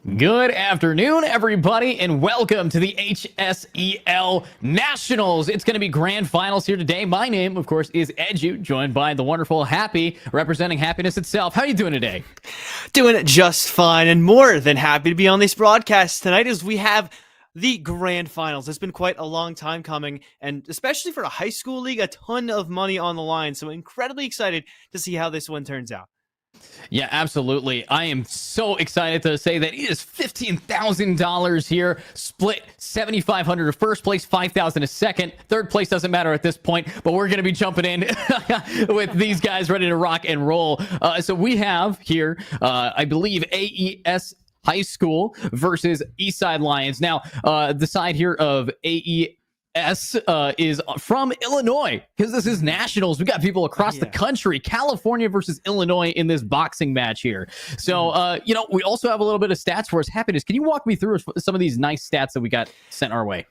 Good afternoon, everybody, and welcome to the HSEL Nationals. It's going to be grand finals here today. My name, of course, is Edu, joined by the wonderful Happy, representing happiness itself. How are you doing today? Doing it just fine, and more than happy to be on this broadcast tonight as we have the grand finals. It's been quite a long time coming, and especially for a high school league, a ton of money on the line. So incredibly excited to see how this one turns out. Yeah, absolutely. I am so excited to say that it is $15,000 here, split $7,500 to first place, $5,000 to second. Third place doesn't matter at this point, but we're going to be jumping in with these guys ready to rock and roll. So we have here, I believe, AES High School versus Eastside Lions. Now, the side here of AES is from Illinois, because this is nationals. We got people across the country, California versus Illinois in this boxing match here. So, we also have a little bit of stats for us. Happiness, can you walk me through some of these nice stats that we got sent our way?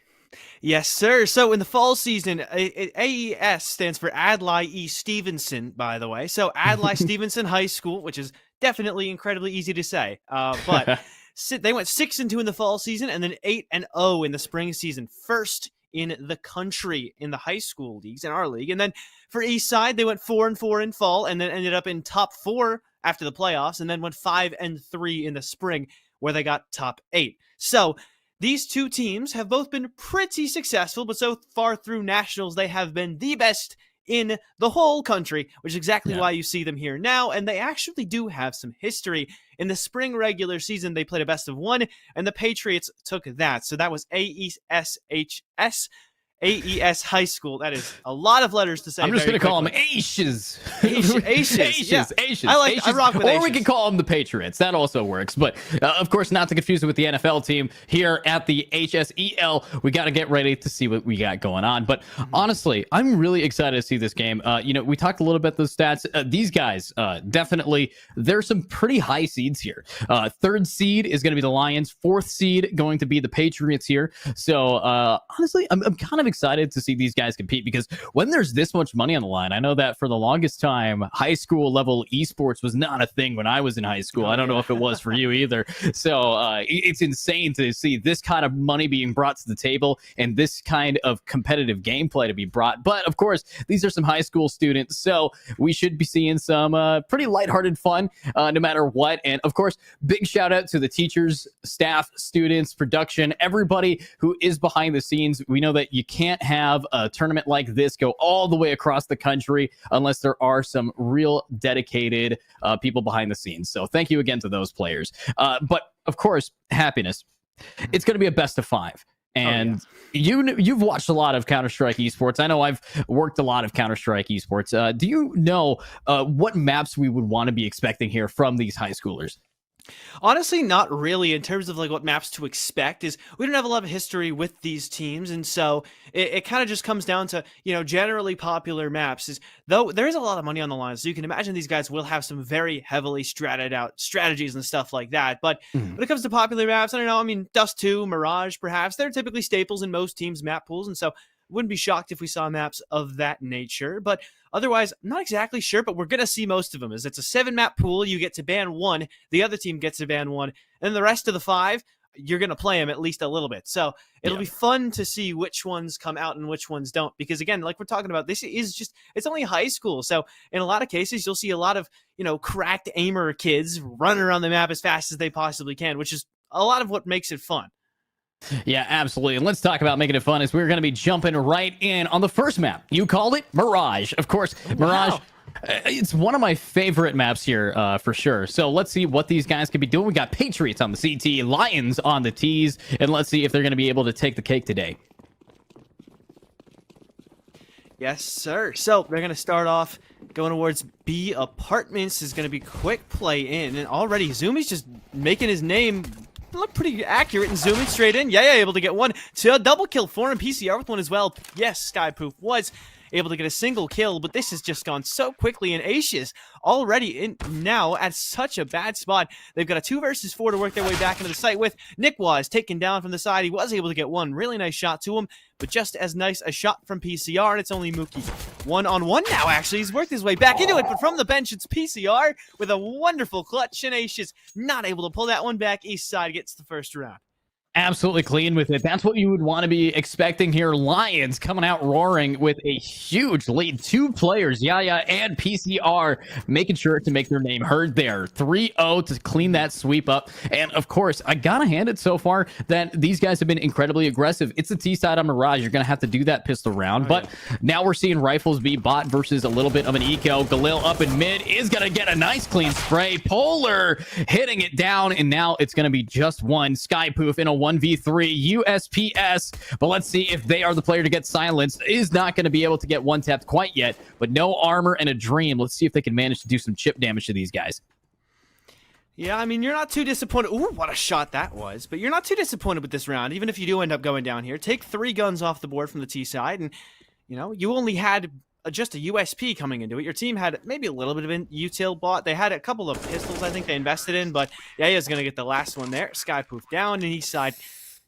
Yes, sir. So in the fall season, AES stands for Adlai Stevenson, by the way. So Adlai Stevenson High School, which is definitely incredibly easy to say. But they went 6-2 in the fall season and then 8-0 in the spring season. First in the country in the high school leagues, in our league. And then for Eastside, they went 4-4 in fall and then ended up in top 4 after the playoffs, and then went 5-3 in the spring where they got top 8. So these two teams have both been pretty successful, but so far through nationals, they have been the best in the whole country, which is exactly why you see them here now. And they actually do have some history. In the spring regular season, they played a best of 1, and the Patriots took that. So that was AES High School. That is a lot of letters to say. I'm just going to call them Aces. Aces. I rock with Or Aces. we can call them the Patriots. That also works. But, of course, not to confuse it with the NFL team. Here at the HSEL, we got to get ready to see what we got going on. But, honestly, I'm really excited to see this game. We talked a little bit those stats. These guys, definitely, there's some pretty high seeds here. Third seed is going to be the Lions. Fourth seed going to be the Patriots here. So, honestly, I'm kind of excited to see these guys compete, because when there's this much money on the line, I know that for the longest time, high school level esports was not a thing when I was in high school. I don't know if it was for you either. So it's insane to see this kind of money being brought to the table and this kind of competitive gameplay to be brought. But of course, these are some high school students, so we should be seeing some pretty lighthearted fun no matter what. And of course, big shout out to the teachers, staff, students, production, everybody who is behind the scenes. We know that you can't have a tournament like this go all the way across the country unless there are some real dedicated people behind the scenes. So thank you again to those players. But of course, happiness. It's going to be a best of 5. And you've watched a lot of Counter-Strike esports. I know I've worked a lot of Counter-Strike esports. Do you know what maps we would want to be expecting here from these high schoolers? Honestly, not really. In terms of like what maps to expect, is we don't have a lot of history with these teams, and so it kind of just comes down to generally popular maps. Is though there is a lot of money on the line, so you can imagine these guys will have some very heavily stratted out strategies and stuff like that. But when it comes to popular maps, I don't know. I mean, Dust 2, Mirage, perhaps they're typically staples in most teams' map pools, and so wouldn't be shocked if we saw maps of that nature. But otherwise, I'm not exactly sure, but we're going to see most of them. As it's a 7-map pool, you get to ban 1, the other team gets to ban 1, and the rest of the 5, you're going to play them at least a little bit. So it'll be fun to see which ones come out and which ones don't. Because again, like we're talking about, this is just, it's only high school. So in a lot of cases, you'll see a lot of, cracked aimer kids running around the map as fast as they possibly can, which is a lot of what makes it fun. Yeah, absolutely. And let's talk about making it fun, as we're going to be jumping right in on the first map. You called it Mirage. Of course, Mirage. It's one of my favorite maps here, for sure. So let's see what these guys could be doing. We got Patriots on the CT, Lions on the Ts, and let's see if they're going to be able to take the cake today. Yes, sir. So they're going to start off going towards B Apartments. Is going to be quick play in, and already Zumi's just making his name look pretty accurate and zooming straight in. Yeah, able to get one to a double kill for him. PCR with one as well. Yes, Skypoof was able to get a single kill, but this has just gone so quickly, and Asia's already in now at such a bad spot. They've got a 2 versus 4 to work their way back into the site with. Nick was taken down from the side. He was able to get one really nice shot to him, but just as nice a shot from PCR, and it's only Mookie 1-on-1 now, actually. He's worked his way back into it, but from the bench, it's PCR with a wonderful clutch, and Ace is not able to pull that one back. Eastside gets the first round. Absolutely clean with it. That's what you would want to be expecting here. Lions coming out roaring with a huge lead. 2 players, Yaya and PCR, making sure to make their name heard there. 3-0 to clean that sweep up. And of course, I gotta hand it so far that these guys have been incredibly aggressive. It's the T side on Mirage. You're gonna have to do that pistol round. But now we're seeing rifles be bot versus a little bit of an eco. Galil up in mid is gonna get a nice clean spray. Polar hitting it down, and now it's gonna be just one. Skypoof in a 1v3 USPS, but let's see if they are the player to get silenced. Is not going to be able to get one tapped quite yet, but no armor and a dream. Let's see if they can manage to do some chip damage to these guys. Yeah, I mean, you're not too disappointed. Ooh, what a shot that was. But you're not too disappointed with this round, even if you do end up going down here. Take 3 guns off the board from the T side, and, you know, you only had just a USP coming into it. Your team had maybe a little bit of an util bot. They had a couple of pistols I think they invested in, but Yaya's going to get the last one there. Skypoof down, and Eastside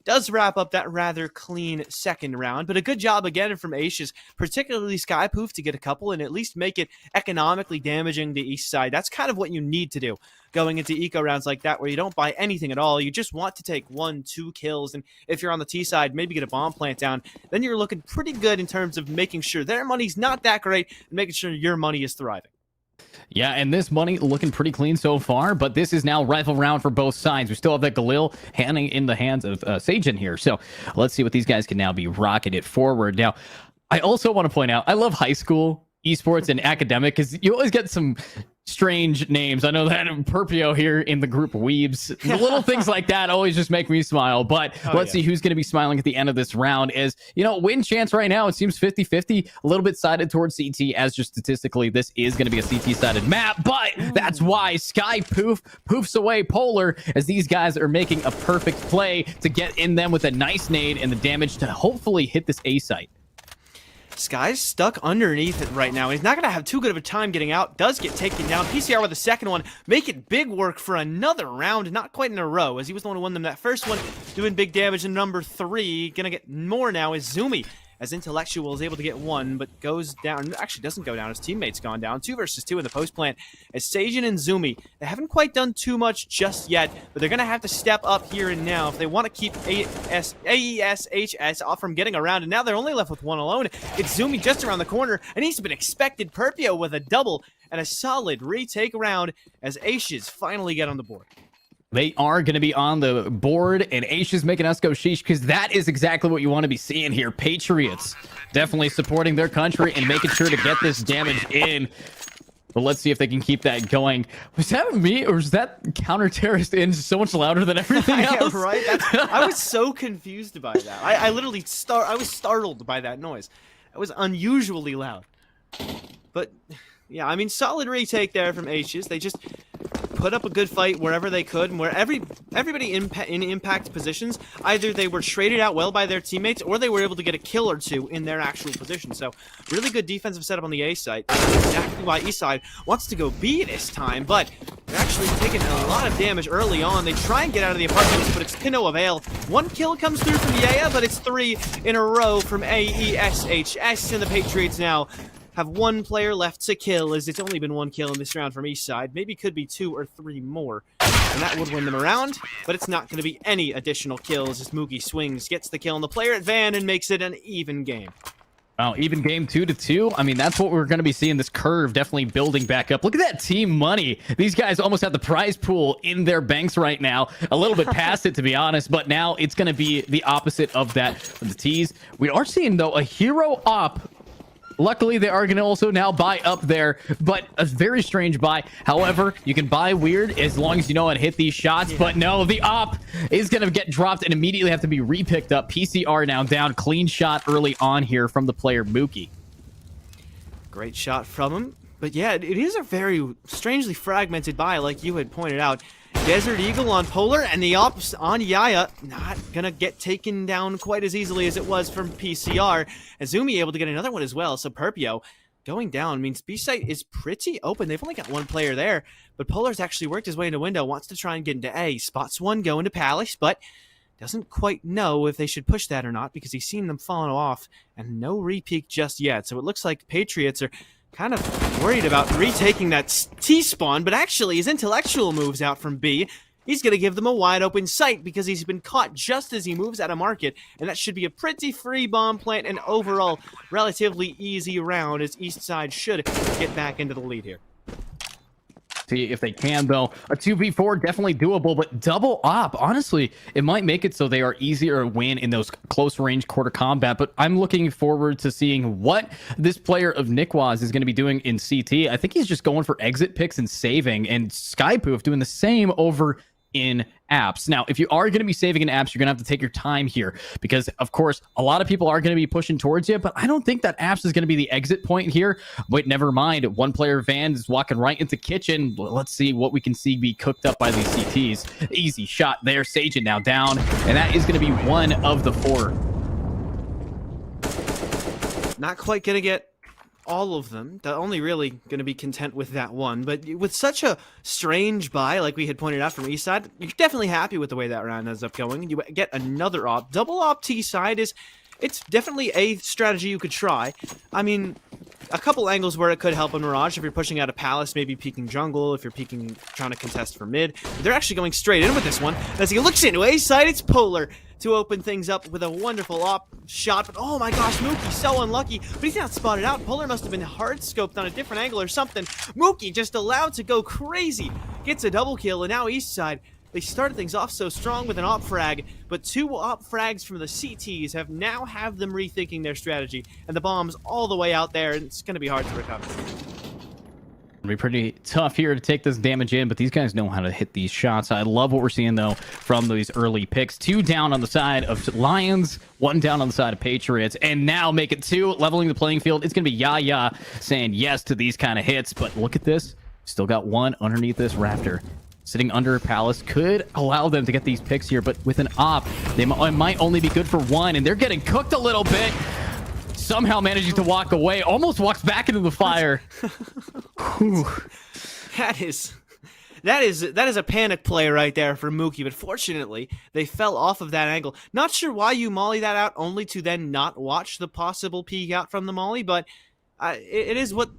does wrap up that rather clean second round, but a good job again from Aces, particularly Skypoof, to get a couple and at least make it economically damaging the Eastside. That's kind of what you need to do going into eco rounds like that, where you don't buy anything at all. You just want to take 1-2 kills, and if you're on the T side, maybe get a bomb plant down. Then you're looking pretty good in terms of making sure their money's not that great and making sure your money is thriving. Yeah, and this money looking pretty clean so far, but this is now rifle round for both sides. We still have that Galil handing in the hands of Sagen here. So let's see what these guys can now be rocking it forward. Now, I also want to point out, I love high school esports and academic because you always get some strange names. I know that Perpio here in the group weebs. The little things like that always just make me smile. But let's see who's going to be smiling at the end of this round. Is, you know, win chance right now, it seems 50-50, a little bit sided towards CT, as just statistically this is going to be a CT sided map. But that's why Skypoof poofs away Polar, as these guys are making a perfect play to get in them with a nice nade and the damage to hopefully hit this A site. Sky's stuck underneath it right now. He's not going to have too good of a time getting out. Does get taken down. PCR with the second one. Make it big work for another round. Not quite in a row, as he was the one who won them that first one, doing big damage. And number 3, going to get more now, is Zumi, as Intellectual is able to get 1, but goes down. Actually, doesn't go down. His teammate's gone down. 2 versus 2 in the post plant. As Sagen and Zumi, they haven't quite done too much just yet, but they're going to have to step up here and now if they want to keep AES off from getting around. And now they're only left with 1 alone. It's Zumi just around the corner, and he's been expected. Perpio with a double and a solid retake round as Aces finally get on the board. They are going to be on the board, and Aish is making us go sheesh, because that is exactly what you want to be seeing here. Patriots definitely supporting their country and making sure to get this damage in. But let's see if they can keep that going. Was that me, or was that counter-terrorist in so much louder than everything else? Yeah, right? I was so confused by that. I literally I was startled by that noise. It was unusually loud. But, yeah, I mean, solid retake there from H's. They just put up a good fight wherever they could, and where everybody in impact positions, either they were traded out well by their teammates, or they were able to get a kill or 2 in their actual position. So really good defensive setup on the A site. Exactly why Eastside wants to go B this time, but they're actually taking a lot of damage early on. They try and get out of the apartments, but it's to no avail. 1 kill comes through from Yaya, but it's 3 in a row from AESHS, and the Patriots now have 1 player left to kill, as it's only been 1 kill in this round from Eastside. Maybe could be 2 or 3 more, and that would win them around, but it's not going to be any additional kills as Moogie swings, gets the kill on the player at Van, and makes it an even game. Wow, even game 2-2. I mean, that's what we're going to be seeing, this curve definitely building back up. Look at that team money. These guys almost have the prize pool in their banks right now. A little bit past it, to be honest, but now it's going to be the opposite of that for the T's. We are seeing, though, a hero op. Luckily, they are going to also now buy up there, but a very strange buy. However, you can buy weird as long as you know how to hit these shots, but no, the op is going to get dropped and immediately have to be repicked up. PCR now down. Clean shot early on here from the player Mookie. Great shot from him. But yeah, it is a very strangely fragmented buy, like you had pointed out. Desert Eagle on Polar, and the ops on Yaya. Not gonna get taken down quite as easily as it was from PCR. Azumi able to get another one as well, so Perpio going down means B-site is pretty open. They've only got 1 player there, but Polar's actually worked his way into window, wants to try and get into A. Spots 1 going to Palace, but doesn't quite know if they should push that or not because he's seen them falling off and no re-peek just yet. So it looks like Patriots are kind of worried about retaking that T-spawn, but actually his intellectual moves out from B. He's going to give them a wide open sight because he's been caught just as he moves out of market, and that should be a pretty free bomb plant and overall relatively easy round as Eastside should get back into the lead here. See if they can, though. A 2v4 definitely doable, but double op, honestly, it might make it so they are easier to win in those close range quarter combat. But I'm looking forward to seeing what this player of Nikwaz is going to be doing in CT. I think he's just going for exit picks and saving, and Skypoof doing the same over in apps. Now, if you are going to be saving in apps, you're going to have to take your time here because, of course, a lot of people are going to be pushing towards you, but I don't think that apps is going to be the exit point here. But never mind. One player Van is walking right into kitchen. Let's see what we can see be cooked up by these CTs. Easy shot there. Sajin now down, and that is going to be one of the 4. Not quite going to get all of them. They're only really going to be content with that one. But with such a strange buy, like we had pointed out from Eastside, you're definitely happy with the way that round ends up going. You get another op. Double op T-side it's definitely a strategy you could try. I mean, a couple angles where it could help on Mirage if you're pushing out a Palace, maybe peeking jungle, if you're peeking, trying to contest for mid. But they're actually going straight in with this one. As he looks into A-side, it's Polar to open things up with a wonderful op shot. But oh my gosh, Mookie so unlucky, but he's not spotted out. Polar must have been hard scoped on a different angle or something. Mookie just allowed to go crazy, gets a double kill, and now Eastside, they started things off so strong with an op frag, but 2 op frags from the CTs have them rethinking their strategy, and the bomb's all the way out there, and it's going to be hard to recover. It'll be pretty tough here to take this damage in, but these guys know how to hit these shots. I love what we're seeing, though, from these early picks. 2 down on the side of Lions, 1 down on the side of Patriots, and now make it 2, leveling the playing field. It's going to be Yaya saying yes to these kind of hits, but look at this. Still got 1 underneath this rafter. Sitting under Palace could allow them to get these picks here, but with an op, they might only be good for 1, and they're getting cooked a little bit. Somehow managing to walk away, almost walks back into the fire. That is a panic play right there for Mookie, but fortunately, they fell off of that angle. Not sure why you molly that out, only to then not watch the possible peek out from the molly, but it is what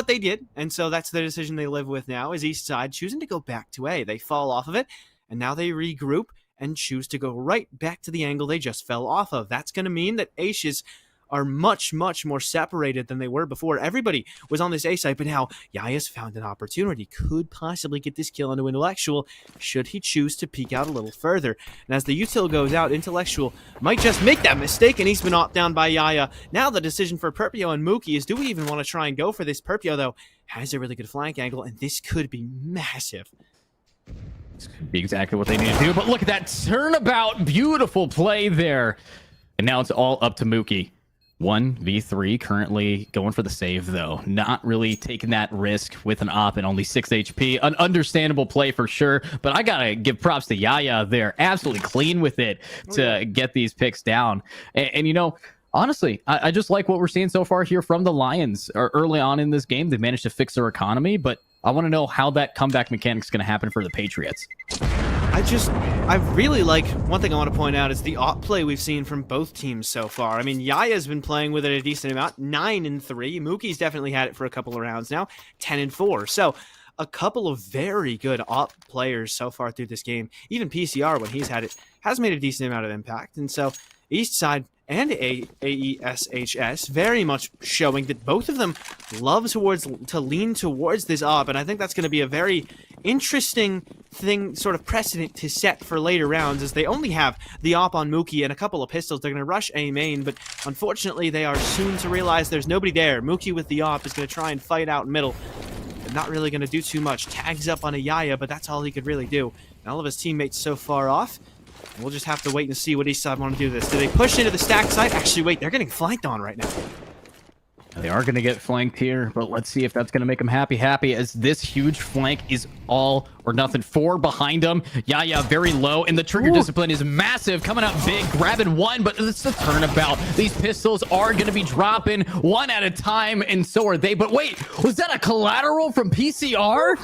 they did, and so that's the decision they live with now, is Eastside choosing to go back to A. They fall off of it, and now they regroup and choose to go right back to the angle they just fell off of. That's going to mean that Aces are much, much more separated than they were before. Everybody was on this A side, but now Yaya's found an opportunity. Could possibly get this kill into Intellectual should he choose to peek out a little further. And as the util goes out, Intellectual might just make that mistake, and he's been knocked down by Yaya. Now the decision for Perpio and Mookie is, do we even want to try and go for this? Perpio, though, has a really good flank angle, and this could be massive. This could be exactly what they need to do, but look at that turnabout. Beautiful play there. And now it's all up to Mookie. 1v3 currently going for the save, though. Not really taking that risk with an op and only 6 HP. An understandable play for sure, but I gotta give props to Yaya there. Absolutely clean with it to get these picks down. And you know, honestly, I just like what we're seeing so far here from the Lions. Early on in this game, they've managed to fix their economy, but I want to know how that comeback mechanic is going to happen for the Patriots. I really like, one thing I want to point out is the op play we've seen from both teams so far. I mean, Yaya's been playing with it a decent amount, 9-3. Mookie's definitely had it for a couple of rounds now, 10-4. So a couple of very good op players so far through this game. Even PCR, when he's had it, has made a decent amount of impact. And so Eastside and AESHS very much showing that both of them love to lean towards this op, and I think that's going to be a very interesting thing, sort of precedent to set for later rounds, as they only have the op on Mookie and a couple of pistols. They're going to rush A main, but unfortunately they are soon to realize there's nobody there. Mookie with the op is going to try and fight out middle. Not really going to do too much. Tags up on a Yaya, but that's all he could really do. And all of his teammates so far off. We'll just have to wait and see what Eastside want to do this. Do they push into the stack side? Actually, wait, they're getting flanked on right now. They are going to get flanked here, but let's see if that's going to make them happy, as this huge flank is all or nothing. 4 behind them. Yaya very low, and the trigger discipline is massive, coming up big, grabbing 1, but it's the turnabout. These pistols are going to be dropping 1 at a time, and so are they. But wait, was that a collateral from PCR?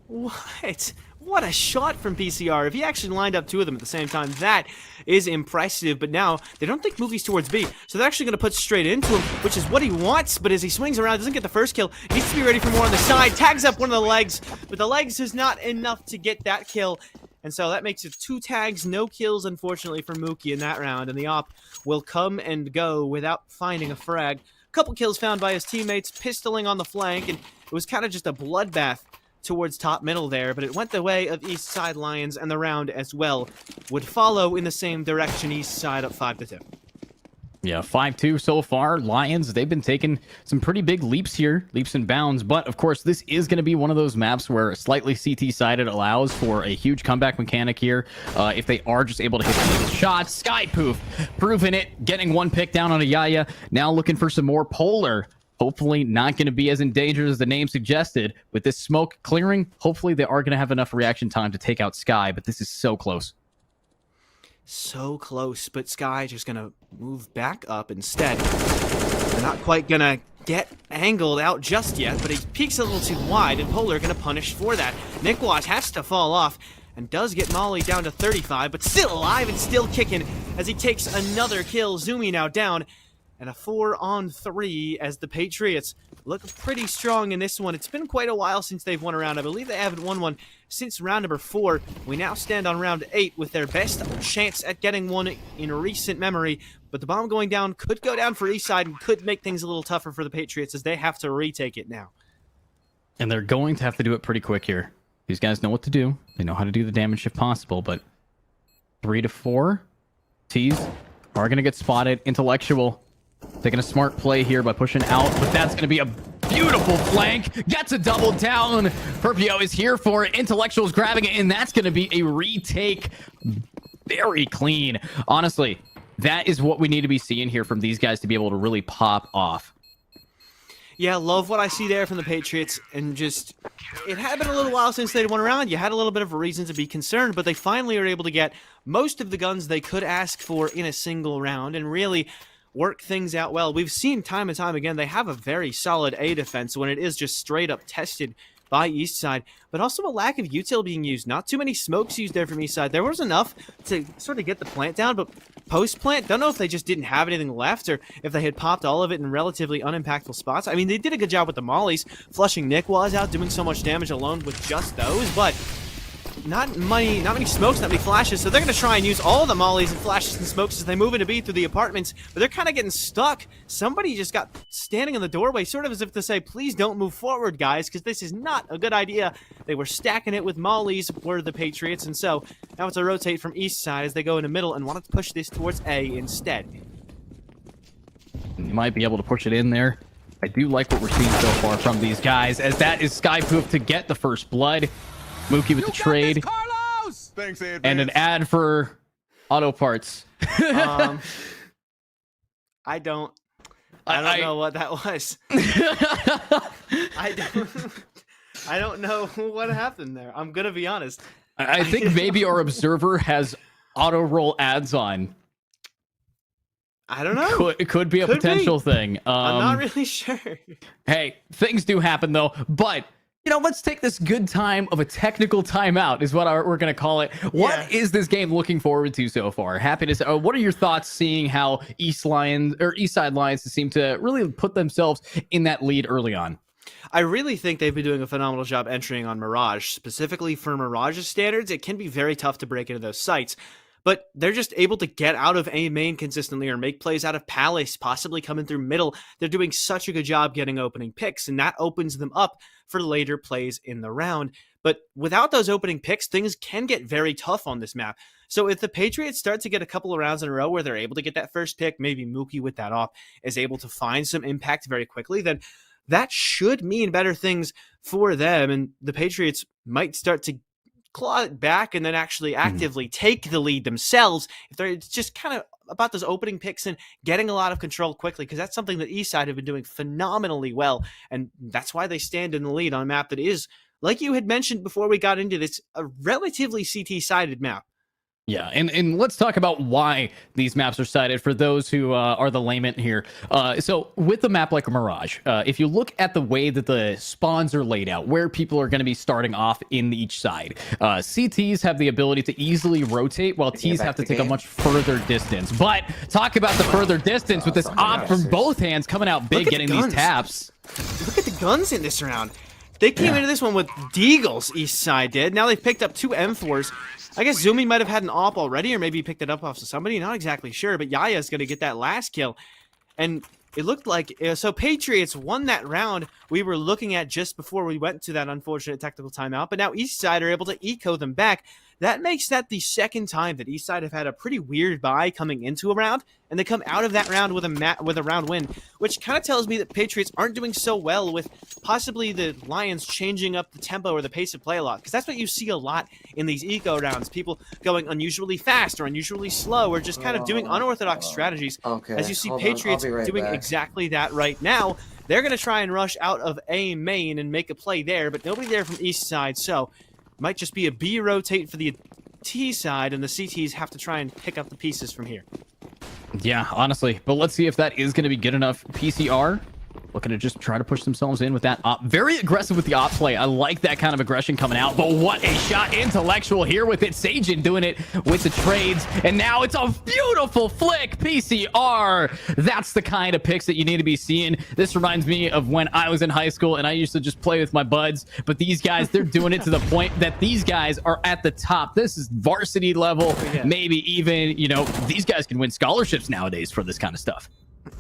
What? What a shot from PCR. If he actually lined up two of them at the same time, that is impressive. But now, they don't think Mookie's towards B, so they're actually going to put straight into him, which is what he wants. But as he swings around, doesn't get the first kill, needs to be ready for more on the side, tags up one of the legs, but the legs is not enough to get that kill. And so that makes it 2 tags, no kills, unfortunately, for Mookie in that round. And the op will come and go without finding a frag. A couple kills found by his teammates, pistoling on the flank, and it was kind of just a bloodbath towards top middle there, but it went the way of Eastside Lions, and the round as well would follow in the same direction. Eastside up 5-2. Yeah, 5-2 so far. Lions, they've been taking some pretty big leaps here, leaps and bounds. But, of course, this is going to be one of those maps where slightly CT-sided allows for a huge comeback mechanic here. If they are just able to hit some shots. Sky Poof, proving it, getting one pick down on a Yaya. Now looking for some more Polar. Hopefully not going to be as endangered as the name suggested. With this smoke clearing, hopefully they are going to have enough reaction time to take out Sky. But this is so close. So close, but Sky just going to move back up instead. They're not quite going to get angled out just yet, but he peeks a little too wide, and Polar going to punish for that. Nikwas has to fall off, and does get Molly down to 35, but still alive and still kicking as he takes another kill. Zumi now down, and a 4-on-3 as the Patriots look pretty strong in this one. It's been quite a while since they've won a round. I believe they haven't won one since round number 4. We now stand on round 8 with their best chance at getting one in recent memory. But the bomb going down could go down for Eastside and could make things a little tougher for the Patriots as they have to retake it now. And they're going to have to do it pretty quick here. These guys know what to do. They know how to do the damage if possible, but 3-4. T's are going to get spotted. Intellectual taking a smart play here by pushing out, but that's going to be a beautiful flank. Gets a double down. Perpio is here for it. Intellectual's grabbing it, and that's going to be a retake. Very clean. Honestly, that is what we need to be seeing here from these guys to be able to really pop off. Yeah, love what I see there from the Patriots, and just, it had been a little while since they'd won a round. You had a little bit of a reason to be concerned, but they finally are able to get most of the guns they could ask for in a single round, and really work things out well. We've seen time and time again, they have a very solid A defense when it is just straight up tested by Eastside, but also a lack of util being used. Not too many smokes used there from Eastside. There was enough to sort of get the plant down, but post-plant, don't know if they just didn't have anything left or if they had popped all of it in relatively unimpactful spots. I mean, they did a good job with the mollies, flushing Nikwas out, doing so much damage alone with just those, but not many smokes, not many flashes, so they're going to try and use all the mollies and flashes and smokes as they move into B through the apartments, but they're kind of getting stuck. Somebody just got standing in the doorway, sort of as if to say, please don't move forward, guys, because this is not a good idea. They were stacking it with mollies, were the Patriots, and so now it's a rotate from Eastside as they go into middle and wanted to push this towards A instead. You might be able to push it in there. I do like what we're seeing so far from these guys, as that is Sky Poof to get the first blood. Mookie with the trade. Carlos! Thanks, and an ad for auto parts. I don't know what that was. I don't know what happened there. I'm gonna be honest. I think maybe our observer has auto roll ads on. I don't know. It could be a potential thing. I'm not really sure. Hey, things do happen though, but let's take this good time of a technical timeout is what we're going to call it. What is this game looking forward to so far? Happy to say, what are your thoughts seeing how Eastside Lions seem to really put themselves in that lead early on? I really think they've been doing a phenomenal job entering on Mirage. Specifically for Mirage's standards, it can be very tough to break into those sites. But they're just able to get out of A main consistently or make plays out of Palace, possibly coming through middle. They're doing such a good job getting opening picks, and that opens them up for later plays in the round. But without those opening picks, things can get very tough on this map. So if the Patriots start to get a couple of rounds in a row where they're able to get that first pick, maybe Mookie with that off is able to find some impact very quickly, then that should mean better things for them. And the Patriots might start to claw it back and then actually actively take the lead themselves if they're just kind of about those opening picks and getting a lot of control quickly, because that's something that Eastside have been doing phenomenally well, and that's why they stand in the lead on a map that is, like you had mentioned before we got into this, a relatively CT-sided map. Yeah, and let's talk about why these maps are cited for those who are the layman here. So with the map like Mirage, if you look at the way that the spawns are laid out, where people are going to be starting off in each side, CTs have the ability to easily rotate, while Ts have to take a much further distance. But talk about the further distance with this op from both hands coming out big, getting these taps. Look at the guns in this round. They came into this one with Deagles, Eastside did. Now they've picked up 2 M4s. I guess Zumi might have had an op already, or maybe he picked it up off of somebody. Not exactly sure, but Yaya's going to get that last kill. And it looked like, so Patriots won that round we were looking at just before we went to that unfortunate technical timeout, but now Eastside are able to eco them back. That makes that the second time that Eastside have had a pretty weird bye coming into a round, and they come out of that round with a round win, which kind of tells me that Patriots aren't doing so well with possibly the Lions changing up the tempo or the pace of play a lot, because that's what you see a lot in these eco rounds, people going unusually fast or unusually slow or just kind of doing unorthodox strategies. As you see Patriots doing exactly that right now. They're going to try and rush out of A main and make a play there, but nobody there from Eastside, so might just be a B rotate for the T side, and the CTs have to try and pick up the pieces from here. Yeah, honestly. But let's see if that is going to be good enough. PCR looking to just try to push themselves in with that op. Very aggressive with the op play. I like that kind of aggression coming out. But what a shot. Intellectual here with it. Sajin doing it with the trades. And now it's a beautiful flick. PCR. That's the kind of picks that you need to be seeing. This reminds me of when I was in high school and I used to just play with my buds. But these guys, they're doing it to the point that these guys are at the top. This is varsity level. Yeah. Maybe even, you know, these guys can win scholarships nowadays for this kind of stuff.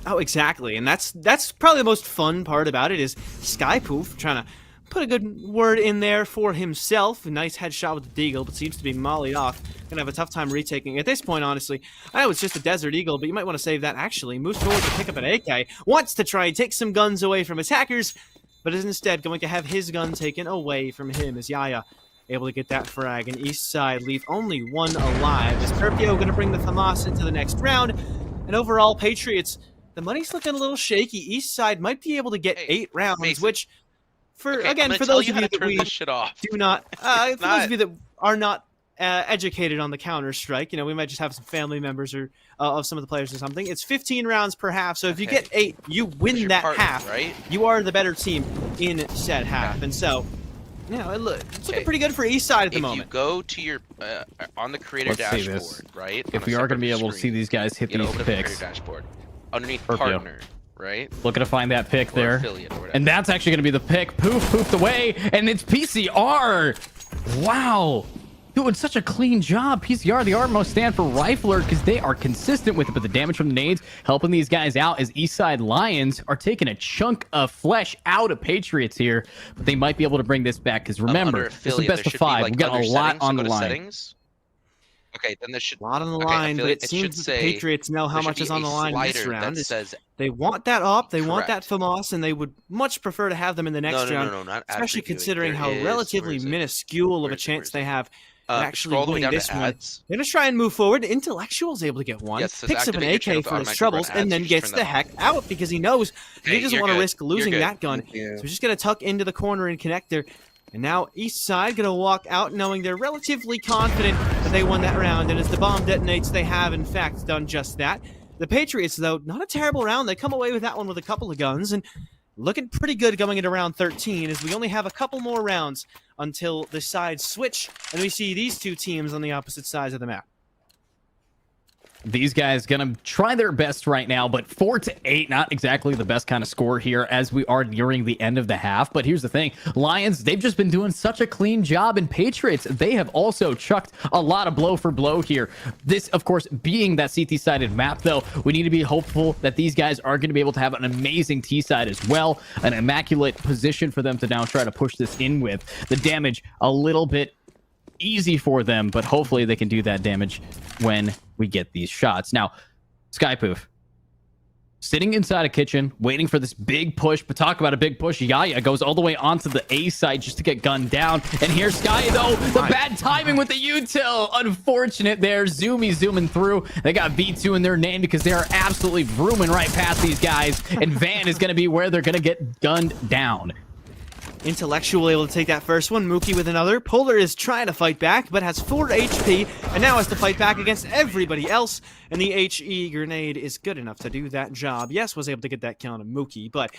Oh, exactly. And that's probably the most fun part about it is Skypoof trying to put a good word in there for himself. A nice headshot with the Deagle, but seems to be mollied off. Gonna have a tough time retaking. At this point, honestly, I know it's just a Desert Eagle, but you might want to save that actually. Moves forward to pick up an AK. Wants to try and take some guns away from his hackers, but is instead going to have his gun taken away from him as Yaya able to get that frag. And Eastside leave only one alive. As Perpio going to bring the FAMAS into the next round. And overall, Patriots, the money's looking a little shaky. Eastside might be able to get 8 rounds, Mason. which, for those of you that we do not, for those of you that are not educated on the Counter-Strike, you know, we might just have some family members or of some of the players or something. It's 15 rounds per half, so if you get 8, you win that partner, half. Right? You are the better team in said half, and so. Yeah, it's looking pretty good for Eastside at the moment. If you go to your on the creator dashboard, right? If we are going to be able to see these guys hit these picks, dashboard underneath partner, right? Looking to find that pick there, or and that's actually going to be the pick. Poofed away, and it's PCR. Wow. Doing such a clean job. PCR, the utmost stand for Rifler because they are consistent with it, but the damage from the nades helping these guys out as Eastside Lions are taking a chunk of flesh out of Patriots here, but they might be able to bring this back because remember, this is best of 5. We've got a lot on the line. Okay, then there should a lot on the line, but it seems that the Patriots know how much is on the line in this round. They want that op, they want that FAMAS, and they would much prefer to have them in the next round, especially considering how relatively minuscule of a chance they have actually winning this one. They're going to try and move forward. Intellectual's able to get one, picks up an AK for his troubles, and then gets the heck out because he knows he doesn't want to risk losing that gun. So he's just going to tuck into the corner and connect there. And now Eastside going to walk out knowing they're relatively confident that they won that round. And as the bomb detonates, they have, in fact, done just that. The Patriots, though, not a terrible round. They come away with that one with a couple of guns. And looking pretty good going into round 13 as we only have a couple more rounds until the sides switch and we see these two teams on the opposite sides of the map. These guys gonna try their best right now, but 4-8, not exactly the best kind of score here as we are nearing the end of the half. But here's the thing, Lions, they've just been doing such a clean job, and Patriots, they have also chucked a lot of blow for blow here. This, of course, being that CT-sided map, though, we need to be hopeful that these guys are going to be able to have an amazing T-side as well, an immaculate position for them to now try to push this in with. The damage a little bit easy for them, but hopefully they can do that damage when we get these shots. Now, Skypoof sitting inside a kitchen, waiting for this big push, but talk about a big push. Yaya goes all the way onto the A side just to get gunned down. And here's Sky, though. The bad timing with the util. Unfortunate there. Zumi zooming through. They got V2 in their name because they are absolutely vrooming right past these guys. And Van is going to be where they're going to get gunned down. Intellectual able to take that first one. Mookie with another. Polar is trying to fight back, but has 4 HP, and now has to fight back against everybody else. And the HE grenade is good enough to do that job. Yes, was able to get that kill on a Mookie, but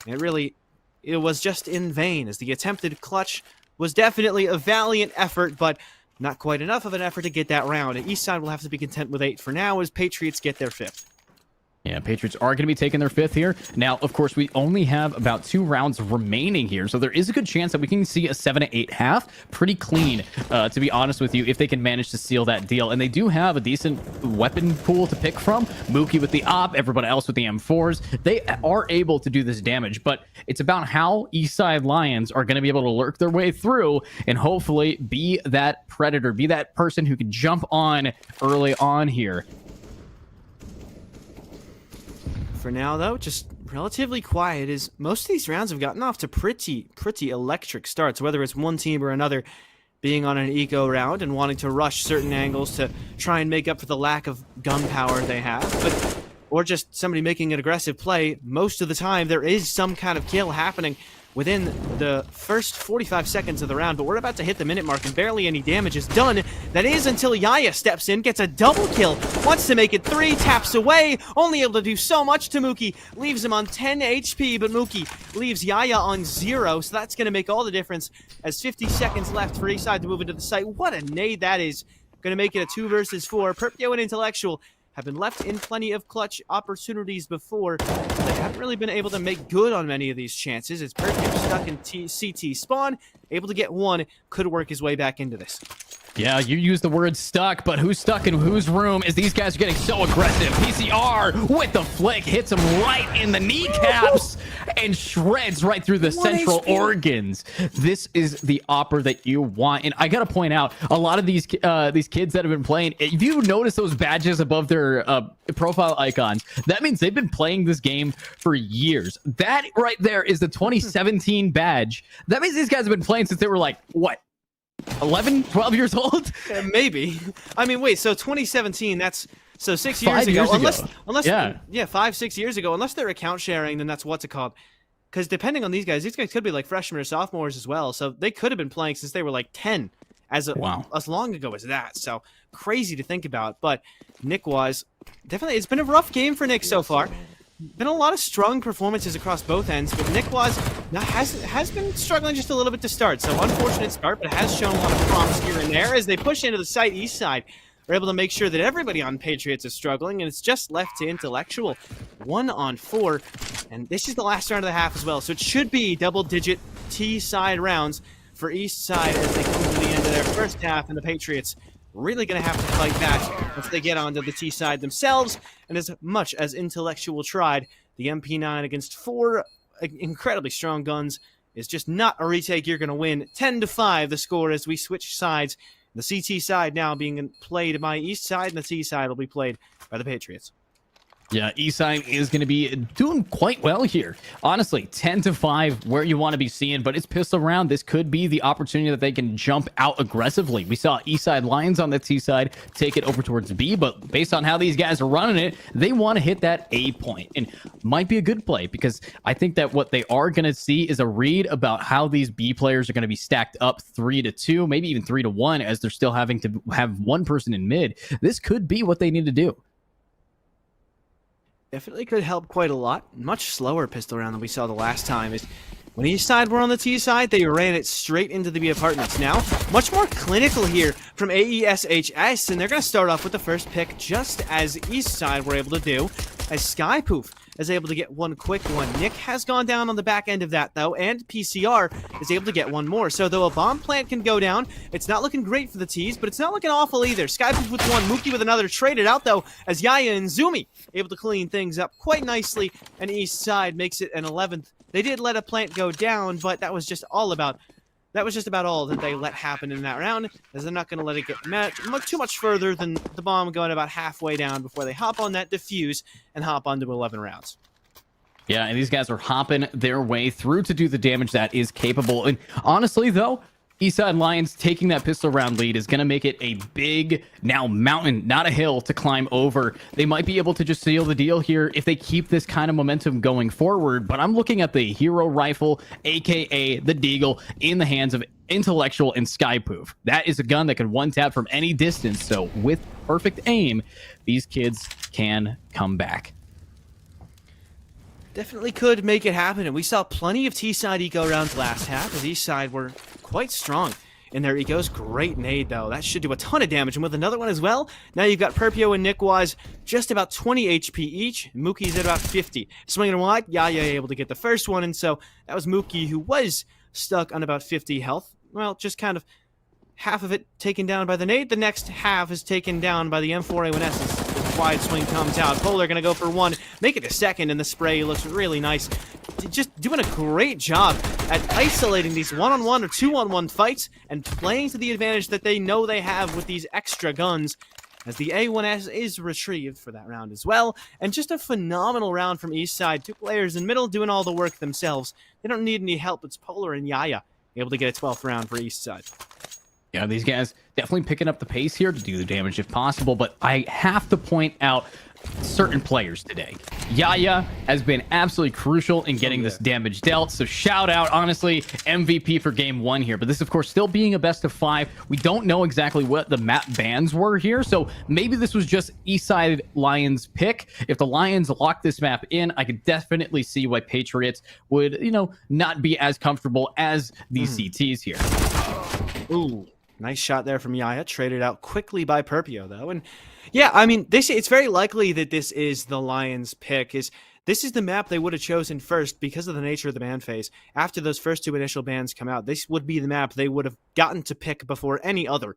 it was just in vain, as the attempted clutch was definitely a valiant effort, but not quite enough of an effort to get that round. And Eastside will have to be content with 8 for now, as Patriots get their 5th. Yeah, Patriots are going to be taking their 5th here. Now, of course, we only have about 2 rounds remaining here, so there is a good chance that we can see a 7-8 half. Pretty clean, to be honest with you, if they can manage to seal that deal. And they do have a decent weapon pool to pick from. Mookie with the op, everybody else with the M4s. They are able to do this damage, but it's about how Eastside Lions are going to be able to lurk their way through and hopefully be that predator, be that person who can jump on early on here. For now, though, just relatively quiet, as most of these rounds have gotten off to pretty electric starts, whether it's one team or another being on an eco round and wanting to rush certain angles to try and make up for the lack of gunpowder they have, or just somebody making an aggressive play. Most of the time, there is some kind of kill happening within the first 45 seconds of the round, but we're about to hit the minute mark and barely any damage is done. That is until Yaya steps in, gets a double kill, wants to make it 3, taps away, only able to do so much to Mookie, leaves him on 10 HP, but Mookie leaves Yaya on 0, so that's going to make all the difference as 50 seconds left for Eastside to move into the site. What a nade that is. Going to make it a 2 versus 4. Perpio and Intellectual have been left in plenty of clutch opportunities before. They haven't really been able to make good on many of these chances. It's Perpio stuck in CT spawn, able to get 1, could work his way back into this. Yeah, you use the word stuck, but who's stuck in whose room as these guys are getting so aggressive? PCR with the flick hits him right in the kneecaps and shreds right through the central organs. This is the opera that you want. And I got to point out, a lot of these kids that have been playing, if you notice those badges above their profile icons, that means they've been playing this game for years. That right there is the 2017 badge. That means these guys have been playing since they were like, what? 11, 12 years old? Maybe. I mean, wait, so 2017, that's so 6 years 5 ago. years Unless yeah, 5, 6 years ago, unless they're account sharing, then that's what's it called? Because depending on these guys could be like freshmen or sophomores as well. So they could have been playing since they were like 10 as long ago as that. So crazy to think about. But Nick-wise, definitely, it's been a rough game for Nick so far. Been a lot of strong performances across both ends, but Nick has been struggling just a little bit to start. So unfortunate start, but has shown a lot of promise here and there as they push into the site. Eastside are able to make sure that everybody on Patriots is struggling, and it's just left to Intellectual. 1 on 4, and this is the last round of the half as well. So it should be double-digit T-side rounds for Eastside as they come to the end of their first half, and the Patriots really going to have to fight back once they get onto the T side themselves. And as much as Intellectual tried, the MP9 against 4 incredibly strong guns is just not a retake you're going to win. 10-5 the score as we switch sides. The CT side now being played by Eastside, and the T side will be played by the Patriots. Yeah, Eastside is going to be doing quite well here. Honestly, 10-5, where you want to be seeing, but it's pistol round. This could be the opportunity that they can jump out aggressively. We saw Eastside Lions on the T side take it over towards B, but based on how these guys are running it, they want to hit that A point, and might be a good play because I think that what they are going to see is a read about how these B players are going to be stacked up 3-2, maybe even 3-1, as they're still having to have one person in mid. This could be what they need to do. Definitely could help quite a lot. Much slower pistol round than we saw the last time. Is when Eastside were on the T side, they ran it straight into the B apartments. Now, much more clinical here from AESHS, and they're going to start off with the first pick, just as Eastside were able to do, as Skypoof is able to get 1 quick one. Nick has gone down on the back end of that, though, and PCR is able to get 1 more. So, though a bomb plant can go down, it's not looking great for the T's, but it's not looking awful either. Skypoof with 1, Mookie with another, traded out, though, as Yaya and Zumi able to clean things up quite nicely, and Eastside makes it an 11th. They did let a plant go down, but that was just about all that they let happen in that round, as they're not going to let it get too much further than the bomb going about halfway down before they hop on that defuse and hop onto 11 rounds. Yeah, and these guys are hopping their way through to do the damage that is capable. And honestly, though, Eastside Lions taking that pistol round lead is going to make it a big now mountain, not a hill to climb over. They might be able to just seal the deal here if they keep this kind of momentum going forward. But I'm looking at the hero rifle, aka the Deagle, in the hands of Intellectual and Skypoof. That is a gun that can one tap from any distance. So with perfect aim, these kids can come back. Definitely could make it happen, and we saw plenty of T-side eco rounds last half, as Eastside were quite strong in their ecos. Great nade, though. That should do a ton of damage, and with another one as well, now you've got Perpio and Nickwise just about 20 HP each. Mookie's at about 50. Swinging wide, Yaya able to get the first one, and so that was Mookie, who was stuck on about 50 health. Well, just kind of half of it taken down by the nade. The next half is taken down by the M4A1S. Wide swing comes out. Polar gonna go for one, make it a second, and the spray looks really nice. Just doing a great job at isolating these one-on-one or two-on-one fights and playing to the advantage that they know they have with these extra guns, as the A1S is retrieved for that round as well. And just a phenomenal round from Eastside. Two players in middle doing all the work themselves. They don't need any help. It's Polar and Yaya able to get a 12th round for Eastside. Yeah, these guys definitely picking up the pace here to do the damage if possible, but I have to point out certain players today. Yaya has been absolutely crucial in getting this damage dealt, so shout out, honestly, MVP for game one here. But this, of course, still being a best of 5. We don't know exactly what the map bans were here, so maybe this was just Eastside Lions pick. If the Lions lock this map in, I could definitely see why Patriots would, not be as comfortable as these CTs here. Ooh. Nice shot there from Yaya, traded out quickly by Perpio, though. And yeah, I mean, it's very likely that this is the Lions' pick. This is the map they would have chosen first because of the nature of the ban phase. After those first two initial bans come out, this would be the map they would have gotten to pick before any other.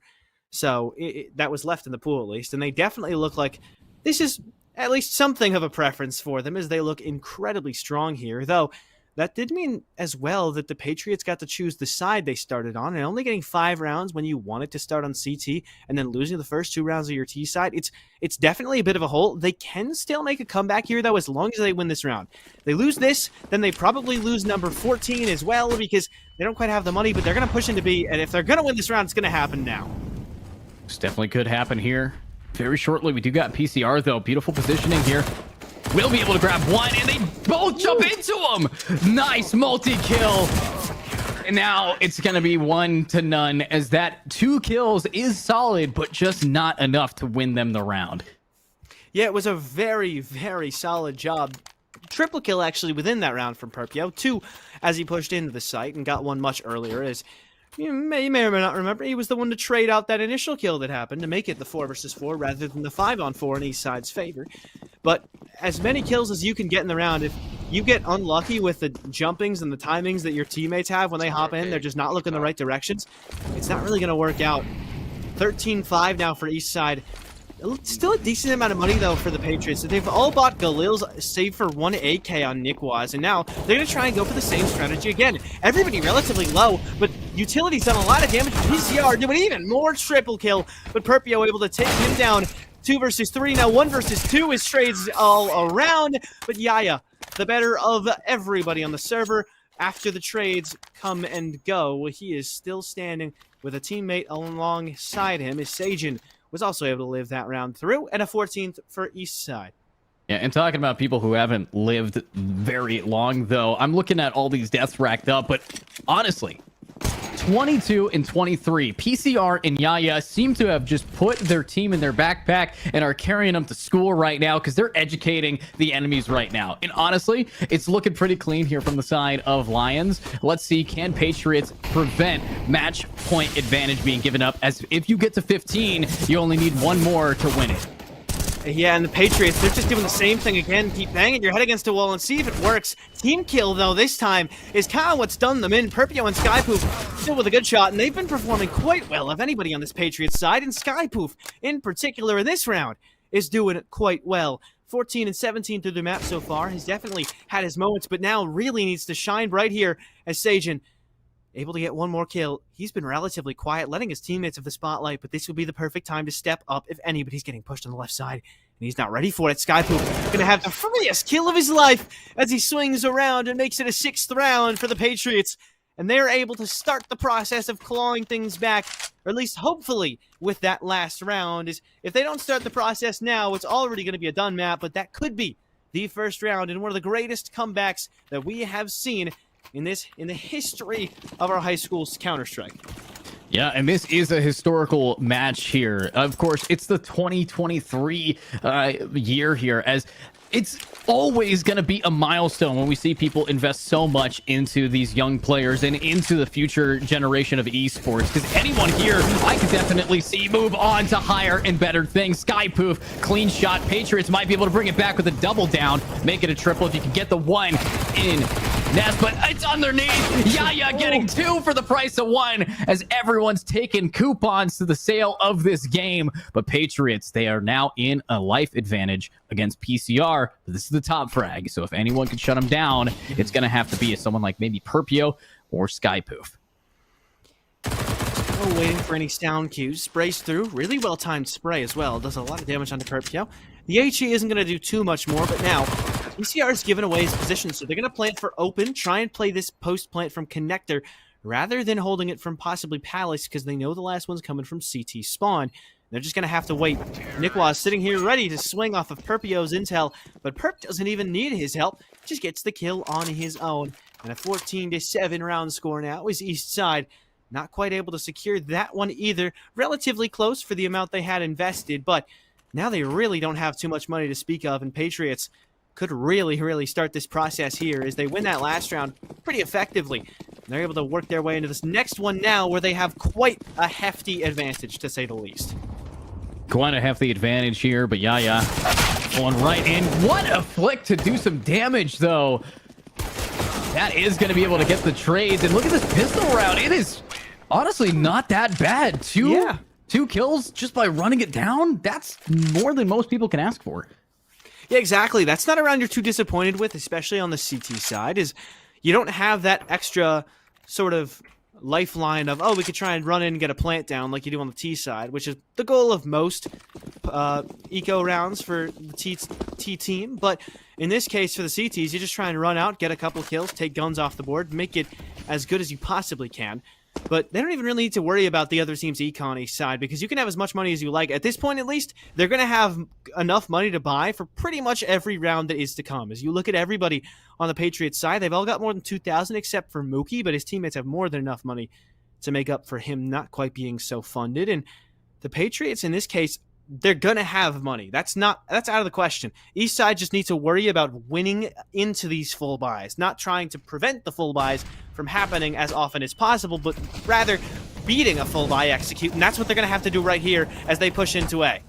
So that was left in the pool, at least. And they definitely look like this is at least something of a preference for them, as they look incredibly strong here. Though, that did mean as well that the Patriots got to choose the side they started on, and only getting 5 rounds when you wanted to start on CT and then losing the first 2 rounds of your T side. It's definitely a bit of a hole. They can still make a comeback here, though, as long as they win this round. They lose this, then they probably lose number 14 as well, because they don't quite have the money, but they're going to push into B, and if they're going to win this round, it's going to happen now. This definitely could happen here very shortly. We do got PCR, though. Beautiful positioning here. Will be able to grab one, and they both jump into him. Nice multi-kill. And now it's going to be 1-0, as that 2 kills is solid, but just not enough to win them the round. Yeah, it was a very, very solid job. Triple kill, actually, within that round from Perpio. 2 as he pushed into the site and got one much earlier, as you may or may not remember, he was the one to trade out that initial kill that happened to make it the 4 versus 4 rather than the 5-on-4 in Eastside's favor. But as many kills as you can get in the round, if you get unlucky with the jumpings and the timings that your teammates have when they hop in, they're just not looking the right directions, it's not really going to work out. 13-5 now for Eastside. Still a decent amount of money, though, for the Patriots. They've all bought Galils, save for 1 AK on Nickwise, and now they're going to try and go for the same strategy again. Everybody relatively low, but Utility's done a lot of damage. PCR doing even more triple kill, but Perpio able to take him down. 2 versus 3, now 1 versus 2 is trades all around, but Yaya, the better of everybody on the server. After the trades come and go, he is still standing with a teammate alongside him, as Sajin was also able to live that round through, and a 14th for Eastside. Yeah, and talking about people who haven't lived very long, though, I'm looking at all these deaths racked up, but honestly, 22 and 23. PCR and Yaya seem to have just put their team in their backpack and are carrying them to school right now, because they're educating the enemies right now. And honestly, it's looking pretty clean here from the side of Lions. Let's see, can Patriots prevent match point advantage being given up, as if you get to 15, you only need 1 more to win it. Yeah, and the Patriots, they're just doing the same thing again. Keep banging your head against a wall and see if it works. Team kill, though, this time is kind of what's done them in. Perpio and Skypoof still with a good shot, and they've been performing quite well of anybody on this Patriots side. And Skypoof, in particular, in this round, is doing quite well. 14 and 17 through the map so far. He's definitely had his moments, but now really needs to shine bright here as Sajin able to get 1 more kill. He's been relatively quiet, letting his teammates have the spotlight, but this would be the perfect time to step up if anybody's getting pushed on the left side, and he's not ready for it. Skypoof gonna have the freest kill of his life as he swings around and makes it a 6th round for the Patriots, and they're able to start the process of clawing things back, or at least hopefully with that last round. Is if they don't start the process now, it's already going to be a done map, but that could be the first round in one of the greatest comebacks that we have seen in the history of our high school's Counter-Strike. Yeah, and this is a historical match here. Of course, it's the 2023 year here, as it's always going to be a milestone when we see people invest so much into these young players and into the future generation of esports. Because anyone here, I could definitely see move on to higher and better things. Skypoof, clean shot. Patriots might be able to bring it back with a double down, make it a triple if you can get the one in Ness, but it's underneath. Yaya getting 2 for the price of 1 as everyone's taking coupons to the sale of this game. But Patriots, they are now in a life advantage against PCR. This is the top frag, so if anyone can shut them down, it's going to have to be someone like maybe Perpio or Skypoof. Oh, waiting for any sound cues. Sprays through. Really well-timed spray as well. Does a lot of damage onto Perpio. The HE isn't going to do too much more, but now PCR is giving away his position, so they're going to plant for open, try and play this post-plant from connector, rather than holding it from possibly Palace, because they know the last one's coming from CT spawn. They're just going to have to wait. Nikwa is sitting here ready to swing off of Perpio's intel, but Perp doesn't even need his help, just gets the kill on his own. And a 14-7 round score now is Eastside. Not quite able to secure that one either. Relatively close for the amount they had invested, but now they really don't have too much money to speak of, and Patriots could really start this process here as they win that last round pretty effectively. They're able to work their way into this next one now where they have quite a hefty advantage, to say the least. Quite a hefty advantage here, but Yaya going right in. What a flick to do some damage, though. That is going to be able to get the trades. And look at this pistol round. It is honestly not that bad. Two kills just by running it down. That's more than most people can ask for. Yeah, exactly. That's not a round you're too disappointed with, especially on the CT side, is you don't have that extra sort of lifeline of, oh, we could try and run in and get a plant down like you do on the T side, which is the goal of most eco rounds for the T team. But in this case, for the CTs, you just try and run out, get a couple kills, take guns off the board, make it as good as you possibly can. But they don't even really need to worry about the other team's econ side, because you can have as much money as you like. At this point, at least, they're going to have enough money to buy for pretty much every round that is to come. As you look at everybody on the Patriots side, they've all got more than 2,000 except for Mookie, but his teammates have more than enough money to make up for him not quite being so funded. And the Patriots, in this case, they're going to have money. That's out of the question. Eastside just needs to worry about winning into these full buys, not trying to prevent the full buys from happening as often as possible, but rather beating a full buy execute. And that's what they're going to have to do right here as they push into A.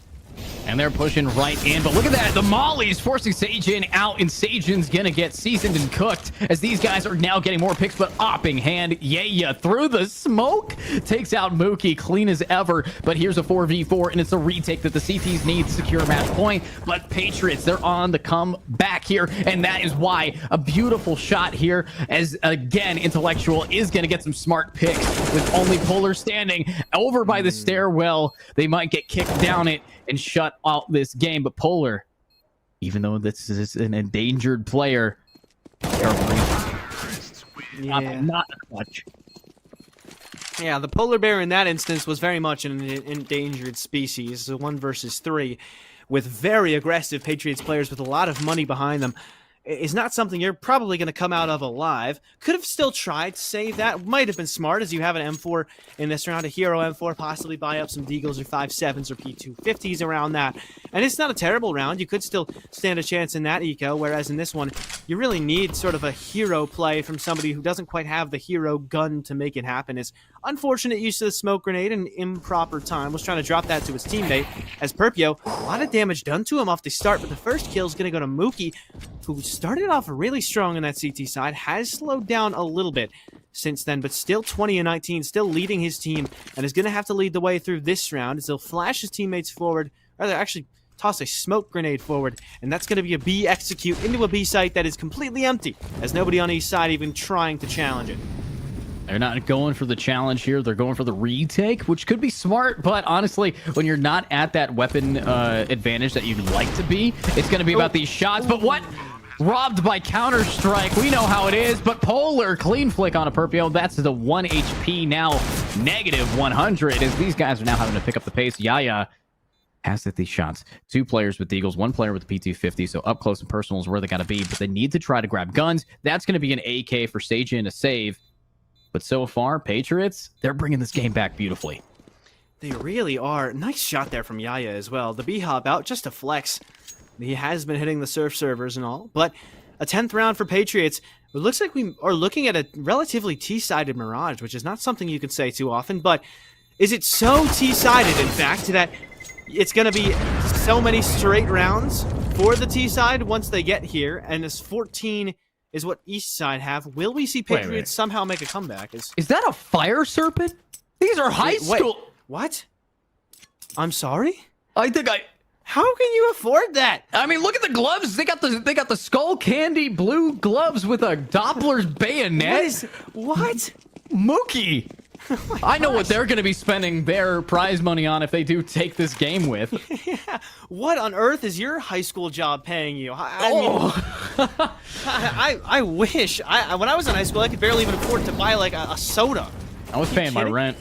And they're pushing right in. But look at that. The Molly's forcing Sajin out, and Sajin's going to get seasoned and cooked as these guys are now getting more picks. But opping hand, yeah, through the smoke. Takes out Mookie, clean as ever. But here's a 4v4, and it's a retake that the CTs need to secure a match point. But Patriots, they're on the comeback here. And that is why a beautiful shot here, as again, Intellectual is going to get some smart picks with only Polar standing over by the stairwell. They might get kicked down it and shut out this game. But Polar, even though this is an endangered player, not much. Yeah, the polar bear in that instance was very much an endangered species. So 1 versus 3 with very aggressive Patriots players with a lot of money behind them is not something you're probably going to come out of alive. Could have still tried to save that. Might have been smart, as you have an M4 in this round, a hero M4, possibly buy up some Deagles or 5.7s or P250s around that. And it's not a terrible round. You could still stand a chance in that eco, whereas in this one, you really need sort of a hero play from somebody who doesn't quite have the hero gun to make it happen. Is unfortunate use of the smoke grenade and improper time. Was trying to drop that to his teammate as Perpio. A lot of damage done to him off the start, but the first kill is going to go to Mookie, who started off really strong on that CT side, has slowed down a little bit since then, but still 20-19, still leading his team, and is going to have to lead the way through this round as he'll flash his teammates forward, or they'll actually toss a smoke grenade forward, and that's going to be a B execute into a B site that is completely empty, as nobody on East side even trying to challenge it. They're not going for the challenge here. They're going for the retake, which could be smart. But honestly, when you're not at that weapon advantage that you'd like to be, it's going to be about these shots. But what? robbed by Counter-Strike. We know how it is, but Polar, clean flick on a Perpio. That's the 1 HP now, negative 100, as these guys are now having to pick up the pace. Yaya has hit these shots. 2 players with Deagles, 1 player with the P250, so up close and personal is where they got to be, but they need to try to grab guns. That's going to be an AK for Sajin to save. But so far, Patriots, they're bringing this game back beautifully. They really are. Nice shot there from Yaya as well. The B-hop out just to flex. He has been hitting the surf servers and all, but a 10th round for Patriots. It looks like we are looking at a relatively T-sided Mirage, which is not something you can say too often, but is it so T-sided, in fact, that it's going to be so many straight rounds for the T-side once they get here, and this 14 is what Eastside have. Will we see Patriots somehow make a comeback? Is that a fire serpent? These are high school... What? I'm sorry? I think How can you afford that? I mean, look at the gloves. They got the skull candy blue gloves with a Doppler's bayonet. What? Mookie. Oh I know what they're going to be spending their prize money on if they do take this game with. Yeah. What on earth is your high school job paying you? I wish. When I was in high school, I could barely even afford to buy like a soda. I was paying my rent.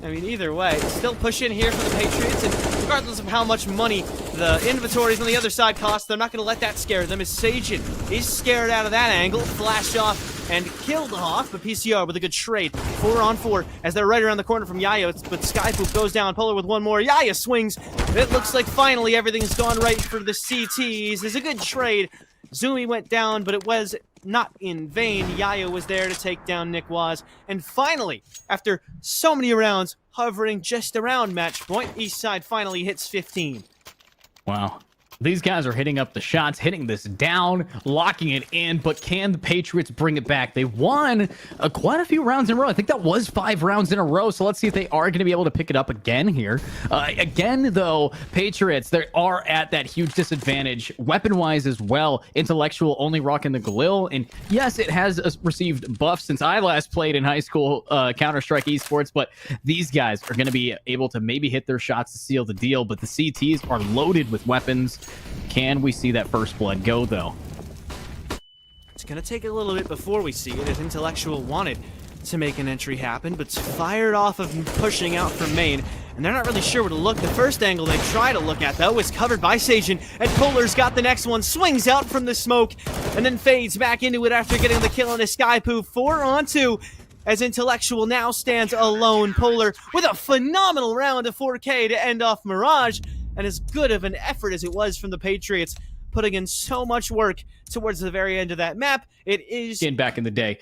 I mean, either way, still push in here for the Patriots, and regardless of how much money the inventories on the other side cost, they're not going to let that scare them, as Sajin is scared out of that angle, flashed off and killed off, but PCR with a good trade, 4-on-4, as they're right around the corner from Yaya, but Skypoop goes down, Polar with one more, Yaya swings, it looks like finally everything's gone right for the CTs, there's a good trade, Zumi went down, but it was not in vain. Yaya was there to take down Nick Waz. And finally, after so many rounds hovering just around match point, Eastside finally hits 15. Wow. These guys are hitting up the shots, hitting this down, locking it in, but can the Patriots bring it back? They won quite a few rounds in a row. I think that was 5 rounds in a row, so let's see if they are going to be able to pick it up again here. Again, though, Patriots, they are at that huge disadvantage, weapon-wise as well. Intellectual only rocking the Galil, and yes, it has received buffs since I last played in high school Counter-Strike esports, but these guys are going to be able to maybe hit their shots to seal the deal, but the CTs are loaded with weapons. Can we see that first blood go, though? It's going to take a little bit before we see it, as Intellectual wanted to make an entry happen, but it's fired off of pushing out from main, and they're not really sure where to look. The first angle they try to look at, though, is covered by Sajin, and Polar's got the next one, swings out from the smoke, and then fades back into it after getting the kill on his Skypoo. 4-on-2, as Intellectual now stands alone. Polar with a phenomenal round of 4K to end off Mirage, and as good of an effort as it was from the Patriots, putting in so much work towards the very end of that map, it is... Back in the day.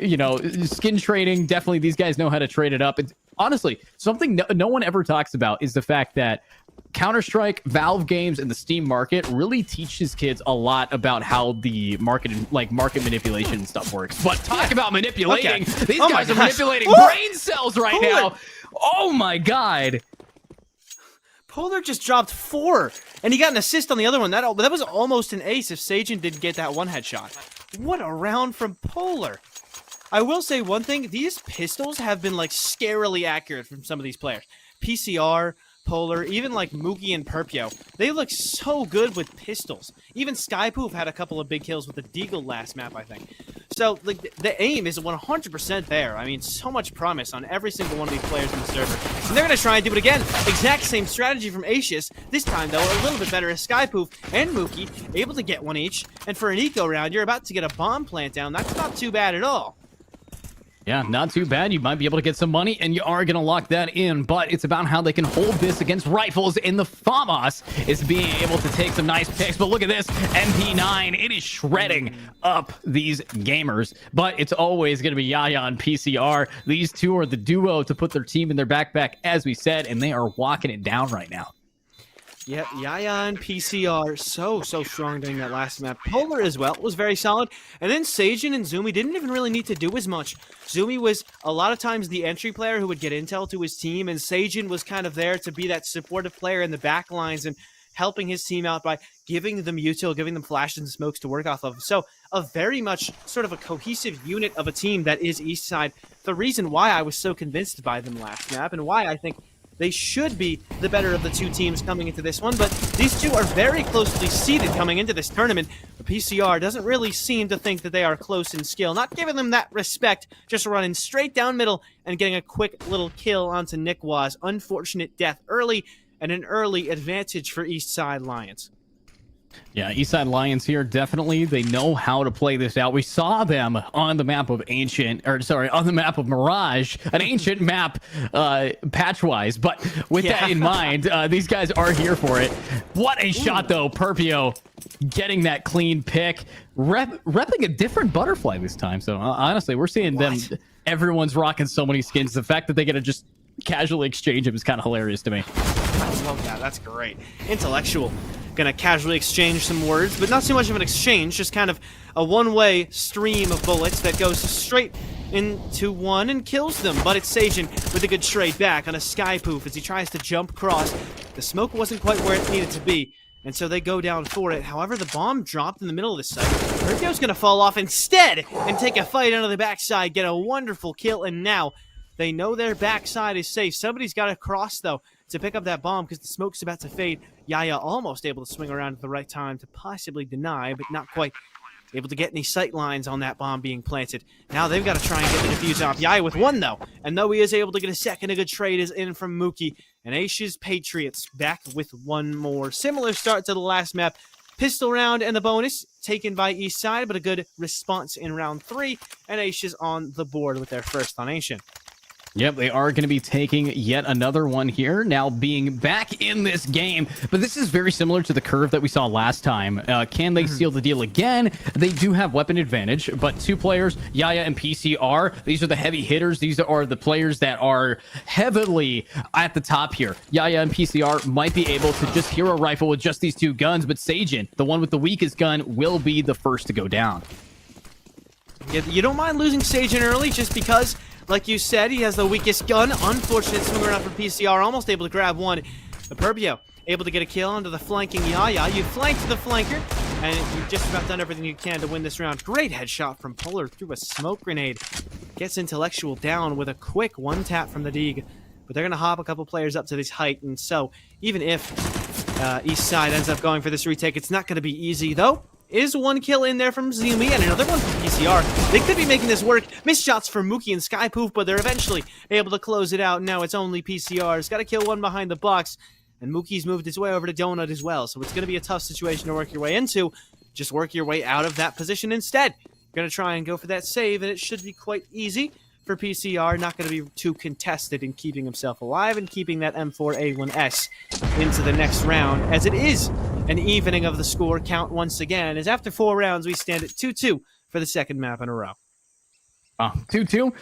You know, skin trading, definitely these guys know how to trade it up. It's, honestly, something no one ever talks about is the fact that Counter-Strike, Valve games, and the Steam market really teaches kids a lot about how the market manipulation and stuff works. But talk about manipulating. Okay. These guys are manipulating brain cells right now. Oh my god. Polar just dropped 4, and he got an assist on the other one. That was almost an ace if Sajin didn't get that one headshot. What a round from Polar. I will say one thing, these pistols have been like scarily accurate from some of these players. PCR, Polar, even like Mookie and Perpio. They look so good with pistols. Even Skypoof had a couple of big kills with the Deagle last map, I think. So like the aim is 100% there. I mean, so much promise on every single one of these players in the server. And they're going to try and do it again. Exact same strategy from Acius. This time, though, a little bit better as Skypoof and Mookie able to get one each. And for an eco round, you're about to get a bomb plant down. That's not too bad at all. Yeah, not too bad. You might be able to get some money, and you are going to lock that in, but it's about how they can hold this against rifles, and the FAMAS is being able to take some nice picks, but look at this, MP9, it is shredding up these gamers, but it's always going to be Yaya and PCR. These two are the duo to put their team in their backpack, as we said, and they are walking it down right now. Yep, Yaya and PCR so strong during that last map. Polar as well was very solid. And then Sajin and Zumi didn't even really need to do as much. Zumi was a lot of times the entry player who would get intel to his team, and Sajin was kind of there to be that supportive player in the back lines and helping his team out by giving them util, giving them flashes and smokes to work off of. So a very much sort of a cohesive unit of a team that is Eastside. The reason why I was so convinced by them last map and why I think They should be the better of the two teams coming into this one, but these two are very closely seated coming into this tournament. The PCR doesn't really seem to think that they are close in skill, not giving them that respect, just running straight down middle and getting a quick little kill onto Nick Waz. Unfortunate death early, and an early advantage for Eastside Lions. Yeah, Eastside Lions here, definitely, they know how to play this out. We saw them on the map of on the map of Mirage, an ancient map patch-wise, but with that in mind, these guys are here for it. What a shot, though. Perpio getting that clean pick, repping a different butterfly this time. So, honestly, we're seeing them, everyone's rocking so many skins. The fact that they get to just casually exchange them is kind of hilarious to me. I love that. That's great. Intellectual. Gonna casually exchange some words, but not too much of an exchange, just kind of a one-way stream of bullets that goes straight into one and kills them. But it's Sajin with a good trade back on a sky poof as he tries to jump across. The smoke wasn't quite where it needed to be, and so they go down for it. However, the bomb dropped in the middle of the site. Perpio's gonna fall off instead and take a fight onto the backside, get a wonderful kill, and now they know their backside is safe. Somebody's got to cross, though, to pick up that bomb because the smoke's about to fade. Yaya almost able to swing around at the right time to possibly deny, but not quite able to get any sight lines on that bomb being planted. Now they've got to try and get the defuse off. Yaya with one, though, and though he is able to get a second, a good trade is in from Mookie. And Aish's Patriots back with one more. Similar start to the last map. Pistol round and the bonus taken by Eastside, but a good response in round 3, and Aish's on the board with their first on Ancient. Yep, they are going to be taking yet another one here, now being back in this game. But this is very similar to the curve that we saw last time. Can they seal the deal again? They do have weapon advantage, but two players, Yaya and PCR, these are the heavy hitters. These are the players that are heavily at the top here. Yaya and PCR might be able to just hero rifle with just these two guns, but Sajin, the one with the weakest gun, will be the first to go down. You don't mind losing Sajin early just because, like you said, he has the weakest gun. Unfortunate swing around for PCR, almost able to grab one. But Perpio able to get a kill onto the flanking Yaya. You flanked the flanker, and you've just about done everything you can to win this round. Great headshot from Polar through a smoke grenade. Gets Intellectual down with a quick one-tap from the Deeg. But they're going to hop a couple players up to this height, and so even if Eastside ends up going for this retake, it's not going to be easy, though. Is one kill in there from Zumi and another one from PCR. They could be making this work. Missed shots from Mookie and Skypoof, but they're eventually able to close it out. Now it's only PCR's got to kill one behind the box, and Mookie's moved his way over to Donut as well. So it's going to be a tough situation to work your way into. Just work your way out of that position instead. Going to try and go for that save, and it should be quite easy for PCR. Not going to be too contested in keeping himself alive and keeping that M4A1S into the next round, as it is an evening of the score count once again, as after 4 rounds we stand at 2-2 for the second map in a row. 2-2.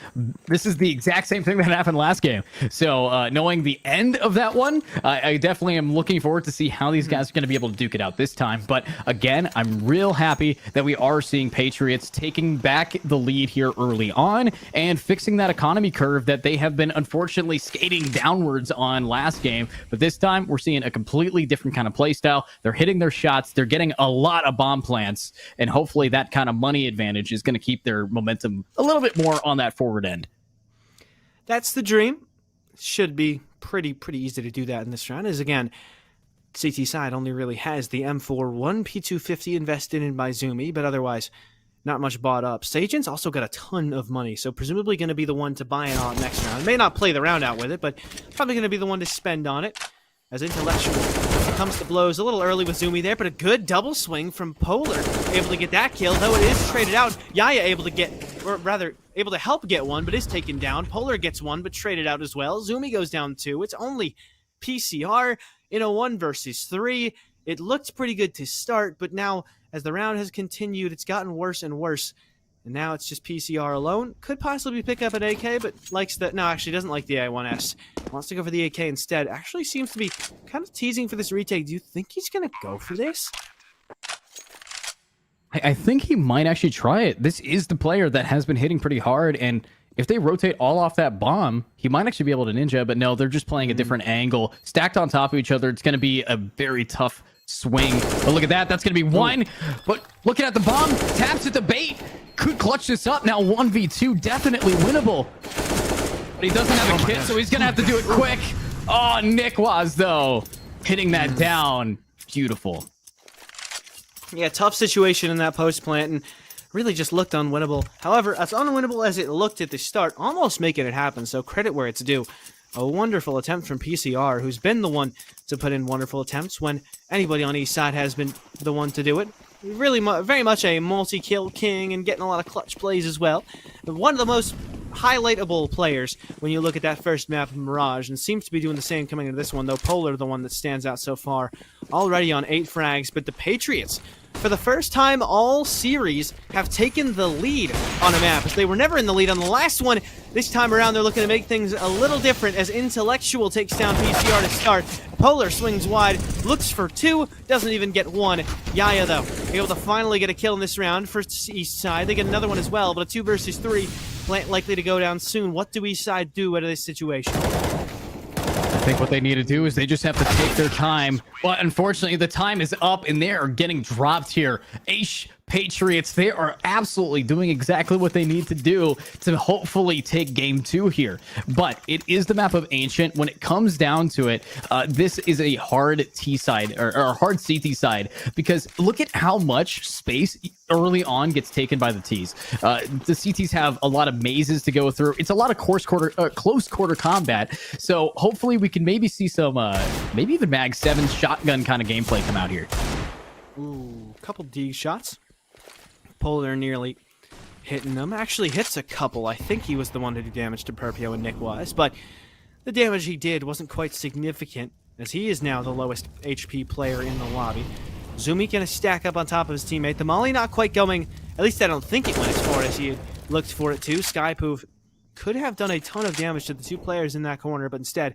This is the exact same thing that happened last game. So knowing the end of that one, I definitely am looking forward to see how these guys are going to be able to duke it out this time. But again, I'm real happy that we are seeing Patriots taking back the lead here early on and fixing that economy curve that they have been unfortunately skating downwards on last game. But this time we're seeing a completely different kind of play style. They're hitting their shots. They're getting a lot of bomb plants, and hopefully that kind of money advantage is going to keep their momentum a little bit more on that forward end. That's the dream. Should be pretty easy to do that in this round, as again, CT side only really has the M4 1 P250 invested in by Zumi, but otherwise not much bought up. Sajin's also got a ton of money, so presumably going to be the one to buy it on next round. May not play the round out with it, but probably going to be the one to spend on it, as Intellectual comes to blows a little early with Zumi there, but a good double swing from Polar, able to get that kill, though it is traded out. Yaya able to get, or rather, able to help get one, but is taken down. Polar gets one, but traded out as well. Zumi goes down 2. It's only PCR in a 1 versus 3. It looked pretty good to start, but now, as the round has continued, it's gotten worse and worse. And now it's just PCR alone. Could possibly pick up an AK, but likes the... No, actually doesn't like the A1S. Wants to go for the AK instead. Actually seems to be kind of teasing for this retake. Do you think he's going to go for this? I think he might actually try it. This is the player that has been hitting pretty hard, and if they rotate all off that bomb, he might actually be able to ninja, but no, they're just playing a different angle. Stacked on top of each other, it's going to be a very tough swing. But look at that. That's going to be one. But looking at the bomb, taps at the bait. Could clutch this up. Now 1v2, definitely winnable. But he doesn't have a kit, so he's going to have to do it quick. Oh, Nick was, though, hitting that down. Beautiful. Yeah, tough situation in that post plant, and really just looked unwinnable. However, as unwinnable as it looked at the start, almost making it happen, so credit where it's due. A wonderful attempt from PCR, who's been the one to put in wonderful attempts when anybody on Eastside has been the one to do it. Really, very much a multi-kill king and getting a lot of clutch plays as well. One of the most highlightable players when you look at that first map of Mirage, and seems to be doing the same coming into this one, though Polar the one that stands out so far. Already on 8 frags, but the Patriots, for the first time all series, have taken the lead on a map. They were never in the lead on the last one. This time around, they're looking to make things a little different as Intellectual takes down PCR to start. Polar swings wide, looks for 2, doesn't even get 1. Yaya, though, able to finally get a kill in this round for Eastside. They get another one as well, but a 2 versus 3, plant likely to go down soon. What do Eastside do out of this situation? I think what they need to do is they just have to take their time. But unfortunately, the time is up and they are getting dropped here. Patriots, they are absolutely doing exactly what they need to do to hopefully take game 2 here. But it is the map of Ancient. When it comes down to it, this is a hard T side or a hard CT side, because look at how much space early on gets taken by the T's. The CTs have a lot of mazes to go through. It's a lot of close quarter combat. So hopefully we can maybe see some, maybe even Mag 7 shotgun kind of gameplay come out here. Ooh, couple D shots. Polar nearly hitting them. Actually hits a couple. I think he was the one to do damage to Perpio and Nick was, but the damage he did wasn't quite significant, as he is now the lowest HP player in the lobby. Zumi gonna stack up on top of his teammate. The molly not quite going, at least I don't think it went as far as he had looked for it to. Skypoof could have done a ton of damage to the 2 players in that corner, but instead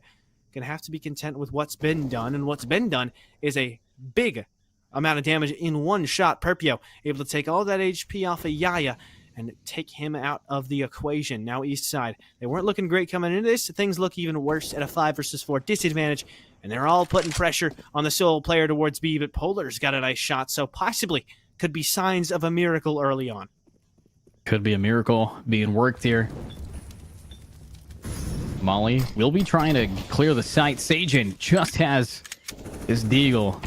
gonna have to be content with what's been done, and what's been done is a big amount of damage in one shot. Perpio able to take all that HP off of Yaya and take him out of the equation. Now Eastside, they weren't looking great coming into this. Things look even worse at a 5 versus 4 disadvantage, and they're all putting pressure on the sole player towards B, but Polar's got a nice shot, so possibly could be signs of a miracle early on. Could be a miracle being worked here. Molly will be trying to clear the site. Sajin just has his deagle.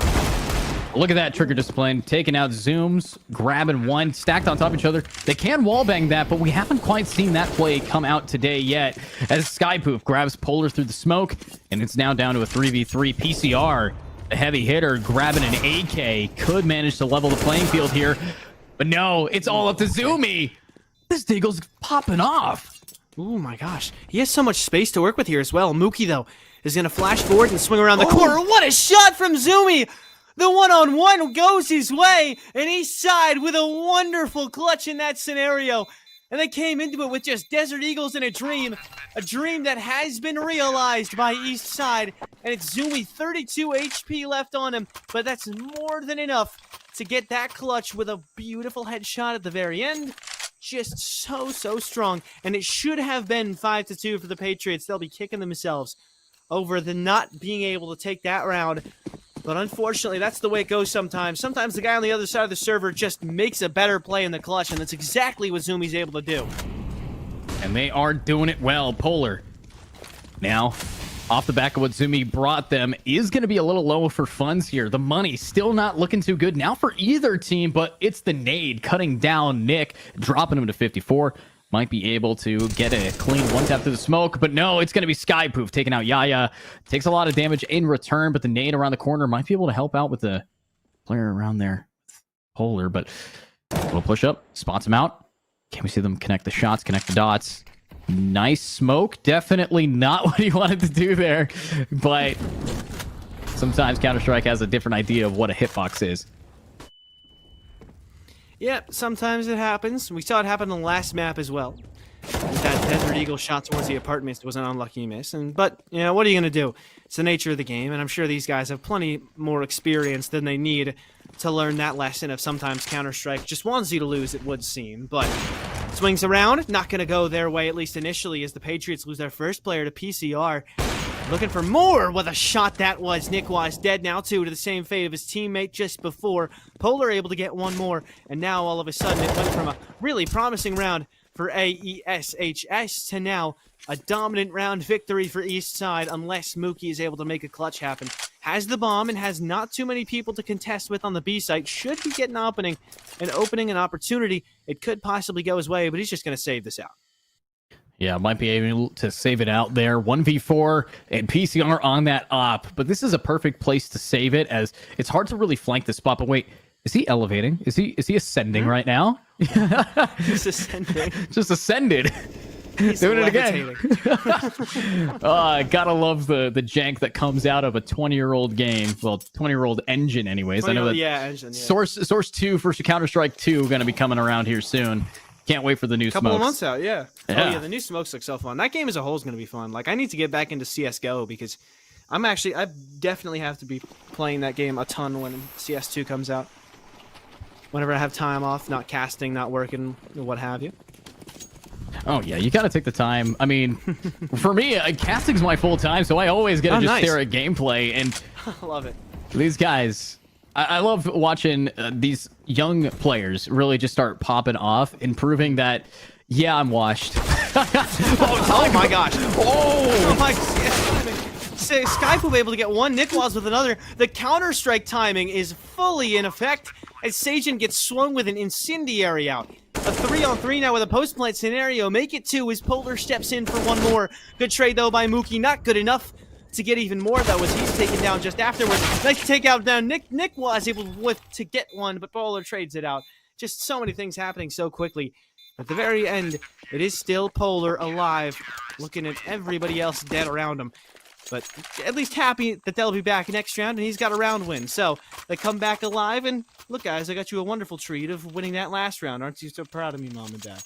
Look at that trigger discipline, taking out Zooms, grabbing 1, stacked on top of each other. They can wallbang that, but we haven't quite seen that play come out today yet, as Skypoof grabs Polar through the smoke, and it's now down to a 3v3. PCR, the heavy hitter, grabbing an AK, could manage to level the playing field here, but no, it's all up to Zoomy. This deagle's popping off. Oh my gosh, he has so much space to work with here as well. Mookie, though, is going to flash forward and swing around the corner. What a shot from Zoomy! The one-on-one goes his way, and Eastside with a wonderful clutch in that scenario. And they came into it with just Desert Eagles and a dream that has been realized by Eastside. And it's Zoomy, 32 HP left on him, but that's more than enough to get that clutch with a beautiful headshot at the very end. Just so strong, and it should have been 5-2 for the Patriots. They'll be kicking themselves over the not being able to take that round. But unfortunately, that's the way it goes sometimes. Sometimes the guy on the other side of the server just makes a better play in the clutch, and that's exactly what Zoomi's able to do. And they are doing it well. Polar, now, off the back of what Zumi brought them, is going to be a little low for funds here. The money still not looking too good now for either team, but it's the nade cutting down Nick, dropping him to 54. Might be able to get a clean 1-tap through the smoke, but no, it's going to be Skypoof taking out Yaya. Takes a lot of damage in return, but the nade around the corner might be able to help out with the player around there. Polar, but we'll push up, spots him out. Can we see them connect the shots, connect the dots? Nice smoke. Definitely not what he wanted to do there, but sometimes Counter-Strike has a different idea of what a hitbox is. Yep, sometimes it happens. We saw it happen on the last map as well. That Desert Eagle shot towards the apartments was an unlucky miss. But, you know, what are you going to do? It's the nature of the game, and I'm sure these guys have plenty more experience than they need to learn that lesson of sometimes Counter-Strike just wants you to lose, it would seem. But swings around, not going to go their way, at least initially, as the Patriots lose their first player to PCR. Looking for more. What a shot that was. Nick was dead now, too, to the same fate of his teammate just before. Polar able to get one more, and now all of a sudden it went from a really promising round for AESHS to now a dominant round victory for Eastside unless Mookie is able to make a clutch happen. Has the bomb and has not too many people to contest with on the B site. Should he get an opening an opportunity, it could possibly go his way, but he's just going to save this out. Yeah, might be able to save it out there. 1v4 and PCR on that op. But this is a perfect place to save it, as it's hard to really flank the spot. But wait, is he elevating? Is he ascending right now? He's ascending. Just ascended. He's doing it again. Levitating. Gotta love the jank that comes out of a 20-year-old game. Well, 20-year-old engine anyways. I know that engine, Source 2 for Counter-Strike 2 going to be coming around here soon. Can't wait for the new couple smokes. of months out, yeah. Yeah. Oh yeah, the new smokes look so fun. That game as a whole is going to be fun. Like, I need to get back into CSGO because I definitely have to be playing that game a ton when CS2 comes out. Whenever I have time off, not casting, not working, what have you. Oh yeah, you got to take the time. I mean, for me, casting's my full time, so I always get to stare at gameplay. And I love it. These guys, I love watching these young players really just start popping off and proving that, yeah, I'm washed. Oh my gosh. Oh my God. Skype will be able to get one, Nickwas with another. The Counter-Strike timing is fully in effect as Sajin gets swung with an incendiary out. A 3-on-3 now with a post-plant scenario. Make it 2 as Polar steps in for one more. Good trade, though, by Mookie. Not good enough to get even more, though, as he's taken down just afterwards. Nice takeout down. Nick was able to get one, but Polar trades it out. Just so many things happening so quickly. At the very end, it is still Polar alive, looking at everybody else dead around him. But at least happy that they'll be back next round, and he's got a round win. So they come back alive, and look, guys, I got you a wonderful treat of winning that last round. Aren't you so proud of me, Mom and Dad?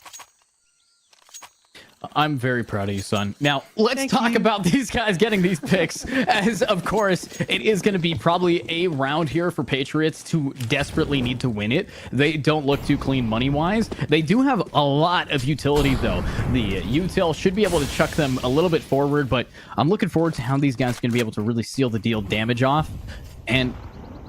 I'm very proud of you, son. Now, let's Thank talk you. about these guys getting these picks, as, of course, it is going to be probably a round here for Patriots to desperately need to win it. They don't look too clean money-wise. They do have a lot of utility, though. The util should be able to chuck them a little bit forward, but I'm looking forward to how these guys are going to be able to really seal the deal damage off. And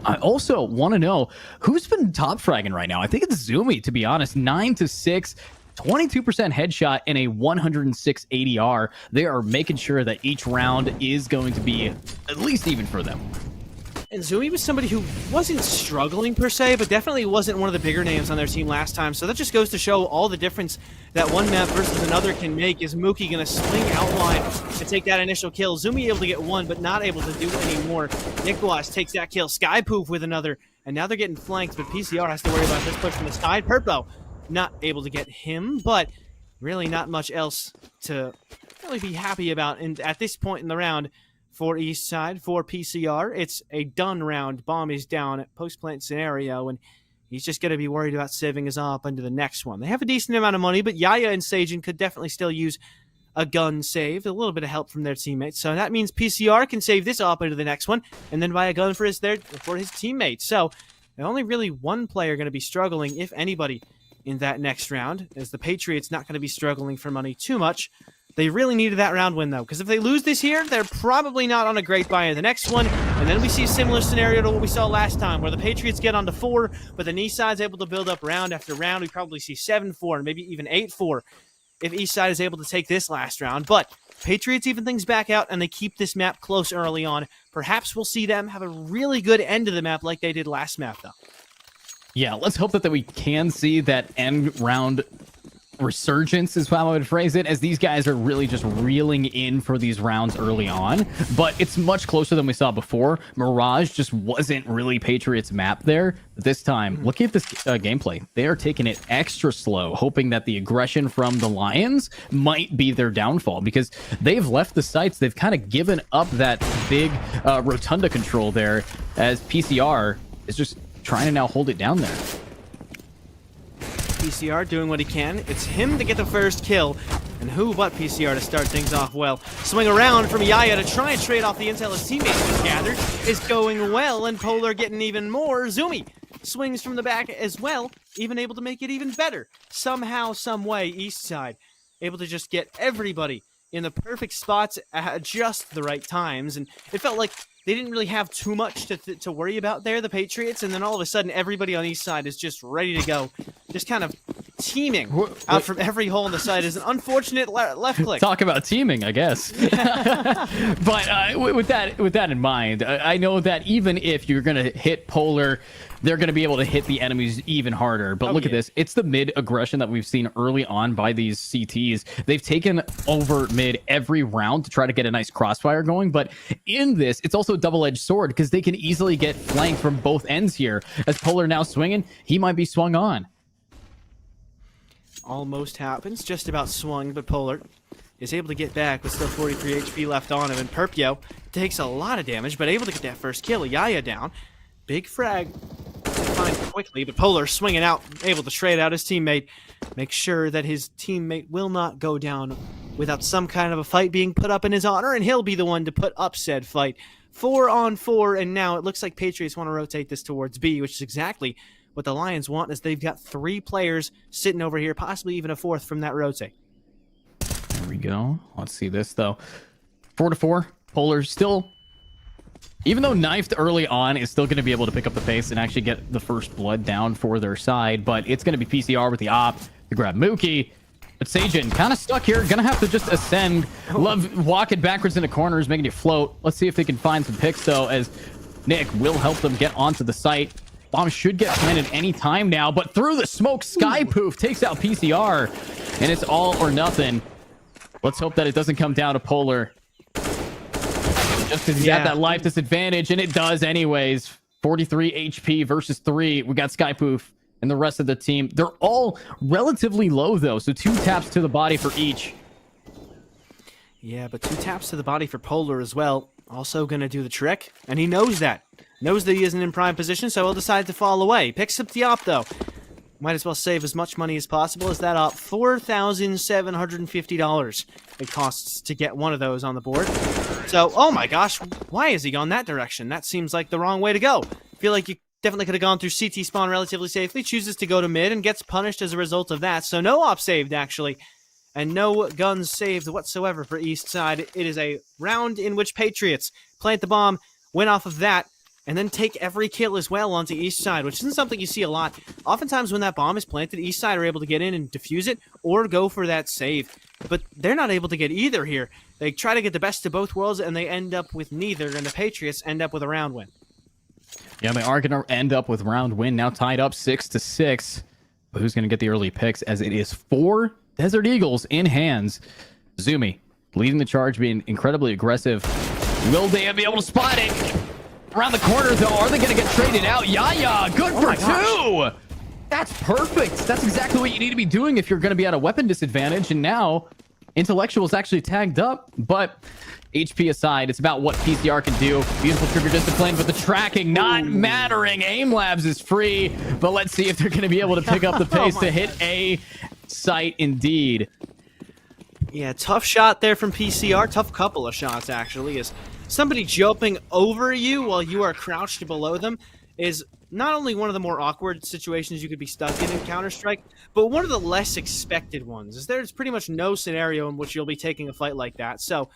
I also want to know who's been top fragging right now. I think it's Zumi, to be honest. 9-6. 22% headshot and a 106 ADR. They are making sure that each round is going to be at least even for them. And Zumi was somebody who wasn't struggling per se, but definitely wasn't one of the bigger names on their team last time. So that just goes to show all the difference that one map versus another can make. Is Mookie going to swing outline to take that initial kill? Zumi able to get one, but not able to do any more. Nickwas takes that kill. Skypoof with another. And now they're getting flanked, but PCR has to worry about this push from the side. Purpo not able to get him, but really not much else to really be happy about. And at this point in the round for Eastside, for PCR, it's a done round. Bomb is down at post-plant scenario, and he's just going to be worried about saving his op into the next one. They have a decent amount of money, but Yaya and Sajin could definitely still use a gun save, a little bit of help from their teammates. So that means PCR can save this op into the next one, and then buy a gun for his teammates. So only really one player going to be struggling, if anybody, in that next round, as the Patriots not going to be struggling for money too much. They really needed that round win, though, because if they lose this here, they're probably not on a great buy in the next one, and then we see a similar scenario to what we saw last time, where the Patriots get onto 4, but then Eastside's able to build up round after round. We probably see 7-4, and maybe even 8-4, if Eastside is able to take this last round. But Patriots even things back out, and they keep this map close early on. Perhaps we'll see them have a really good end of the map like they did last map, though. Yeah, let's hope that we can see that end round resurgence is how I would phrase it, as these guys are really just reeling in for these rounds early on. But it's much closer than we saw before. Mirage just wasn't really Patriots map there. This time, look at this gameplay. They are taking it extra slow, hoping that the aggression from the Lions might be their downfall, because they've left the sites. They've kind of given up that big rotunda control there, as PCR is just trying to now hold it down there. PCR doing what he can. It's him to get the first kill. And who but PCR to start things off well. Swing around from Yaya to try and trade off the intel his teammates just gathered. Is going well, and Polar getting even more. Zumi swings from the back as well, even able to make it even better. Somehow, some way, Eastside able to just get everybody in the perfect spots at just the right times. And it felt like they didn't really have too much to worry about there, the Patriots, and then all of a sudden everybody on Eastside is just ready to go, just kind of teaming out from every hole in the side. Is an unfortunate left click. Talk about teaming, I guess. But with that in mind, I know that even if you're gonna hit Polar, they're going to be able to hit the enemies even harder. But look at this. It's the mid aggression that we've seen early on by these CTs. They've taken over mid every round to try to get a nice crossfire going. But in this, it's also a double-edged sword because they can easily get flanked from both ends here. As Polar now swinging, he might be swung on. Almost happens. Just about swung, but Polar is able to get back with still 43 HP left on him. And Perpio takes a lot of damage, but able to get that first kill. Yaya down. Big frag. Find quickly, but Polar swinging out, able to trade out his teammate. Make sure that his teammate will not go down without some kind of a fight being put up in his honor, and he'll be the one to put up said fight. 4-on-4, and now it looks like Patriots want to rotate this towards B, which is exactly what the Lions want, as they've got 3 players sitting over here, possibly even a 4th from that rotate. There we go. Let's see this, though. 4-4. Polar still... Even though knifed early on is still going to be able to pick up the pace and actually get the first blood down for their side, but it's going to be PCR with the op to grab Mookie. But Sajin kind of stuck here, going to have to just ascend. Love walking backwards into corners, making you float. Let's see if they can find some picks, though, as Nick will help them get onto the site. Bomb should get planted any time now, but through the smoke, Sky Poof takes out PCR, and it's all or nothing. Let's hope that it doesn't come down to Polar. Just because he's at that life disadvantage, and it does anyways. 43 HP versus 3. We got Skypoof and the rest of the team. They're all relatively low, though, so 2 taps to the body for each. Yeah, but 2 taps to the body for Polar as well. Also going to do the trick, and he knows that. Knows that he isn't in prime position, so he'll decide to fall away. Picks up the op, though. Might as well save as much money as possible as that op. $4,750 it costs to get one of those on the board. So, oh my gosh, why has he gone that direction? That seems like the wrong way to go. I feel like you definitely could have gone through CT spawn relatively safely. Chooses to go to mid and gets punished as a result of that. So no op saved, actually. And no guns saved whatsoever for Eastside. It is a round in which Patriots plant the bomb, win off of that, and then take every kill as well onto Eastside, which isn't something you see a lot. Oftentimes when that bomb is planted, Eastside are able to get in and defuse it or go for that save. But they're not able to get either here. They try to get the best of both worlds, and they end up with neither, and the Patriots end up with a round win. Yeah, they are going to end up with round win, now tied up 6-6. But who's going to get the early picks, as it is 4 Desert Eagles in hands. Zumi leading the charge, being incredibly aggressive. Will they be able to spot it? Around the corner, though, are they going to get traded out? Yaya, good for 2! That's perfect. That's exactly what you need to be doing if you're going to be at a weapon disadvantage. And now, Intellectual's actually tagged up. But HP aside, it's about what PCR can do. Beautiful trigger discipline, but the tracking not mattering. Aim Labs is free. But let's see if they're going to be able to pick up the pace to hit a site indeed. Yeah, tough shot there from PCR. Tough couple of shots, actually, is somebody jumping over you while you are crouched below them is not only one of the more awkward situations you could be stuck in Counter-Strike, but one of the less expected ones, as there's pretty much no scenario in which you'll be taking a fight like that. So,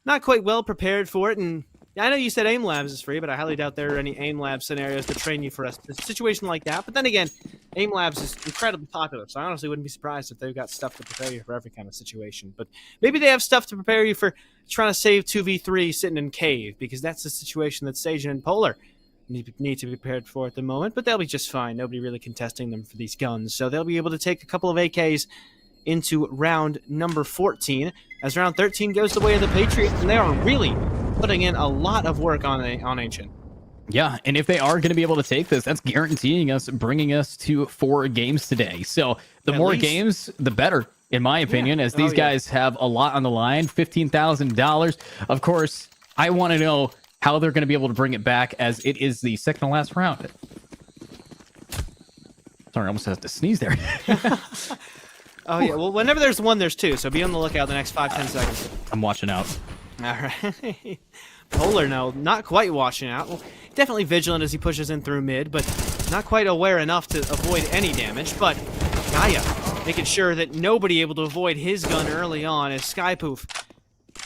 not quite well prepared for it, and I know you said Aim Labs is free, but I highly doubt there are any Aim Labs scenarios to train you for a situation like that. But then again, Aim Labs is incredibly popular, so I honestly wouldn't be surprised if they've got stuff to prepare you for every kind of situation. But maybe they have stuff to prepare you for trying to save 2v3 sitting in cave, because that's the situation that Sajin and Polar need to be prepared for at the moment, but they'll be just fine. Nobody really contesting them for these guns, so they'll be able to take a couple of AKs into round number 14, as round 13 goes the way of the Patriots, and they are really putting in a lot of work on Ancient. Yeah, and if they are going to be able to take this, that's guaranteeing us, bringing us to 4 games today. So the more games, the better, in my opinion, as these guys have a lot on the line. $15,000. Of course, I want to know how they're going to be able to bring it back, as it is the second to last round. Sorry, I almost had to sneeze there. Oh, yeah. Well, whenever there's one, there's two. So be on the lookout the next 5-10 seconds. I'm watching out. All right. Polar, no, not quite watching out. Well, definitely vigilant as he pushes in through mid, but not quite aware enough to avoid any damage. But Gaia making sure that nobody able to avoid his gun early on, as Skypoof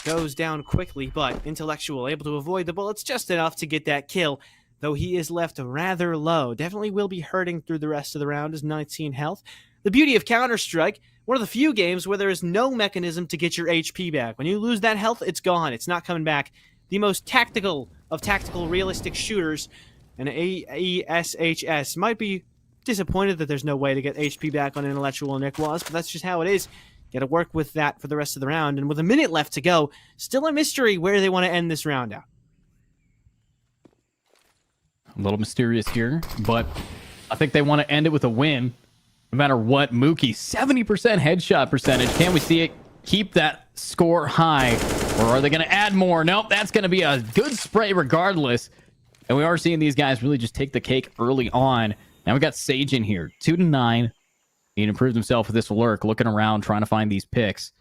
goes down quickly, but Intellectual able to avoid the bullets just enough to get that kill, though he is left rather low. Definitely will be hurting through the rest of the round as 19 health. The beauty of Counter-Strike, one of the few games where there is no mechanism to get your HP back. When you lose that health, it's gone. It's not coming back. The most tactical of tactical realistic shooters, and AESHS might be disappointed that there's no way to get HP back on Intellectual Nick was, but that's just how it is. Got to work with that for the rest of the round, and with a minute left to go, still a mystery where they want to end this round out. A little mysterious here, but I think they want to end it with a win. No matter what, Mookie, 70% headshot percentage. Can we see it keep that score high? Or are they going to add more? Nope, that's going to be a good spray regardless. And we are seeing these guys really just take the cake early on. Now we got Sage in here, 2-9. He improved himself with this lurk, looking around, trying to find these picks.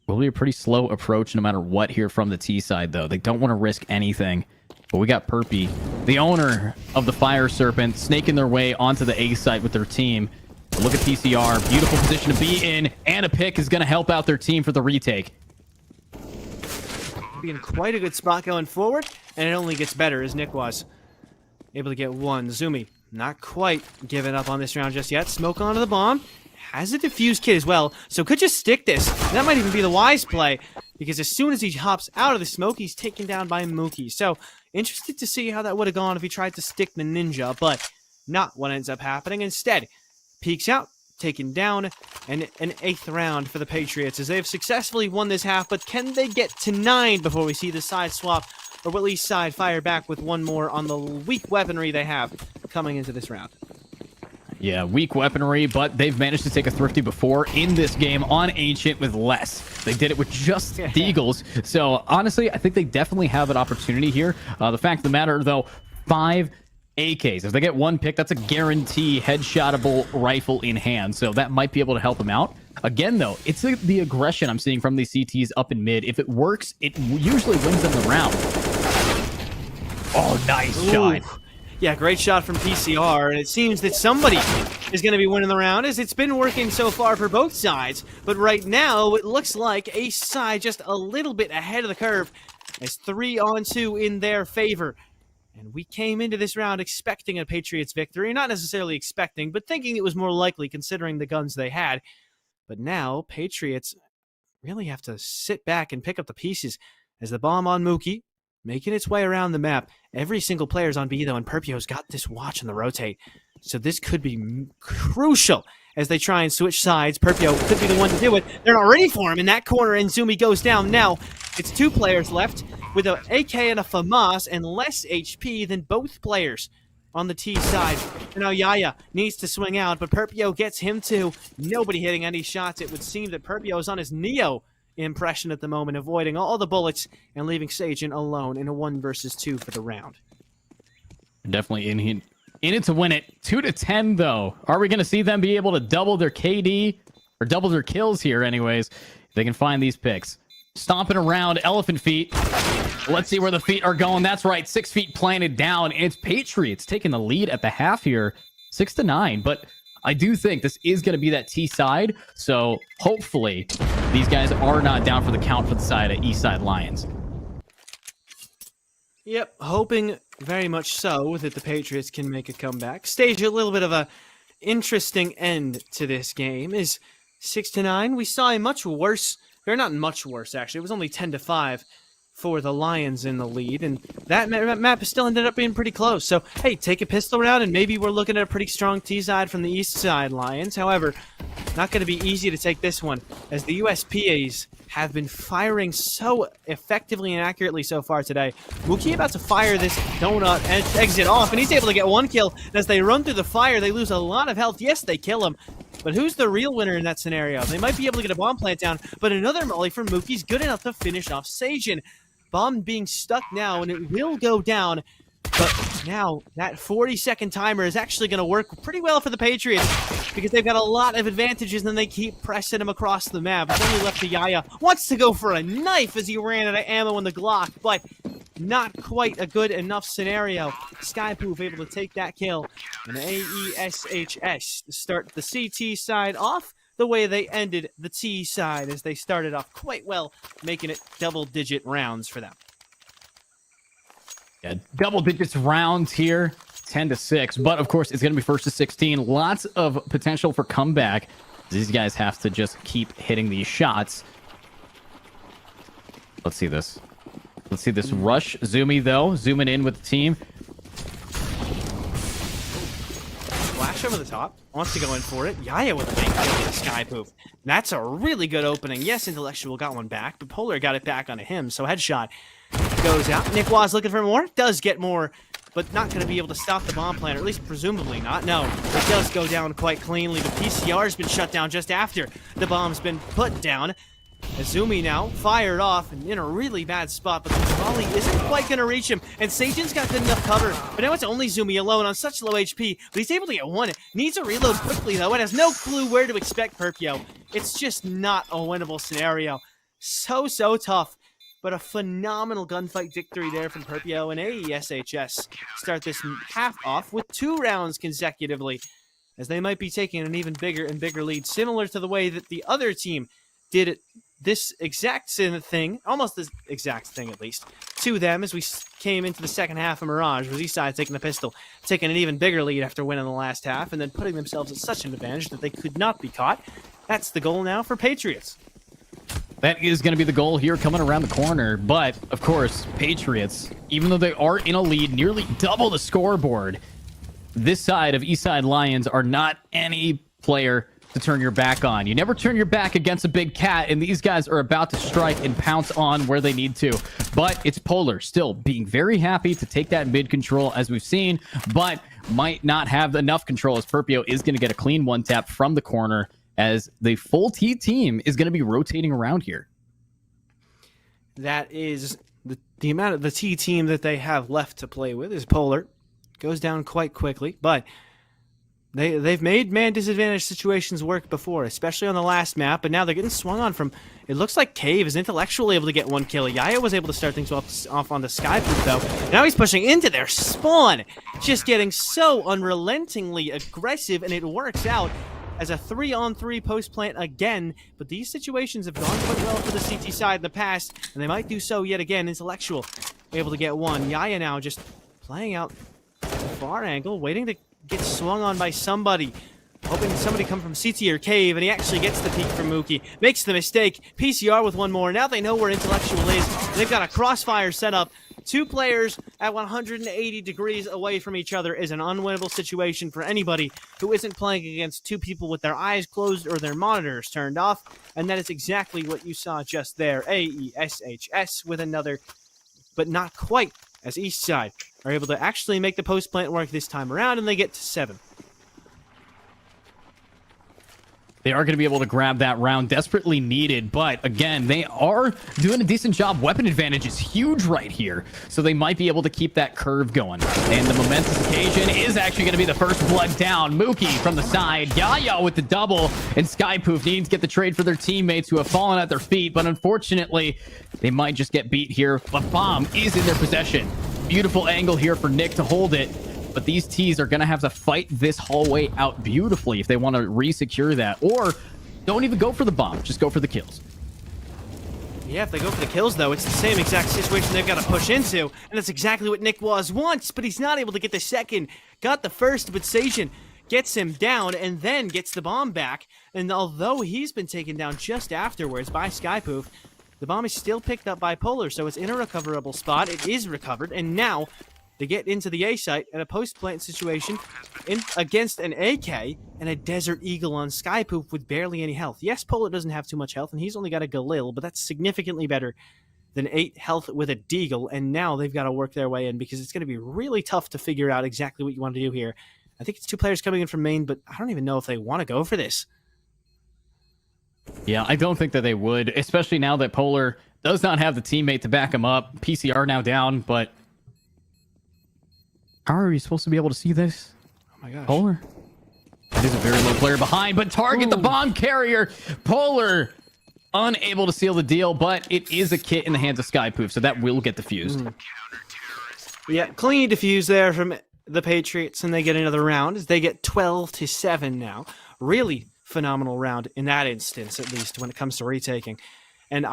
Will be a pretty slow approach no matter what here from the T side, though. They don't want to risk anything. But we got Perpy, the owner of the Fire Serpent, snaking their way onto the A site with their team. But look at PCR. Beautiful position to be in. And a pick is going to help out their team for the retake. Be in quite a good spot going forward, and it only gets better as Nick was able to get one. Zumi, not quite giving up on this round just yet. Smoke onto the bomb. Has a defuse kit as well, so could just stick this. That might even be the wise play, because as soon as he hops out of the smoke, he's taken down by Mookie. So, interested to see how that would have gone if he tried to stick the ninja, but not what ends up happening. Instead, peeks out, taken down, and an 8th round for the Patriots as they have successfully won this half, but can they get to 9 before we see the side swap, or will Eastside fire back with one more on the weak weaponry they have coming into this round? Yeah, weak weaponry, but they've managed to take a thrifty before in this game on Ancient with less. They did it with just Deagles. So, honestly, I think they definitely have an opportunity here. The fact of the matter, though, 5 AKs. If they get one pick, that's a guarantee headshotable rifle in hand. So that might be able to help them out. Again, though, it's the aggression I'm seeing from these CTs up in mid. If it works, it usually wins them the round. Oh, nice shot. Yeah, great shot from PCR, and it seems that somebody is going to be winning the round, as it's been working so far for both sides. But right now, it looks like Ace side just a little bit ahead of the curve, as 3-on-2 in their favor. And we came into this round expecting a Patriots victory. Not necessarily expecting, but thinking it was more likely considering the guns they had. But now, Patriots really have to sit back and pick up the pieces as the bomb on Mookie, making its way around the map. Every single player's on B, though, and Perpio's got this watch on the rotate. So this could be crucial as they try and switch sides. Perpio could be the one to do it. They're not ready for him in that corner, and Zumi goes down. Now, it's 2 players left with an AK and a FAMAS and less HP than both players on the T side. And now Yaya needs to swing out, but Perpio gets him too. Nobody hitting any shots. It would seem that Perpio is on his Neo impression at the moment, avoiding all the bullets and leaving Sagen alone in a 1 versus 2 for the round. Definitely in it to win it. 2-10 though. Are we going to see them be able to double their KD or double their kills here anyways? They can find these picks. Stomping around, elephant feet. Let's see where the feet are going. That's right, 6 feet planted down. And it's Patriots taking the lead at the half here, 6-9. But I do think this is going to be that T side. So hopefully these guys are not down for the count for the side of Eastside Lions. Yep, hoping very much so that the Patriots can make a comeback. Stage a little bit of a interesting end to this game is 6-9. We saw a much worse, or not much worse actually, it was only 10-5 for the Lions in the lead, and that map still ended up being pretty close. So, hey, take a pistol round, and maybe we're looking at a pretty strong T-side from the East Side Lions. However, not going to be easy to take this one, as the USPAs have been firing so effectively and accurately so far today. Mookie about to fire this donut and exit off, and he's able to get 1 kill. And as they run through the fire, they lose a lot of health. Yes, they kill him, but who's the real winner in that scenario? They might be able to get a bomb plant down, but another molly from Mookie's good enough to finish off Sagen. Bomb being stuck now, and it will go down. But now, that 40-second timer is actually going to work pretty well for the Patriots, because they've got a lot of advantages, and then they keep pressing him across the map. It's only left to Yaya. Wants to go for a knife as he ran out of ammo in the Glock, but not quite a good enough scenario. Skypoof able to take that kill. And AESHS to start the CT side off. the way they ended the T side as they started off quite well, making it double-digit rounds for them. Yeah, double digits rounds here, 10-6. But of course, it's going to be first to 16. Lots of potential for comeback. These guys have to just keep hitting these shots. Let's see this. Let's see this rush. Zoomy, though. Zooming in with the team. Flash over the top. Wants to go in for it. Yaya with a big kill with a sky poop. That's a really good opening. Yes, Intellectual got one back, but Polar got it back onto him, so headshot goes out. Nick Waz looking for more. Does get more, but not going to be able to stop the bomb plan, or at least presumably not. No, it does go down quite cleanly. The PCR's been shut down just after the bomb's been put down. Azumi now fired off and in a really bad spot, but the volley isn't quite going to reach him. And Sajan's got good enough cover, but now it's only Zumi alone on such low HP. But he's able to get one. Needs to reload quickly, though, and has no clue where to expect Perpio. It's just not a winnable scenario. So tough. But a phenomenal gunfight victory there from Perpio and AESHS start this half off with 2 rounds consecutively, as they might be taking an even bigger and bigger lead, similar to the way that the other team did it. This exact thing, almost this exact thing at least, to them as we came into the second half of Mirage, was Eastside taking the pistol, taking an even bigger lead after winning the last half, and then putting themselves at such an advantage that they could not be caught. That's the goal now for Patriots. That is going to be the goal here coming around the corner. But, of course, Patriots, even though they are in a lead, nearly double the scoreboard, this side of Eastside Lions are not any player to turn your back on. You never turn your back against a big cat, and these guys are about to strike and pounce on where they need to. But it's Polar still being very happy to take that mid control, as we've seen, but might not have enough control, as Perpio is going to get a clean one tap from the corner, as the full T team is going to be rotating around here. That is the amount of the T team that they have left to play with is Polar. Goes down quite quickly, but they've made man disadvantage situations work before, especially on the last map, but now they're getting swung on from, it looks like Cave is intellectually able to get one kill. Yaya was able to start things off on the Skypoop, though. Now he's pushing into their spawn, just getting so unrelentingly aggressive, and it works out as a 3-on-3 post plant again, but these situations have gone quite well for the CT side in the past, and they might do so yet again. Intellectual able to get one. Yaya now just playing out the far angle, waiting to get swung on by somebody, hoping somebody come from CT or Cave, and he actually gets the peek from Mookie. Makes the mistake. PCR with one more. Now they know where Intellectual is. They've got a crossfire set up. 2 players at 180 degrees away from each other is an unwinnable situation for anybody who isn't playing against 2 people with their eyes closed or their monitors turned off, and that is exactly what you saw just there. AESHS with another, but not quite, as Eastside are able to actually make the post plant work this time around, and they get to 7. They are going to be able to grab that round, desperately needed, but again, they are doing a decent job. Weapon advantage is huge right here, so they might be able to keep that curve going. And the momentous occasion is actually going to be the first blood down. Mookie from the side, Yaya with the double, and Skypoof needs to get the trade for their teammates who have fallen at their feet, but unfortunately, they might just get beat here. But bomb is in their possession. Beautiful angle here for Nick to hold it. But these T's are going to have to fight this hallway out beautifully if they want to re-secure that. Or don't even go for the bomb. Just go for the kills. Yeah, if they go for the kills, though, it's the same exact situation they've got to push into. And that's exactly what Nick was wants, but he's not able to get the second. Got the first, but Sajin gets him down and then gets the bomb back. And although he's been taken down just afterwards by Skypoof, the bomb is still picked up by Polar, so it's in a recoverable spot. It is recovered, and now they get into the A site at a post-plant situation against an AK and a Desert Eagle on Skypoop with barely any health. Yes, Polar doesn't have too much health, and he's only got a Galil, but that's significantly better than 8 health with a Deagle, and now they've got to work their way in because it's going to be really tough to figure out exactly what you want to do here. I think it's 2 players coming in from main, but I don't even know if they want to go for this. Yeah, I don't think that they would, especially now that Polar does not have the teammate to back him up. PCR now down, but how are you supposed to be able to see this? Oh my gosh. Polar. It is a very low player behind, but target the bomb carrier. Polar unable to seal the deal, but it is a kit in the hands of Skypoof, so that will get defused. Yeah, clean defuse there from the Patriots, and they get another round as they get 12-7 now. Really phenomenal round in that instance, at least when it comes to retaking. And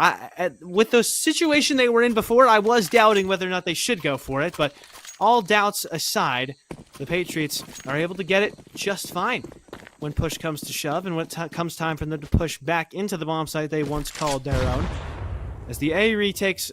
with the situation they were in before, I was doubting whether or not they should go for it, but all doubts aside, the Patriots are able to get it just fine when push comes to shove, and when it comes time for them to push back into the bomb site they once called their own. As the A retakes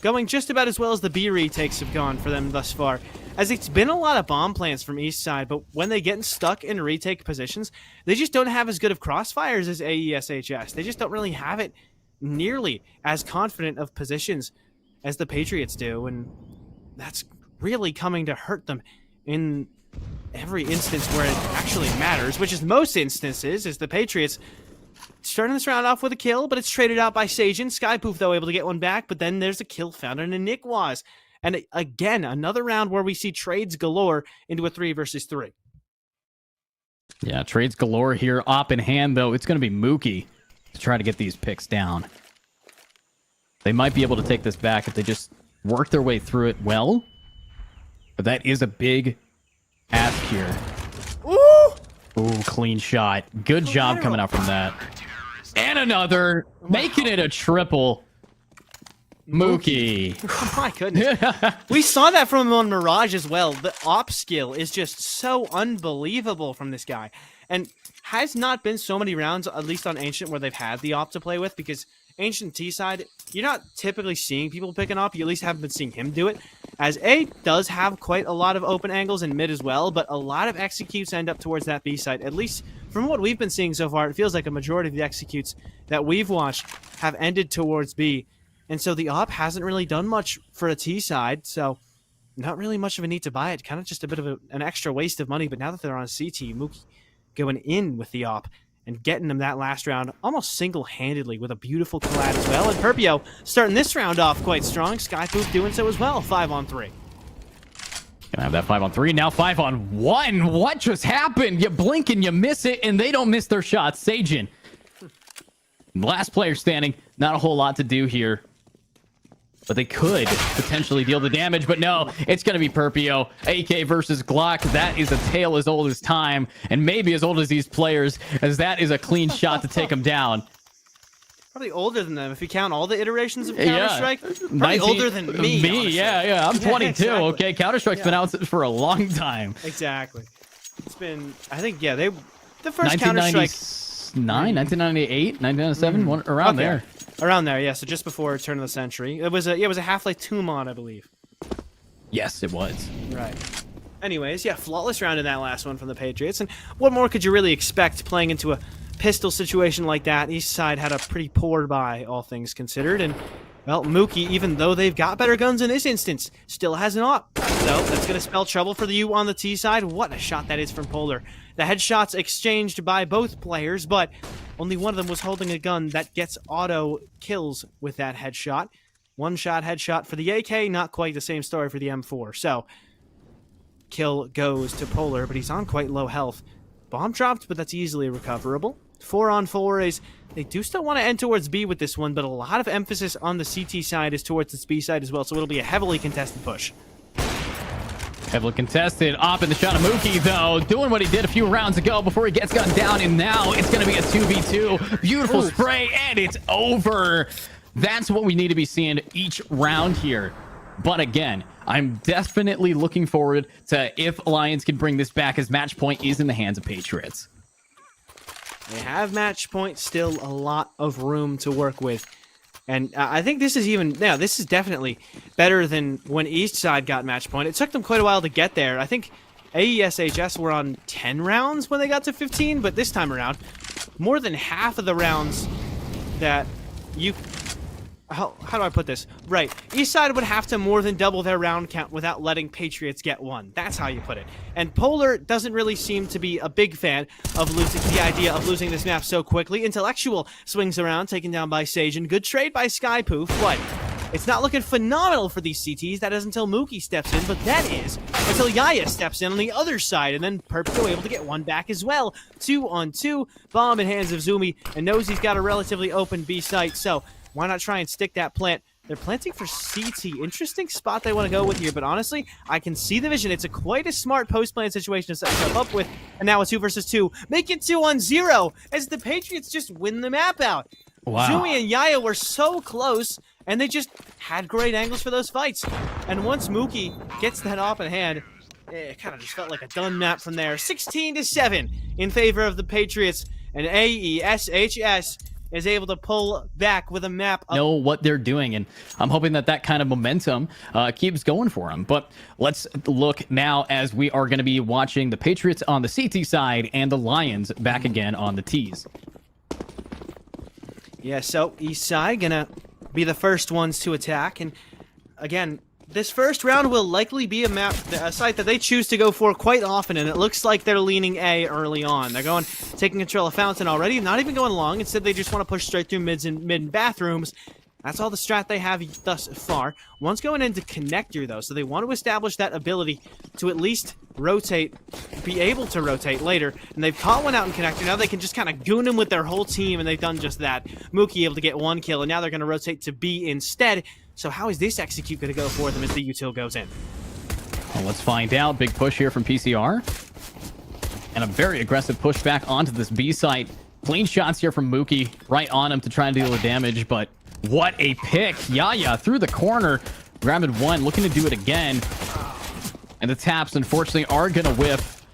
going just about as well as the B retakes have gone for them thus far, as it's been a lot of bomb plants from Eastside, but when they get stuck in retake positions, they just don't have as good of crossfires as AESHS. They just don't really have it nearly as confident of positions as the Patriots do, and that's really coming to hurt them in every instance where it actually matters, which is most instances, is the Patriots starting this round off with a kill, but it's traded out by Sajin. Skypoof, though, able to get one back, but then there's a kill found in a Nick Waz. And again, another round where we see trades galore into a 3 versus 3. Yeah, trades galore here. Op in hand, though. It's going to be Mookie to try to get these picks down. They might be able to take this back if they just work their way through it well. But that is a big ask here. Ooh! Ooh, clean shot. Good job coming out from that. And another. Making it a triple. Mookie. Oh my goodness. We saw that from him on Mirage as well. The op skill is just so unbelievable from this guy. And has not been so many rounds, at least on Ancient, where they've had the op to play with, because Ancient T-side, you're not typically seeing people pick an op. You at least haven't been seeing him do it. As A does have quite a lot of open angles in mid as well, but a lot of executes end up towards that B side. At least from what we've been seeing so far, it feels like a majority of the executes that we've watched have ended towards B. And so the op hasn't really done much for a T side, so not really much of a need to buy it. Kind of just a bit of an extra waste of money, but now that they're on CT, Mookie going in with the op and getting them that last round almost single-handedly with a beautiful collab as well. And Perpio starting this round off quite strong. Skypoop doing so as well, 5-on-3. Gonna have that 5-on-3, now 5-on-1. What just happened? You blink and you miss it, and they don't miss their shots. Sajin, last player standing. Not a whole lot to do here. But they could potentially deal the damage. But no, it's going to be Perpio. AK versus Glock. That is a tale as old as time. And maybe as old as these players, as that is a clean shot to take them down. Probably older than them if you count all the iterations of Counter-Strike. Probably 19, older than me, honestly. Yeah. I'm 22, exactly. okay? Counter-Strike's been out for a long time. Exactly. It's been, I think, yeah, the first Counter-Strike... 1998, 1997, around there. Around there, yeah. So just before Turn of the Century. It was a Half-Life 2 mod, I believe. Yes, it was. Right. Anyways, yeah, flawless round in that last one from the Patriots. And what more could you really expect playing into a pistol situation like that? Eastside had a pretty poor buy, all things considered. And, well, Mookie, even though they've got better guns in this instance, still has an op. So that's going to spell trouble for you on the T side. What a shot that is from Polar. The headshots exchanged by both players, but only one of them was holding a gun that gets auto kills with that headshot. One-shot headshot for the AK, not quite the same story for the M4. So, kill goes to Polar, but he's on quite low health. Bomb dropped, but that's easily recoverable. 4-on-4 is, they do still want to end towards B with this one, but a lot of emphasis on the CT side is towards the B side as well, so it'll be a heavily contested push. Heavily contested. Op in the shot of Mookie, though, doing what he did a few rounds ago before he gets gunned down, and now it's going to be a 2v2. Beautiful spray, and it's over. That's what we need to be seeing each round here. But again, I'm definitely looking forward to if Alliance can bring this back, as match point is in the hands of Patriots. They have match point, still a lot of room to work with. And I think this is this is definitely better than when Eastside got match point. It took them quite a while to get there. I think AESHS were on 10 rounds when they got to 15, but this time around, more than half of the rounds that you... How do I put this? Right. Eastside would have to more than double their round count without letting Patriots get one. That's how you put it. And Polar doesn't really seem to be a big fan of the idea of losing this map so quickly. Intellectual swings around, taken down by Sajin. Good trade by Skypoof, but it's not looking phenomenal for these CTs. That is until Mookie steps in, but that is until Yaya steps in on the other side, and then Perpio able to get one back as well. 2-on-2, bomb in hands of Zumi, and knows he's got a relatively open B site, so why not try and stick that plant They're planting for CT. Interesting spot they want to go with here, but honestly, I can see the vision. It's quite a smart post-plan situation to set yourself up with, and now a 2 versus 2. Make it 2-on-0 as the Patriots just win the map out. Wow. Zooey and Yaya were so close, and they just had great angles for those fights. And once Mookie gets that off in hand, it kind of just felt like a done map from there. 16-7 in favor of the Patriots, and AESHS is able to pull back with a map. Know what they're doing, and I'm hoping that that kind of momentum keeps going for them. But let's look now as we are going to be watching the Patriots on the CT side and the Lions back again on the Ts. Yeah, so Eastside gonna be the first ones to attack, and again, this first round will likely be a site that they choose to go for quite often, and it looks like they're leaning A early on. They're taking control of Fountain already, not even going long. Instead, they just want to push straight through mid and bathrooms. That's all the strat they have thus far. One's going into connector, though, so they want to establish that ability to at least rotate, be able to rotate later. And they've caught one out in connector. Now they can just kind of goon him with their whole team, and they've done just that. Mookie able to get 1 kill, and now they're going to rotate to B instead. So how is this execute going to go for them as the util goes in? Well, let's find out. Big push here from PCR. And a very aggressive push back onto this B site. Clean shots here from Mookie. Right on him to try and deal the damage, but what a pick. Yaya through the corner. Grabbing one, looking to do it again. And the taps, unfortunately, are going to whiff.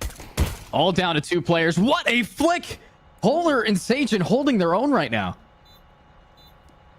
All down to 2 players. What a flick! Polar and Sagen holding their own right now.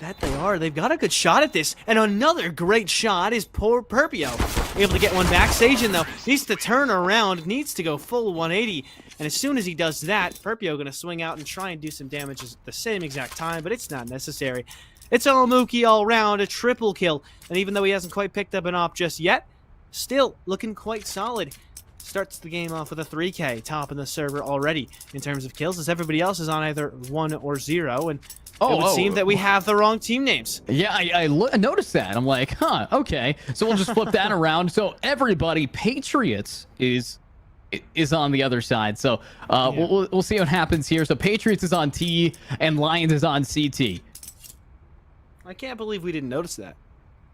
That they are. They've got a good shot at this. And another great shot is poor Perpio. Able to get one back. Sagen, though, needs to turn around, needs to go full 180. And as soon as he does that, Perpio going to swing out and try and do some damage at the same exact time, but it's not necessary. It's all Mookie all round, a triple kill. And even though he hasn't quite picked up an op just yet, still looking quite solid. Starts the game off with a 3K, top in the server already in terms of kills, as everybody else is on either 1 or 0. And it would seem that we have the wrong team names. Yeah, I noticed that. I'm like, huh, okay. So we'll just flip that around. So everybody, Patriots is on the other side. So Yeah. we'll see what happens here. So Patriots is on T and Lions is on CT. I can't believe we didn't notice that.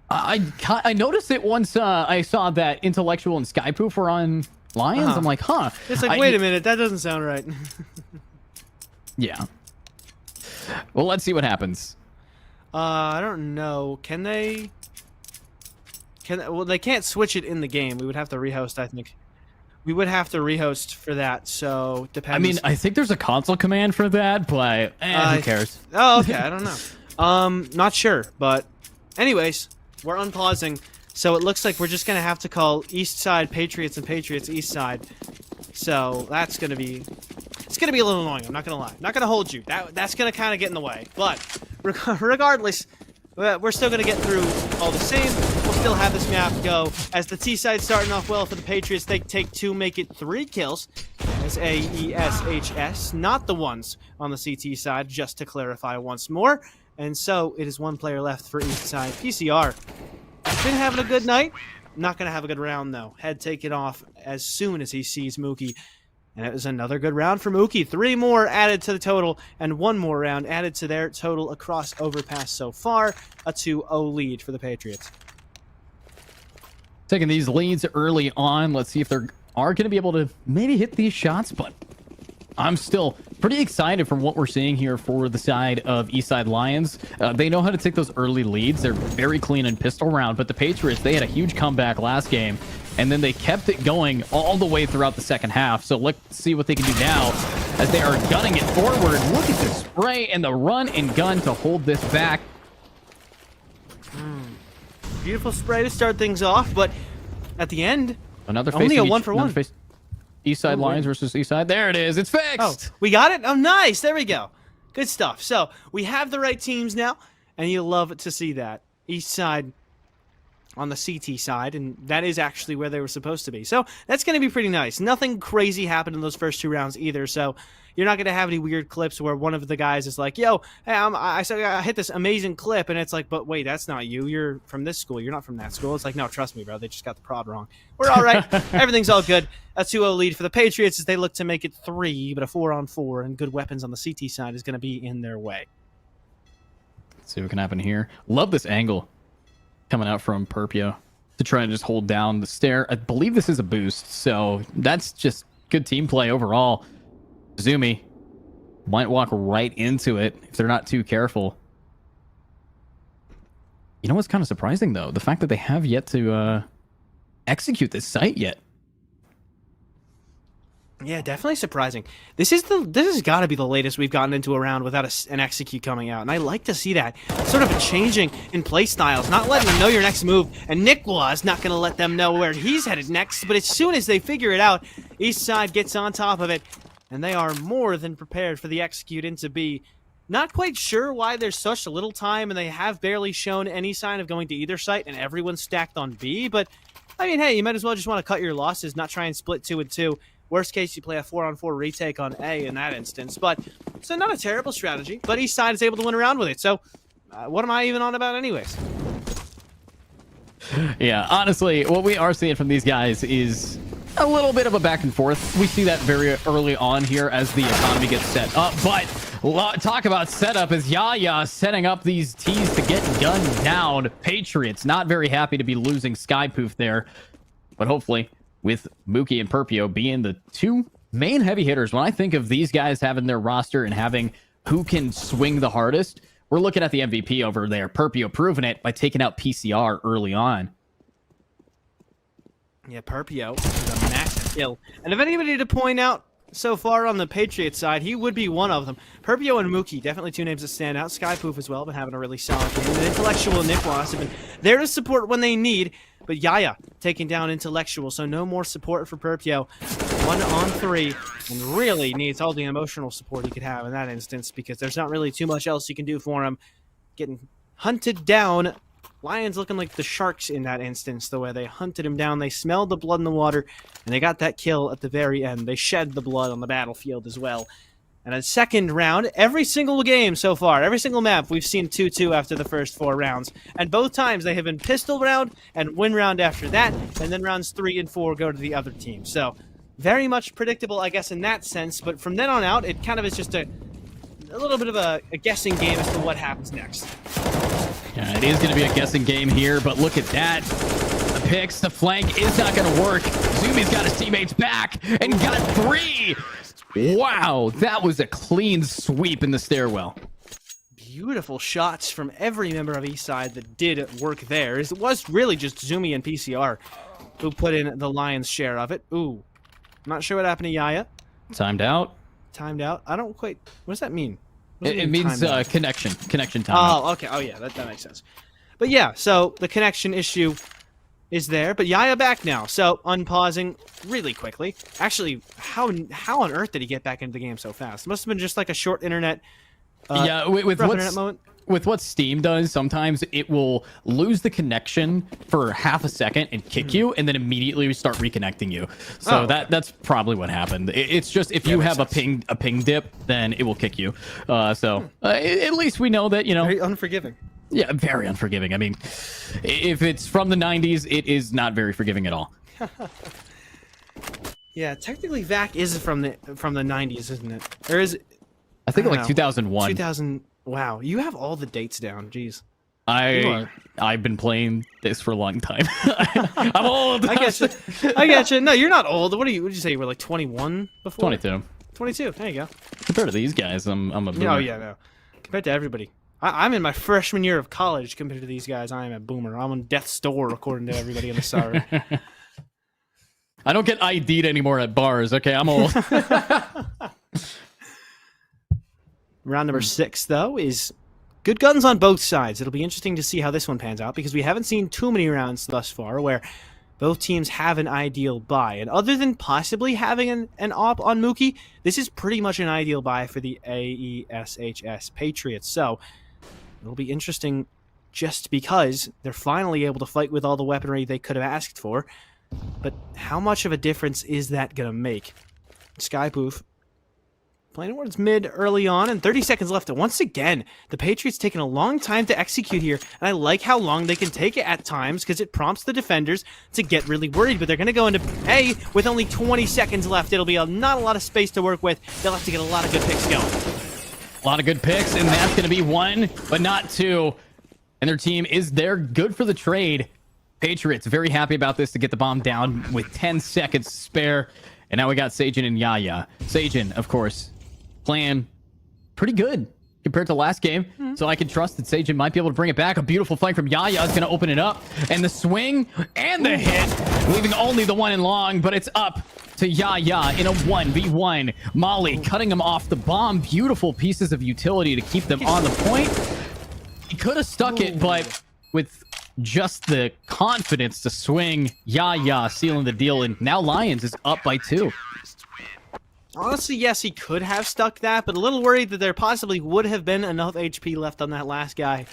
I noticed it once I saw that Intellectual and Skypoof were on Lions. I'm like, huh. It's like, wait a minute, that doesn't sound right. Yeah. Well, let's see what happens. I don't know. Can they? Well, they can't switch it in the game. We would have to rehost, I think. We would have to rehost for that, so depends. I mean, I think there's a console command for that, but who cares? Oh, okay, I don't know. Not sure, but anyways, we're unpausing, so it looks like we're just gonna have to call Eastside Patriots and Patriots Eastside. So that's gonna be, it's gonna be a little annoying. I'm not gonna lie. Not gonna hold you. That's gonna kind of get in the way. But regardless, we're still gonna get through all the same. We'll still have this map go as the T side starting off well for the Patriots. They take 2, make it 3 kills. As AESHS, not the ones on the CT side, just to clarify once more. And so it is 1 player left for Eastside. PCR been having a good night. Not going to have a good round, though. Head taken off as soon as he sees Mookie. And it was another good round for Mookie. 3 more added to the total, and 1 more round added to their total across Overpass so far. A 2-0 lead for the Patriots. Taking these leads early on. Let's see if they are going to be able to maybe hit these shots, but I'm still pretty excited from what we're seeing here for the side of Eastside Lions. They know how to take those early leads. They're very clean in pistol round, but the Patriots, they had a huge comeback last game, and then they kept it going all the way throughout the second half. So let's see what they can do now as they are gunning it forward. Look at the spray and the run and gun to hold this back. Beautiful spray to start things off, but at the end, Another only face a 1-for-1. Eastside Lions versus Eastside. There it is. It's fixed. Oh, we got it? Oh, nice. There we go. Good stuff. So we have the right teams now, and you love to see that. Eastside on the CT side, and that is actually where they were supposed to be. So that's going to be pretty nice. Nothing crazy happened in those first 2 rounds either, so you're not going to have any weird clips where one of the guys is like, yo, hey, I hit this amazing clip, and it's like, but wait, that's not you. You're from this school. You're not from that school. It's like, no, trust me, bro. They just got the prod wrong. We're all right. Everything's all good. A 2-0 lead for the Patriots as they look to make it 3, but a 4-on-4, and good weapons on the CT side is going to be in their way. Let's see what can happen here. Love this angle. coming out from Perpio to try and just hold down the stair. I believe this is a boost, so that's just good team play overall. Zumi might walk right into it if they're not too careful. You know what's kind of surprising, though? The fact that they have yet to execute this site yet. Yeah, definitely surprising. This has got to be the latest we've gotten into a round without an execute coming out, and I like to see that sort of a changing in play styles, not letting them know your next move. And Nickwa not going to let them know where he's headed next, but as soon as they figure it out, Eastside gets on top of it, and they are more than prepared for the execute into B. Not quite sure why there's such a little time, and they have barely shown any sign of going to either site, and everyone's stacked on B. But I mean, hey, you might as well just want to cut your losses, not try and split 2 and 2. Worst case, you play a 4-on-4 retake on A in that instance. But so not a terrible strategy, but Eastside is able to win around with it. So what am I even on about anyways? Yeah, honestly, what we are seeing from these guys is a little bit of a back and forth. We see that very early on here as the economy gets set up. But talk about setup is Yaya setting up these T's to get gunned down. Patriots not very happy to be losing Skypoof there. But hopefully, with Mookie and Perpio being the two main heavy hitters, when I think of these guys having their roster and having who can swing the hardest, we're looking at the MVP over there. Perpio proving it by taking out PCR early on. Yeah, Perpio is a massive kill. And if anybody to point out so far on the Patriots side, he would be one of them. Perpio and Mookie, definitely two names that stand out. Skypoof as well, been having a really solid game. And Intellectual and Nickwas have been there to support when they need. But Yaya taking down Intellectual, so no more support for Perpio. 1-on-3, and really needs all the emotional support he could have in that instance because there's not really too much else you can do for him. Getting hunted down. Lions looking like the Sharks in that instance, the way they hunted him down. They smelled the blood in the water, and they got that kill at the very end. They shed the blood on the battlefield as well. And a second round, every single game so far, every single map, we've seen 2-2 after the first 4 rounds. And both times they have been pistol round and win round after that, and then rounds 3 and 4 go to the other team. So very much predictable, I guess, in that sense. But from then on out, it kind of is just a little bit of a guessing game as to what happens next. Yeah, it is going to be a guessing game here, but look at that. The picks, the flank is not going to work. Zumi's got his teammates back and got 3. Wow, that was a clean sweep in the stairwell. Beautiful shots from every member of Eastside that did work there. It was really just Zumi and PCR who put in the lion's share of it. Ooh, I'm not sure what happened to Yaya. Timed out. Timed out. I don't quite. What does that mean? It means connection time. Oh, okay. Oh, yeah, that makes sense. But yeah, so the connection issue is there, but Yaya back now. So unpausing really quickly. Actually, how on earth did he get back into the game so fast? It must have been just like a short internet. Yeah, with internet moment. With what Steam does, sometimes it will lose the connection for half a second and kick you, and then immediately start reconnecting you. So that's probably what happened. It's just if you have a ping dip, then it will kick you. At least we know that, you know. Very unforgiving. Yeah, very unforgiving. I mean, if it's from the 90s, it is not very forgiving at all. Yeah, technically VAC is from the 90s, isn't it? Or is it? I think like 2001. 2000. Wow, you have all the dates down. Jeez. I've been playing this for a long time. I'm old. I get you. No, you're not old. What did you say? You were like 21 before? 22. 22. There you go. Compared to these guys, I'm a boomer. Oh yeah, no. Compared to everybody. I'm in my freshman year of college compared to these guys. I am a boomer. I'm on death's door according to everybody in the server. I don't get ID'd anymore at bars. Okay, I'm old. Round number 6, though, is good guns on both sides. It'll be interesting to see how this one pans out because we haven't seen too many rounds thus far where both teams have an ideal buy. And other than possibly having an op on Mookie, this is pretty much an ideal buy for the AESHS Patriots. So it'll be interesting just because they're finally able to fight with all the weaponry they could have asked for. But how much of a difference is that going to make? Skypoof playing towards mid early on, and 30 seconds left. And once again, the Patriots taking a long time to execute here, and I like how long they can take it at times because it prompts the defenders to get really worried. But they're going to go into A with only 20 seconds left. It'll be not a lot of space to work with. They'll have to get a lot of good picks going. A lot of good picks, and that's going to be 1, but not 2. and their team is there, good for the trade. Patriots very happy about this to get the bomb down with 10 seconds to spare. And now we got Sajin and Yaya. Sajin, of course, playing pretty good compared to last game. So I can trust that Sajin might be able to bring it back. A beautiful flank from Yaya is going to open it up. And the swing and the hit, leaving only the one in long, but it's up to Yaya in a 1v1. Molly cutting him off the bomb. Beautiful pieces of utility to keep them on the point. He could have stuck it, but with just the confidence to swing, Yaya sealing the deal. And now Lions is up by 2. Honestly, yes, he could have stuck that, but a little worried that there possibly would have been enough HP left on that last guy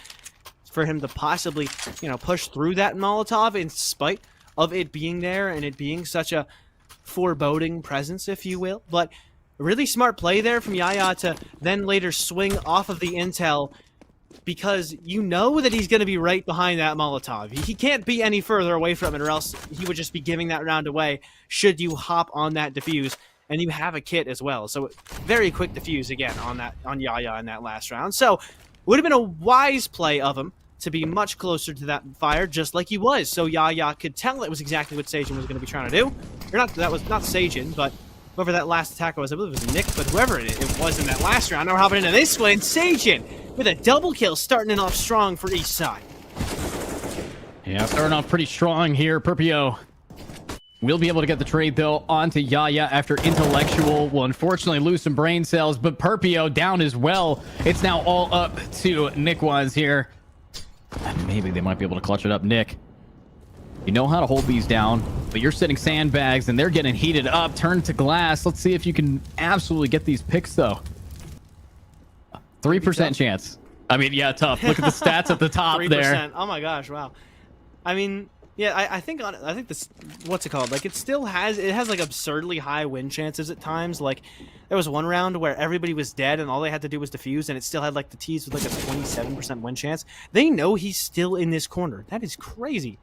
for him to possibly, you know, push through that Molotov in spite of it being there and it being such a foreboding presence, if you will. But a really smart play there from Yaya to then later swing off of the intel, because you know that he's going to be right behind that Molotov. He can't be any further away from it, or else he would just be giving that round away should you hop on that defuse. And you have a kit as well, so very quick defuse again on Yaya in that last round. So would have been a wise play of him to be much closer to that fire, just like he was, so Yaya could tell it was exactly what Sajin was going to be trying to do. Or not, that was not Sajin, but whoever that last attacker was, I believe it was Nick, but whoever it was in that last round. Now we're hopping into this one, and Sajin with a double kill, starting it off strong for Eastside. Yeah, starting off pretty strong here. Purpio will be able to get the trade, though, onto Yaya after Intellectual will unfortunately lose some brain cells, but Purpio down as well. It's now all up to Nick Waz here. And maybe they might be able to clutch it up. Nick, you know how to hold these down, but you're setting sandbags and they're getting heated up. Turn to glass. Let's see if you can absolutely get these picks, though. 3% chance. I mean, yeah, tough. Look at the stats at the top 3%. there. Oh my gosh, wow. I mean, yeah, I think this, what's it called? Like, it has like absurdly high win chances at times. Like, there was one round where everybody was dead and all they had to do was defuse, and it still had like the T's with like a 27% win chance. They know he's still in this corner. That is crazy.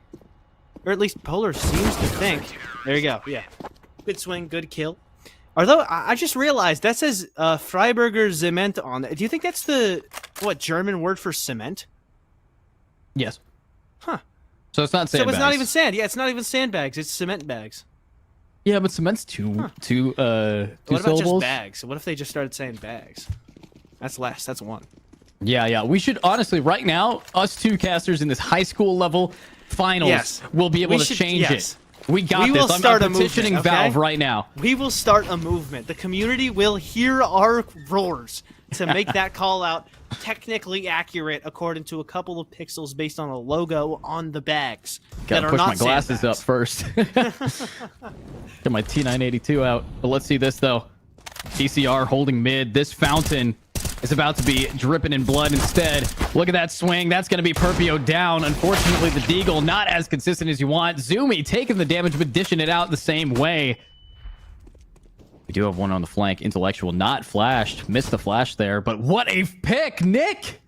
Or at least Polar seems to think. There you go. Yeah, good swing, good kill. Although I just realized that says Freiburger Zement on it. Do you think that's the German word for cement? Yes. Huh. So it's not sandbags. So it's not even sand. Yeah, it's not even sandbags. It's cement bags. Yeah, but cement's two What syllables. about just bags? What if they just started saying bags? That's less. That's 1. Yeah. We should honestly, right now, us two casters in this high school level finals will be able to change it. We got this. I'm petitioning Valve right now. We will start a movement. The community will hear our roars to make that call out technically accurate according to a couple of pixels based on a logo on the bags. Gotta push my glasses up first. Get my T982 out. But let's see this, though. TCR holding mid. This fountain is about to be dripping in blood instead. Look at that swing. That's going to be Purpio down. Unfortunately, the Deagle not as consistent as you want. Zumi taking the damage, but dishing it out the same way. We do have one on the flank. Intellectual not flashed. Missed the flash there, but what a pick, Nick!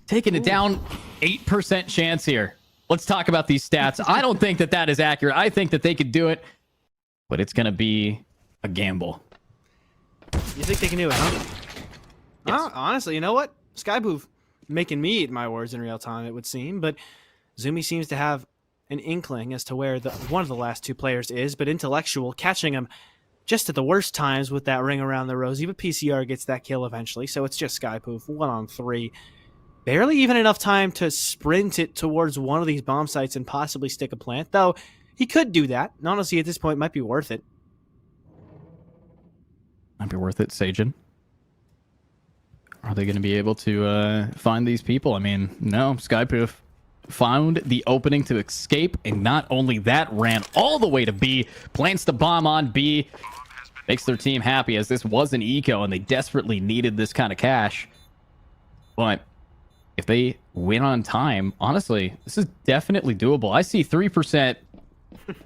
Taking it down. 8% chance here. Let's talk about these stats. I don't think that is accurate. I think that they could do it, but it's going to be a gamble. You think they can do it, huh? Yes. Honestly, you know what? Skypoof making me eat my words in real time, it would seem, but Zumi seems to have an inkling as to where one of the last two players is, but Intellectual catching him just at the worst times with that ring around the rosy, but PCR gets that kill eventually, so it's just Skypoof, 1-on-3. Barely even enough time to sprint it towards one of these bomb sites and possibly stick a plant, though he could do that, and honestly, at this point, might be worth it. Might be worth it, Sajin. Are they going to be able to find these people? I mean, no. Skypoof found the opening to escape, and not only that, ran all the way to B, plants the bomb on B, makes their team happy as this was an eco, and they desperately needed this kind of cash. But if they win on time, honestly, this is definitely doable. I see 3%.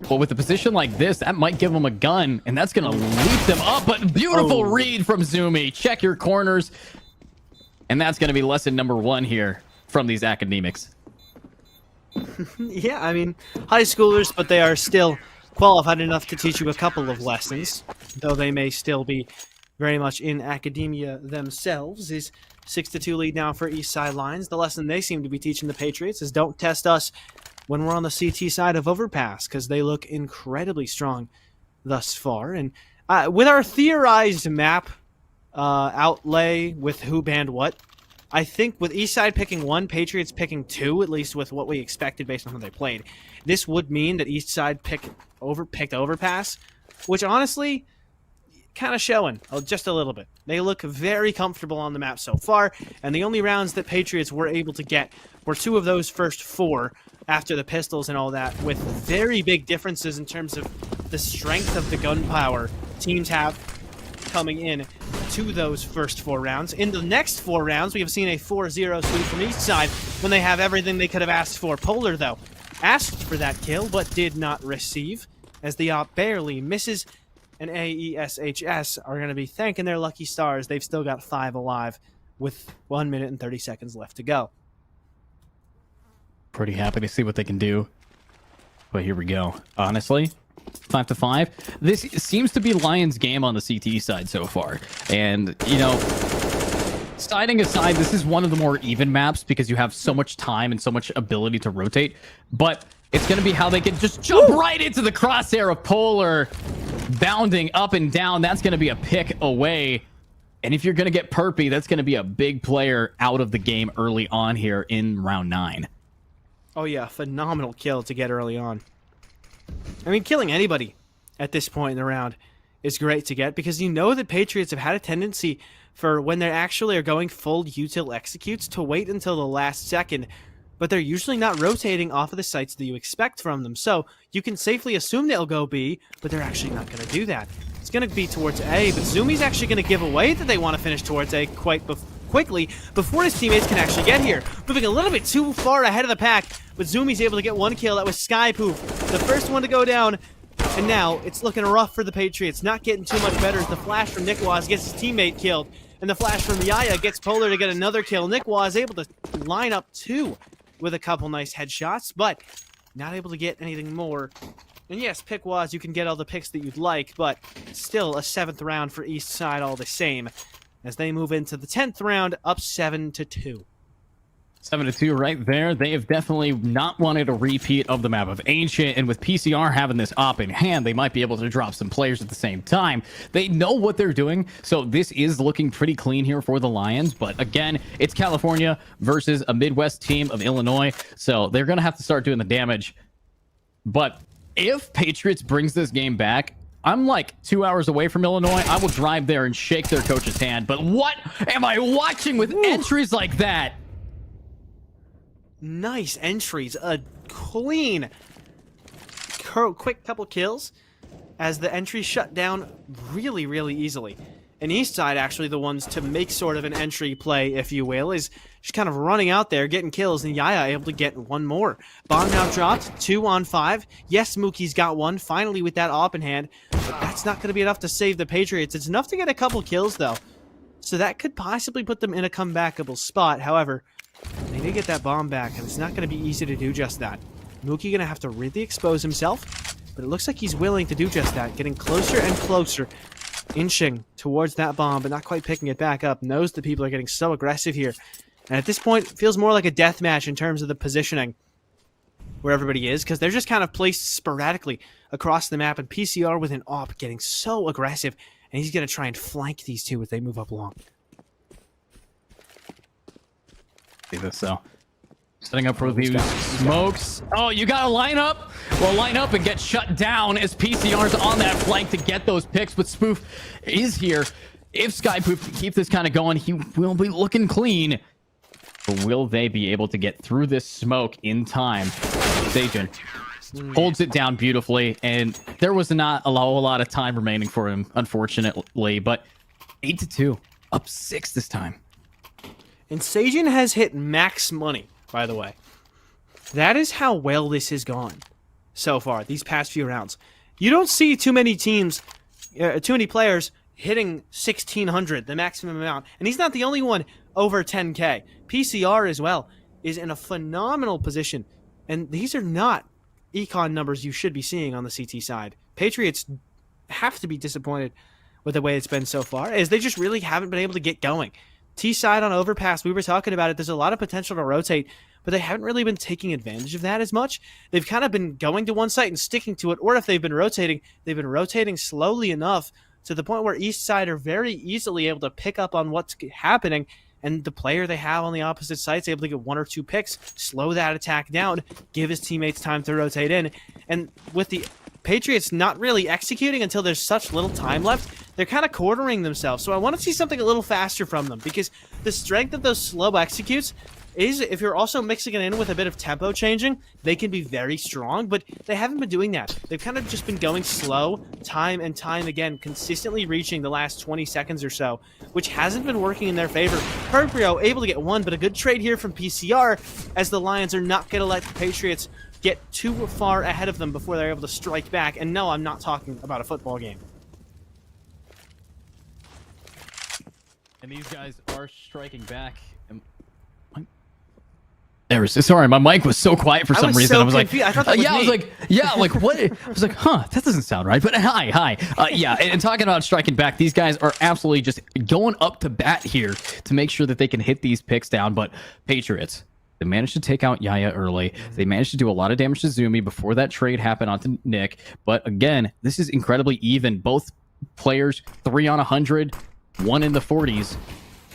But with a position like this, that might give them a gun, and that's going to leap them up. But beautiful read from Zumi. Check your corners. And that's going to be lesson number 1 here from these academics. Yeah, I mean, high schoolers, but they are still qualified enough to teach you a couple of lessons, though they may still be very much in academia themselves, is 6-2 lead now for Eastside Lions. The lesson they seem to be teaching the Patriots is don't test us when we're on the CT side of Overpass, because they look incredibly strong thus far. And with our theorized map outlay with who banned what, I think with Eastside picking 1, Patriots picking 2, at least with what we expected based on how they played, this would mean that Eastside picked Overpass, which honestly, kind of showing just a little bit. They look very comfortable on the map so far, and the only rounds that Patriots were able to get were 2 of those first 4 after the pistols and all that, with very big differences in terms of the strength of the gunpowder teams have coming in to those first 4 rounds. In the next 4 rounds, we have seen a 4-0 sweep from Eastside when they have everything they could have asked for. Polar, though, asked for that kill, but did not receive, as the op barely misses, and AESHS are going to be thanking their lucky stars. They've still got 5 alive with 1 minute and 30 seconds left to go. Pretty happy to see what they can do. But here we go. Honestly, 5-5. This seems to be Lions' game on the CT side so far. And, you know, siding aside, this is one of the more even maps because you have so much time and so much ability to rotate. But it's going to be how they can just jump right into the crosshair of Polar, bounding up and down. That's going to be a pick away. And if you're going to get Perpy, that's going to be a big player out of the game early on here in round 9. Oh yeah, phenomenal kill to get early on. I mean, killing anybody at this point in the round is great to get because you know that Patriots have had a tendency for when they actually are going full util executes to wait until the last second, but they're usually not rotating off of the sites that you expect from them. So you can safely assume they'll go B, but they're actually not going to do that. It's going to be towards A, but Zumi's actually going to give away that they want to finish towards A quite quickly before his teammates can actually get here. Moving a little bit too far ahead of the pack, but Zumi's able to get 1 kill. That was Skypoof, the first one to go down. And now it's looking rough for the Patriots. Not getting too much better as the flash from Nikwaz gets his teammate killed. And the flash from Yaya gets Polar to get another kill. Nikwaz able to line up 2 with a couple nice headshots, but not able to get anything more. And yes, Pickwaz, you can get all the picks that you'd like, but still a 7th round for Eastside all the same, as they move into the 10th round, up 7-2. 7-2 right there. They have definitely not wanted a repeat of the map of Ancient, and with PCR having this op in hand, they might be able to drop some players at the same time. They know what they're doing, so this is looking pretty clean here for the Lions, but again, it's California versus a Midwest team of Illinois, so they're going to have to start doing the damage. But if Patriots brings this game back, I'm like 2 hours away from Illinois. I will drive there and shake their coach's hand, but what am I watching with entries like that? Nice entries, a clean, quick couple kills as the entries shut down really, really easily. And Eastside, actually, the ones to make sort of an entry play, if you will, is just kind of running out there, getting kills, and Yaya able to get 1 more. Bomb now dropped, 2 on 5. Yes, Mookie's got 1, finally with that op in hand, but that's not going to be enough to save the Patriots. It's enough to get a couple kills, though, so that could possibly put them in a comebackable spot. However, they did get that bomb back, and it's not going to be easy to do just that. Mookie going to have to really expose himself, but it looks like he's willing to do just that, getting closer and closer, inching towards that bomb, but not quite picking it back up. Knows that people are getting so aggressive here. And at this point, it feels more like a death match in terms of the positioning where everybody is, because they're just kind of placed sporadically across the map, and PCR with an op getting so aggressive, and he's going to try and flank these two as they move up along. See this, so setting up for these smokes. Oh, you gotta line up. Well, line up and get shut down as PCR's on that flank to get those picks, but Spoof is here. If Skypoof can keep this kind of going, he will be looking clean. But will they be able to get through this smoke in time? Sajin holds it down beautifully, and there was not a whole lot of time remaining for him, unfortunately, but 8-2, up 6 this time. And Sajin has hit max money, by the way. That is how well this has gone so far, these past few rounds. You don't see too many teams, too many players hitting 1,600, the maximum amount. And he's not the only one over 10K. PCR as well is in a phenomenal position. And these are not econ numbers you should be seeing on the CT side. Patriots have to be disappointed with the way it's been so far, as they just really haven't been able to get going. T-side on overpass, we were talking about it. There's a lot of potential to rotate, but they haven't really been taking advantage of that as much. They've kind of been going to one site and sticking to it, or if they've been rotating slowly enough to the point where Eastside are very easily able to pick up on what's happening, and the player they have on the opposite site's able to get 1 or 2 picks, slow that attack down, give his teammates time to rotate in. And with the Patriots not really executing until there's such little time left, they're kind of quartering themselves. So I want to see something a little faster from them, because the strength of those slow executes is, if you're also mixing it in with a bit of tempo changing, they can be very strong, but they haven't been doing that. They've kind of just been going slow time and time again, consistently reaching the last 20 seconds or so, which hasn't been working in their favor. Purprio able to get 1, but a good trade here from PCR, as the Lions are not going to let the Patriots get too far ahead of them before they're able to strike back. And no, I'm not talking about a football game. And these guys are striking back. Sorry, my mic was so quiet for some reason. I was like, I thought that was yeah, me. I was like, yeah, like what? I was like, huh, that doesn't sound right. But hi. Yeah, and talking about striking back, these guys are absolutely just going up to bat here to make sure that they can hit these picks down. But Patriots, they managed to take out Yaya early. They managed to do a lot of damage to Zumi before that trade happened onto Nick. But again, this is incredibly even. Both players, 3 on 100, 1 in the 40s.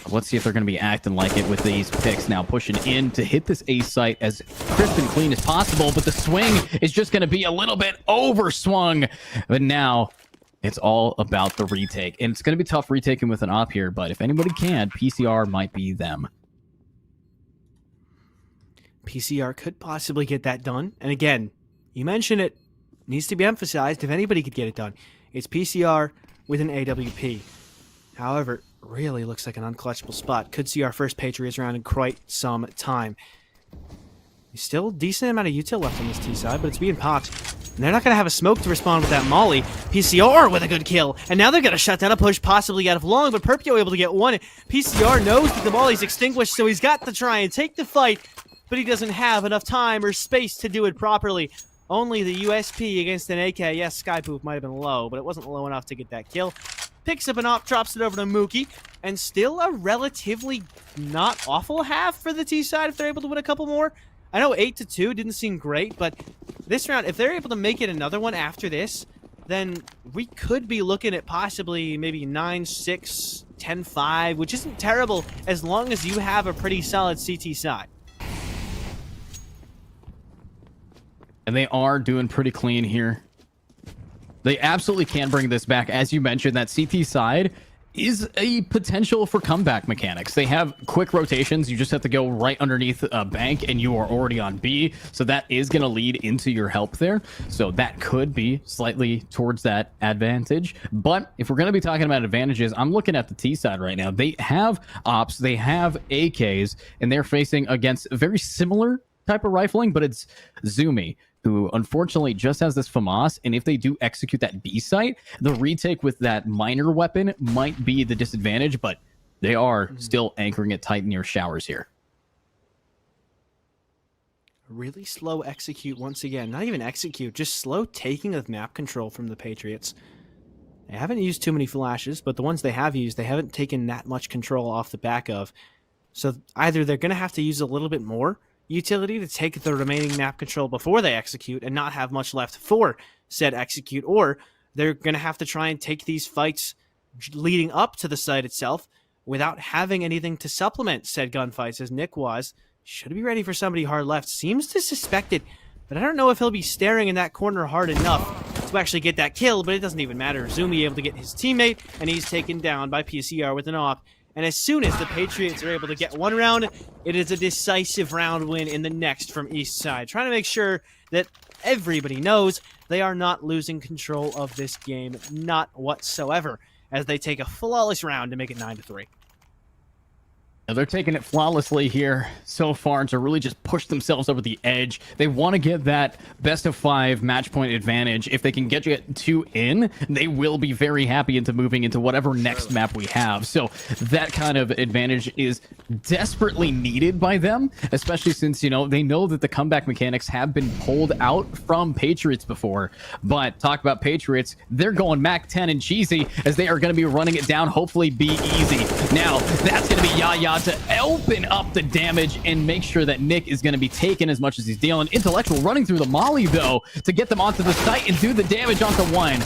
Let's see if they're going to be acting like it with these picks now, pushing in to hit this ace site as crisp and clean as possible. But the swing is just going to be a little bit overswung. But now it's all about the retake. And it's going to be tough retaking with an op here. But if anybody can, PCR might be them. PCR could possibly get that done. And again, you mentioned it, needs to be emphasized. If anybody could get it done, it's PCR with an AWP. However, really looks like an unclutchable spot. Could see our first Patriots round in quite some time. Still a decent amount of util left on this T side, but it's being popped. And they're not going to have a smoke to respond with that molly. PCR with a good kill. And now they're going to shut down a push, possibly out of long, but Purpio able to get 1. PCR knows that the molly's extinguished, so he's got to try and take the fight, but he doesn't have enough time or space to do it properly. Only the USP against an AK. Yes, Skypoop might have been low, but it wasn't low enough to get that kill. Picks up an op, drops it over to Mookie, and still a relatively not awful half for the T side if they're able to win a couple more. I know 8-2 didn't seem great, but this round, if they're able to make it another one after this, then we could be looking at possibly maybe 9-6, 10-5, which isn't terrible as long as you have a pretty solid CT side. And they are doing pretty clean here. They absolutely can bring this back. As you mentioned, that CT side is a potential for comeback mechanics. They have quick rotations. You just have to go right underneath a bank and you are already on B. So that is going to lead into your help there. So that could be slightly towards that advantage. But if we're going to be talking about advantages, I'm looking at the T side right now. They have ops, they have AKs, and they're facing against a very similar type of rifling, but it's Zumi, who unfortunately just has this FAMAS, and if they do execute that B site, the retake with that minor weapon might be the disadvantage, but they are still anchoring it tight near showers here. Really slow execute once again. Not even execute, just slow taking of map control from the Patriots. They haven't used too many flashes, but the ones they have used, they haven't taken that much control off the back of. So either they're going to have to use a little bit more utility to take the remaining map control before they execute and not have much left for said execute, or they're going to have to try and take these fights leading up to the site itself without having anything to supplement said gunfights, as Nick was. Should be ready for somebody hard left. Seems to suspect it, but I don't know if he'll be staring in that corner hard enough to actually get that kill, but it doesn't even matter. Zumi able to get his teammate, and he's taken down by PCR with an op. And as soon as the Patriots are able to get one round, it is a decisive round win in the next from Eastside. Trying to make sure that everybody knows they are not losing control of this game, not whatsoever, as they take a flawless round to make it 9-3. They're taking it flawlessly here so far to really just push themselves over the edge. They want to get that best of 5 match point advantage. If they can get you 2 in, they will be very happy into moving into whatever next map we have. So that kind of advantage is desperately needed by them, especially since, you know, they know that the comeback mechanics have been pulled out from Patriots before. But talk about Patriots, they're going Mac 10 and cheesy as they are going to be running it down, hopefully be easy. Now, that's going to be Yaya to open up the damage and make sure that Nick is going to be taking as much as he's dealing. Intellectual running through the molly, though, to get them onto the site and do the damage onto 1.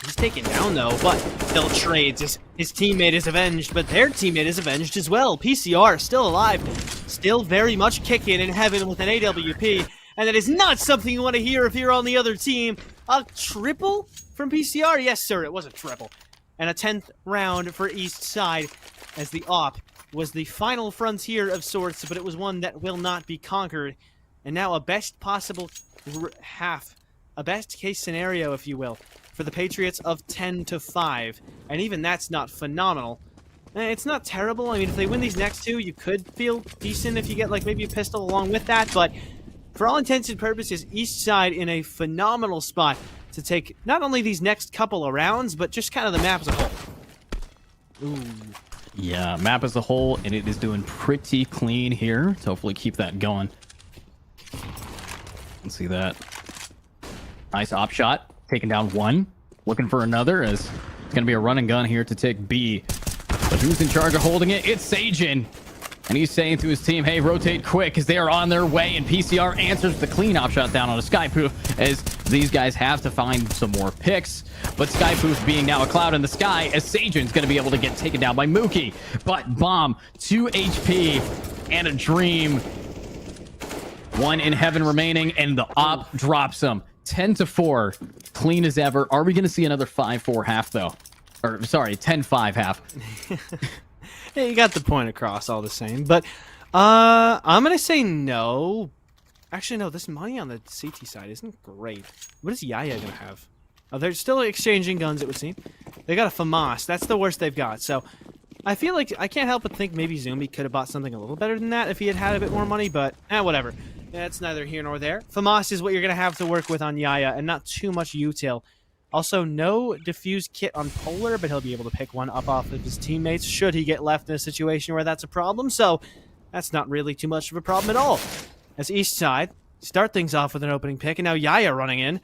He's taken down, though, but still trades. His teammate is avenged, but their teammate is avenged as well. PCR still alive, still very much kicking in heaven with an AWP, and that is not something you want to hear if you're on the other team. A triple from PCR? Yes, sir, it was a triple. And a 10th round for Eastside, as the AWP was the final frontier of sorts, but it was one that will not be conquered. And now a best possible half, a best case scenario, if you will, for the Patriots of 10-5. And even that's not phenomenal. It's not terrible. I mean, if they win these next 2, you could feel decent if you get, like, maybe a pistol along with that. But for all intents and purposes, Eastside in a phenomenal spot to take not only these next couple of rounds, but just kind of the map as a whole. Ooh. Yeah, map as a whole, and it is doing pretty clean here. So hopefully keep that going. Let's see that. Nice op shot. Taking down 1. Looking for another, as it's going to be a run and gun here to take B. But who's in charge of holding it? It's Sajin. And he's saying to his team, hey, rotate quick, as they are on their way. And PCR answers the clean op shot down on a Skypoof, as these guys have to find some more picks. But Skypoof being now a cloud in the sky, as Sajin's going to be able to get taken down by Mookie. But Bomb, 2 HP, and a Dream. 1 in heaven remaining, and the op drops him. 10-4, clean as ever. Are we going to see another 5-4 half, though? Or, sorry, 10-5 half. Yeah, you got the point across all the same. But I'm going to say no. Actually, no, this money on the CT side isn't great. What is Yaya going to have? Oh, they're still exchanging guns, it would seem. They got a FAMAS. That's the worst they've got. So I feel like I can't help but think maybe Zumi could have bought something a little better than that if he had had a bit more money. But, whatever. Yeah, it's neither here nor there. FAMAS is what you're going to have to work with on Yaya, and not too much util. Also, no diffuse kit on Polar, but he'll be able to pick one up off of his teammates should he get left in a situation where that's a problem. So that's not really too much of a problem at all. As Eastside start things off with an opening pick, and now Yaya running in.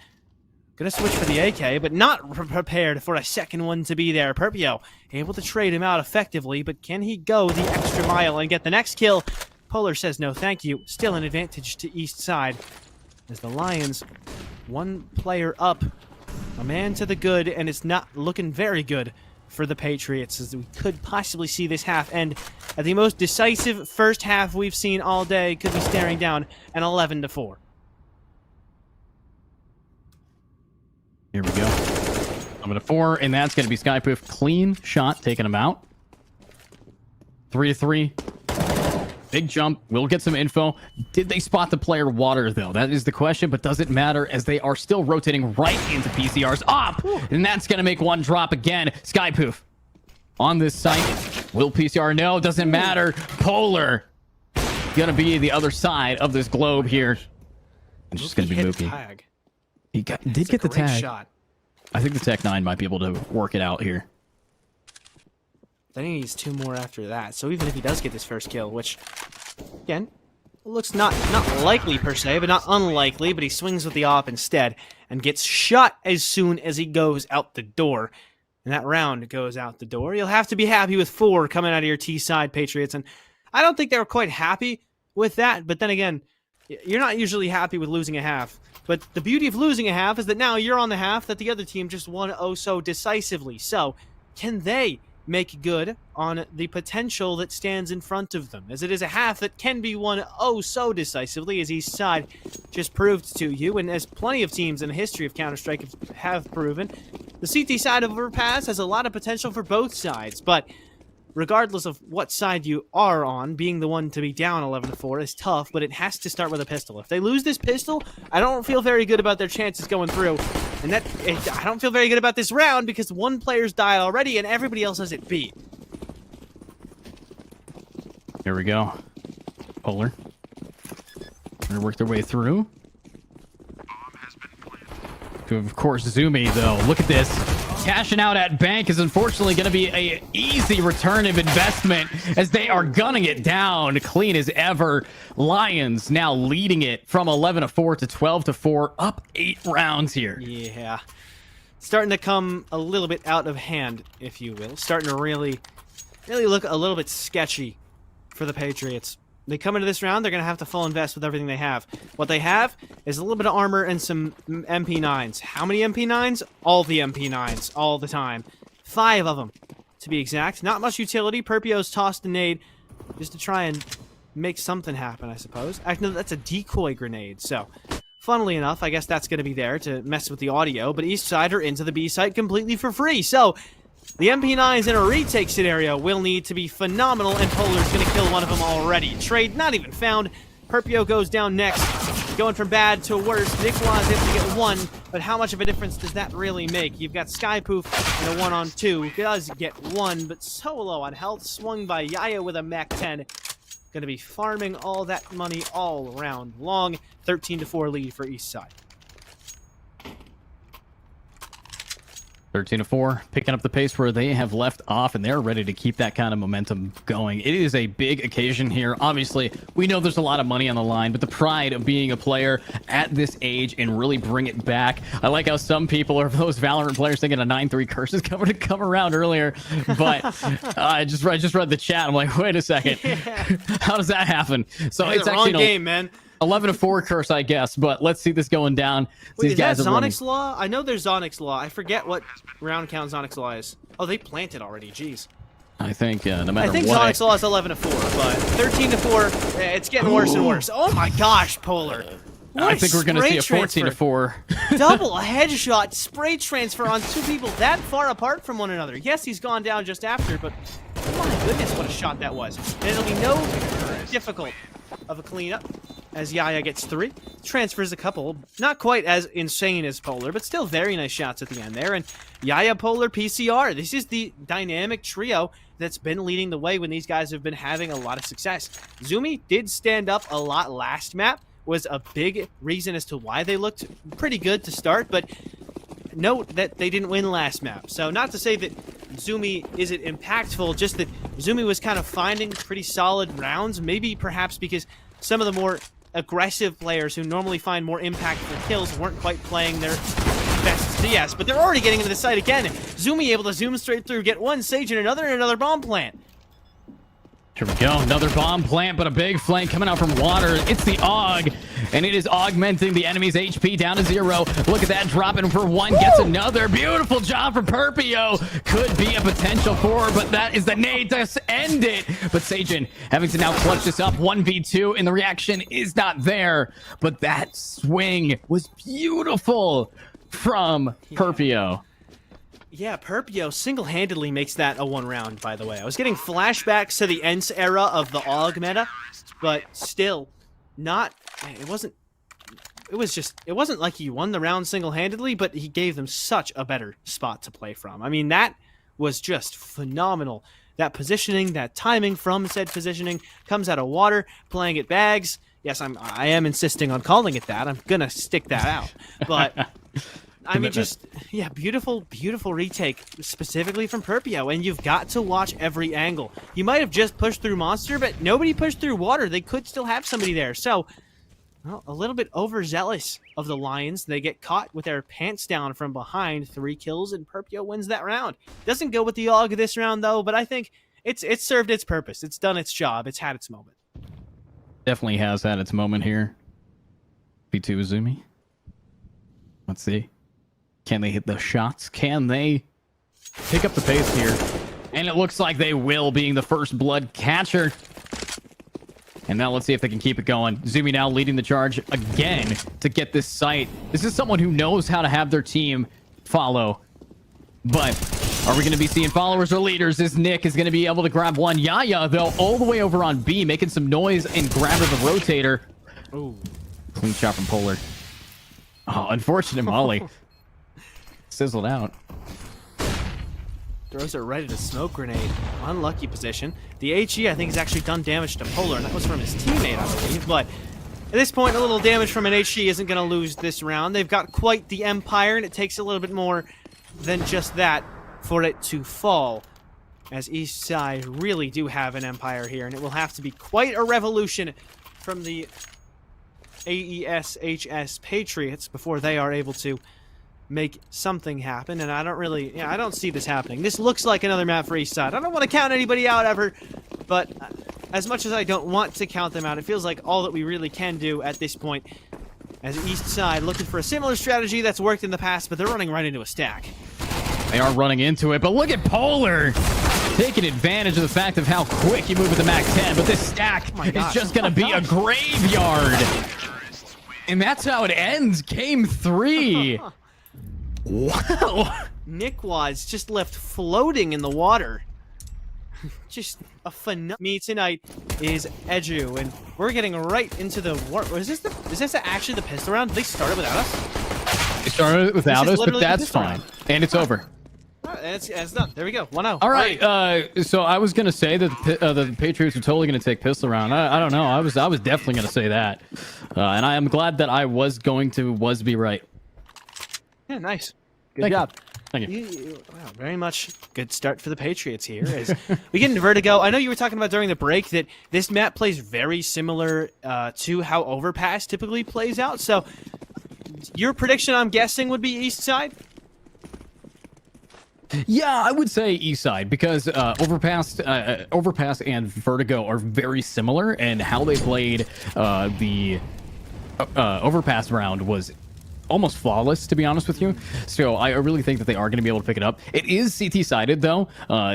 Gonna switch for the AK, but not prepared for a second one to be there. Perpio able to trade him out effectively, but can he go the extra mile and get the next kill? Polar says no thank you. Still an advantage to Eastside, as the Lions, 1 player up, a man to the good, and it's not looking very good for the Patriots, as we could possibly see this half end at the most decisive first half we've seen all day. Could be staring down an 11-4. Here we go. 11-4, and that's going to be Skypoof. Clean shot, taking him out. 3-3. Big jump. We'll get some info. Did they spot the player water, though? That is the question, but does it matter, as they are still rotating right into PCR's op, and that's going to make 1 drop again. Skypoof on this site. Will PCR? No, doesn't matter. Polar going to be the other side of this globe here. It's just going to be Mookie. He did get the tag. Shot. I think the Tech 9 might be able to work it out here. Then he needs 2 more after that. So even if he does get this first kill, which, again, looks not likely per se, but not unlikely, but he swings with the op instead and gets shot as soon as he goes out the door. And that round goes out the door. You'll have to be happy with 4 coming out of your T-side, Patriots. And I don't think they were quite happy with that. But then again, you're not usually happy with losing a half. But the beauty of losing a half is that now you're on the half that the other team just won oh so decisively. So can they make good on the potential that stands in front of them, as it is a half that can be won oh so decisively, as Eastside just proved to you, and as plenty of teams in the history of Counter-Strike have proven. The CT side of Overpass has a lot of potential for both sides, but regardless of what side you are on, being the one to be down 11-4 is tough, but it has to start with a pistol. If they lose this pistol, I don't feel very good about their chances going through. And I don't feel very good about this round, because 1 player's died already and everybody else has it beat. Here we go. Polar. Gonna work their way through. Of course, Zumi, though. Look at this. Cashing out at bank is unfortunately going to be a easy return of investment as they are gunning it down clean as ever. Lions now leading it from 11-4 to 12-4, up 8 rounds here. Yeah. Starting to come a little bit out of hand, if you will. Starting to really look a little bit sketchy for the Patriots. They come into this round, they're going to have to full invest with everything they have. What they have is a little bit of armor and some MP9s. How many MP9s? All the MP9s, all the time. 5 of them, to be exact. Not much utility. Perpio's tossed a nade just to try and make something happen, I suppose. Actually, no, that's a decoy grenade, so... Funnily enough, I guess that's going to be there to mess with the audio, but Eastside are into the B site completely for free, so... The MP9s in a retake scenario will need to be phenomenal, and Polar's going to kill one of them already. Trade not even found. Perpio goes down next. Going from bad to worse. Nicolas is able to get 1, but how much of a difference does that really make? You've got Skypoof and a 1-on-2. Does get 1, but so low on health. Swung by Yaya with a Mac 10. Going to be farming all that money all round long. 13-4 lead for Eastside. 13-4, picking up the pace where they have left off, and they're ready to keep that kind of momentum going. It is a big occasion here. Obviously, we know there's a lot of money on the line, but the pride of being a player at this age and really bring it back. I like how some people are those Valorant players thinking a 9-3 curse is coming to come around earlier, but I just read the chat. I'm like, wait a second, how does that happen? So it's the actually wrong game, man. 11-4 curse, I guess, but let's see this going down. Wait, These is guys that are running. Zonic's Law? I know there's Zonic's Law. I forget what round count Zonic's Law is. Oh, they planted already. Jeez. I think no matter I think what. Zonic's Law is 11-4, but 13-4, it's getting worse and worse. Oh my gosh, Polar. I think we're going to see a 14-4. Double headshot spray transfer on 2 people that far apart from one another. Yes, he's gone down just after, but my goodness, what a shot that was. And it'll be no difficult of a cleanup as Yaya gets 3. Transfers a couple. Not quite as insane as Polar, but still very nice shots at the end there. And Yaya, Polar, PCR. This is the dynamic trio that's been leading the way when these guys have been having a lot of success. Zumi did stand up a lot last map. Was a big reason as to why they looked pretty good to start, but note that they didn't win last map. So not to say that Zumi isn't impactful, just that Zumi was kind of finding pretty solid rounds, maybe perhaps because some of the more aggressive players who normally find more impactful kills weren't quite playing their best CS, but they're already getting into the site again. Zumi able to zoom straight through, get 1 Sage and another bomb plant. Here we go. Another bomb plant, but a big flank coming out from water. It's the AUG, and it is augmenting the enemy's HP down to 0. Look at that, dropping for 1. Gets another. Beautiful job from Perpio. Could be a potential 4, but that is the nade to end it. But Sajin having to now clutch this up. 1v2, and the reaction is not there. But that swing was beautiful from Perpio. Yeah, Perpio single-handedly makes that a 1 round, by the way. I was getting flashbacks to the ENCE era of the AUG meta, but still, it wasn't like he won the round single-handedly, but he gave them such a better spot to play from. I mean, that was just phenomenal. That positioning, that timing from said positioning, comes out of water, playing at bags. Yes, I am insisting on calling it that. I'm gonna stick that out, but... I mean, beautiful, beautiful retake, specifically from Perpio, and you've got to watch every angle. You might have just pushed through Monster, but nobody pushed through Water. They could still have somebody there. So, well, a little bit overzealous of the Lions. They get caught with their pants down from behind. 3 kills, and Perpio wins that round. Doesn't go with the AUG this round, though, but I think it's served its purpose. It's done its job. It's had its moment. Definitely has had its moment here. P2 Izumi. Let's see. Can they hit the shots? Can they pick up the pace here? And it looks like they will, being the first blood catcher. And now let's see if they can keep it going. Zumi now leading the charge again to get this site. This is someone who knows how to have their team follow. But are we going to be seeing followers or leaders? This Nick is going to be able to grab 1. Yaya, though, all the way over on B, making some noise and grabbing the rotator. Ooh. Clean shot from Polar. Oh, unfortunate Molly. Sizzled out. throws it right at a smoke grenade. Unlucky position. The HE, I think, has actually done damage to Polar, and that was from his teammate, I believe. But at this point, a little damage from an HE isn't going to lose this round. They've got quite the Empire, and it takes a little bit more than just that for it to fall. As Eastside really do have an Empire here, and it will have to be quite a revolution from the AESHS Patriots before they are able to make something happen. And I don't see this happening. This looks like another map for Eastside. I don't want to count anybody out ever, but as much as I don't want to count them out, it feels like all that we really can do at this point. As Eastside looking for a similar strategy that's worked in the past, but they're running right into a stack. They are running into it, but look at Polar taking advantage of the fact of how quick you move with the Mac 10, but this stack is just going to be a graveyard. And that's how it ends. Game 3. Wow. Nick was just left floating in the water. Just a fun. Me tonight is Edu, and we're getting right into the war. Is this actually the pistol round? Did they start it without us? They started it without us, but that's fine. And it's over. And it's done. There we go. 1-0. All right. So I was gonna say that the Patriots are totally gonna take pistol round. I don't know. I was definitely gonna say that, and I am glad that I was going to be right. Yeah, nice. Good job. Thank you. Wow, very much good start for the Patriots here. As we get into Vertigo, I know you were talking about during the break that this map plays very similar to how Overpass typically plays out. So your prediction, I'm guessing, would be Eastside? Yeah, I would say Eastside because Overpass and Vertigo are very similar, and how they played the Overpass round was almost flawless, to be honest with you. So I really think that they are going to be able to pick it up. It is CT sided though.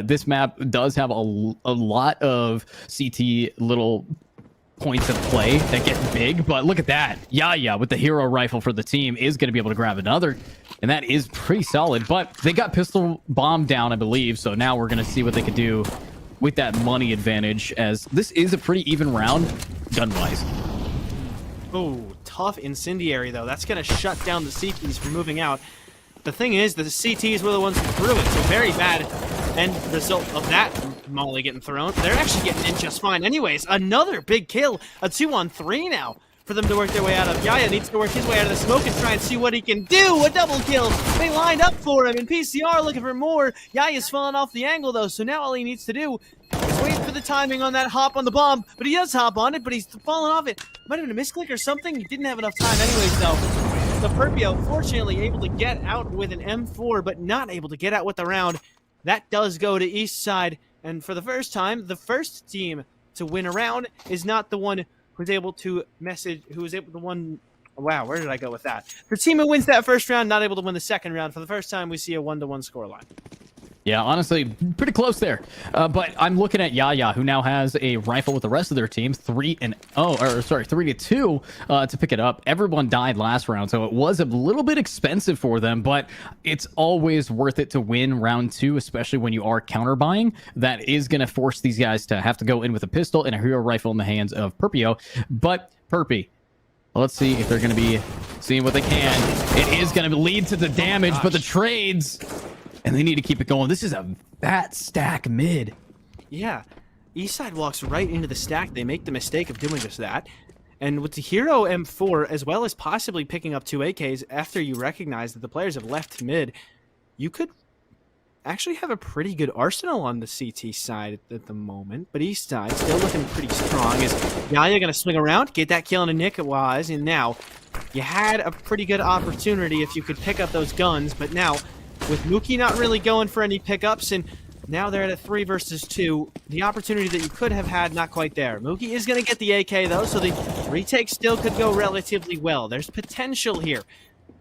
This map does have a lot of CT little points of play that get big, but look at that. Yeah, with the hero rifle for the team is going to be able to grab another, and that is pretty solid. But they got pistol bomb down, I believe, so now we're going to see what they could do with that money advantage, as this is a pretty even round gun-wise. Oh, tough incendiary, though. That's going to shut down the CTs from moving out. The thing is, the CTs were the ones who threw it, so very bad end result of that molly getting thrown. They're actually getting in just fine. Anyways, another big kill. A 2-on-3 now for them to work their way out of. Yaya needs to work his way out of the smoke and try and see what he can do. A double kill. They lined up for him, and PCR looking for more. Yaya's falling off the angle, though, so now all he needs to do is wait for the timing on that hop on the bomb. But he does hop on it, but he's falling off it. Might have been a misclick or something. He didn't have enough time anyways, though. The Perpio, fortunately, able to get out with an M4, but not able to get out with the round. That does go to Eastside, and for the first time, the first team to win a round is not the one who's able to wow, where did I go with that? The team who wins that first round, not able to win the second round. For the first time, we see a 1-1 scoreline. Yeah, honestly, pretty close there. But I'm looking at Yaya, who now has a rifle with the rest of their team, 3-2 to pick it up. Everyone died last round, so it was a little bit expensive for them, but it's always worth it to win round 2, especially when you are counter buying. That is going to force these guys to have to go in with a pistol and a hero rifle in the hands of Perpio. But Perpy, let's see if they're going to be seeing what they can. It is going to lead to the damage, but the trades, and they need to keep it going. This is a fat stack mid. Yeah, Eastside walks right into the stack. They make the mistake of doing just that. And with the hero M4, as well as possibly picking up 2 AKs after you recognize that the players have left mid, you could actually have a pretty good arsenal on the CT side at the moment. But Eastside still looking pretty strong. Is Yaya going to swing around, get that kill on a Nick it was, and now you had a pretty good opportunity if you could pick up those guns, but now with Mookie not really going for any pickups, and now they're at a 3 versus 2. The opportunity that you could have had, not quite there. Mookie is going to get the AK, though, so the retake still could go relatively well. There's potential here.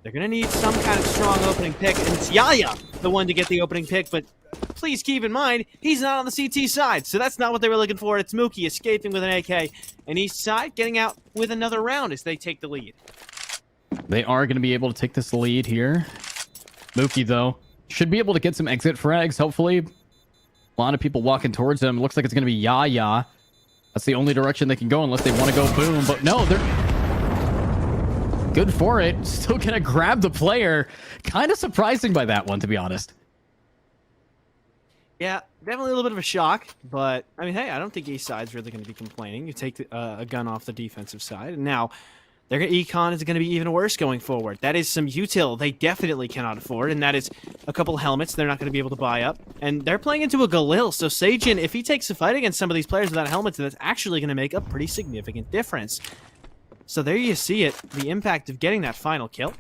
They're going to need some kind of strong opening pick, and it's Yaya, the one to get the opening pick, but please keep in mind, he's not on the CT side, so that's not what they were looking for. It's Mookie escaping with an AK, and Eastside getting out with another round as they take the lead. They are going to be able to take this lead here. Mookie, though, should be able to get some exit frags, hopefully. A lot of people walking towards him. Looks like it's going to be Yaya. That's the only direction they can go unless they want to go boom. But no, they're good for it. Still going to grab the player. Kind of surprising by that one, to be honest. Yeah, definitely a little bit of a shock, but I mean, hey, I don't think Eastside's really going to be complaining. You take a gun off the defensive side, and now econ is going to be even worse going forward. That is some util they definitely cannot afford, and that is a couple helmets they're not going to be able to buy up. And they're playing into a Galil, so Sajin, if he takes a fight against some of these players without helmets, that's actually going to make a pretty significant difference. So there you see it, the impact of getting that final kill.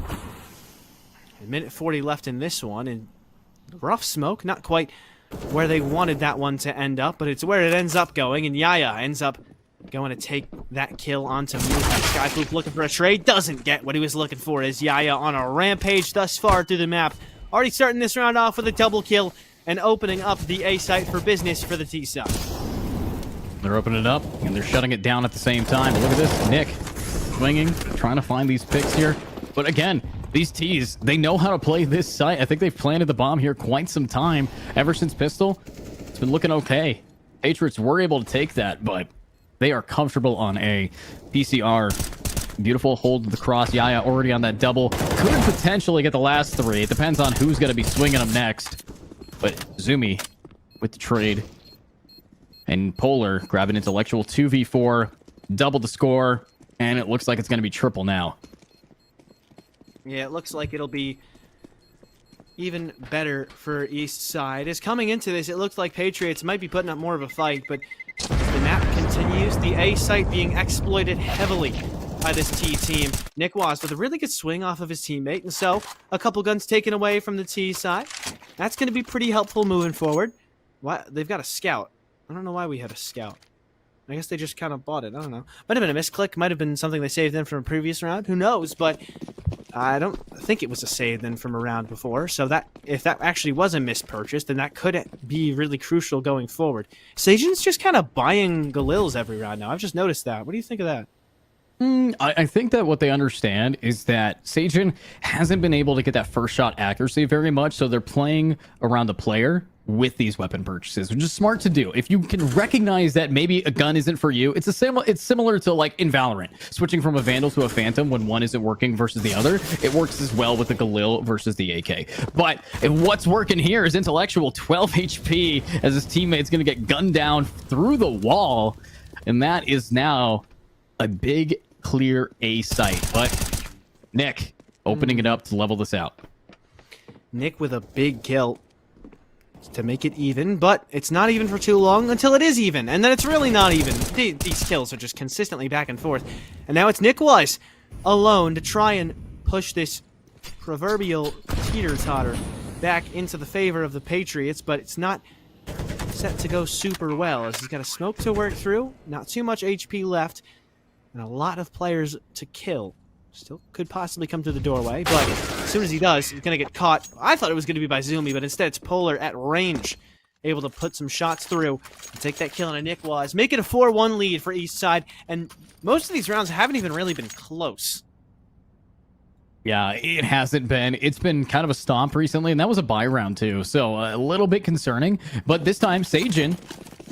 A minute 40 left in this one, and rough smoke, not quite where they wanted that one to end up, but it's where it ends up going, and Yaya ends up going to take that kill onto Muha. Skypoop looking for a trade, doesn't get what he was looking for as Yaya on a rampage thus far through the map. Already starting this round off with a double kill and opening up the A site for business for the T side. They're opening it up, and they're shutting it down at the same time. Look at this, Nick swinging, trying to find these picks here. But again, these T's, they know how to play this site. I think they've planted the bomb here quite some time. Ever since Pistol, it's been looking okay. Patriots were able to take that, but they are comfortable on A. PCR, beautiful hold of the cross. Yaya already on that double. Could potentially get the last three. It depends on who's going to be swinging them next. But Zumi with the trade. And Polar grab an intellectual 2v4. Double the score. And it looks like it's going to be triple now. Yeah, it looks like it'll be even better for Eastside. As coming into this, it looks like Patriots might be putting up more of a fight, but as the map continues, the A site being exploited heavily by this T team. Nick Was with a really good swing off of his teammate, and so a couple guns taken away from the T side. That's going to be pretty helpful moving forward. What? They've got a scout. I don't know why we had a scout. I guess they just kind of bought it. I don't know. Might have been a misclick. Might have been something they saved in from a previous round. Who knows? But I don't think it was a save then from a round before. So that if that actually was a mispurchase, then that could be really crucial going forward. Sajin's just kind of buying Galils every round now. I've just noticed that. What do you think of that? I think that what they understand is that Sajin hasn't been able to get that first shot accuracy very much, so they're playing around the player with these weapon purchases, which is smart to do. If you can recognize that maybe a gun isn't for you, it's similar to like in Valorant, switching from a Vandal to a Phantom when one isn't working versus the other. It works as well with the Galil versus the AK. But what's working here is Intellectual, 12 HP as his teammate's going to get gunned down through the wall, and that is now a big clear A site. But Nick opening it up to level this out. Nick with a big kill to make it even, but it's not even for too long until it is even, and then it's really not even. These kills are just consistently back and forth, and now it's Nick Wise alone to try and push this proverbial teeter-totter back into the favor of the Patriots, but it's not set to go super well as he's got a smoke to work through, not too much HP left, and a lot of players to kill. Still could possibly come through the doorway, but as soon as he does, he's going to get caught. I thought it was going to be by Zumi, but instead it's Polar at range, able to put some shots through and take that kill on a Nick Was. Make it a 4-1 lead for Eastside, and most of these rounds haven't even really been close. Yeah, it hasn't been. It's been kind of a stomp recently, and that was a buy round too, so a little bit concerning. But this time, Sajin,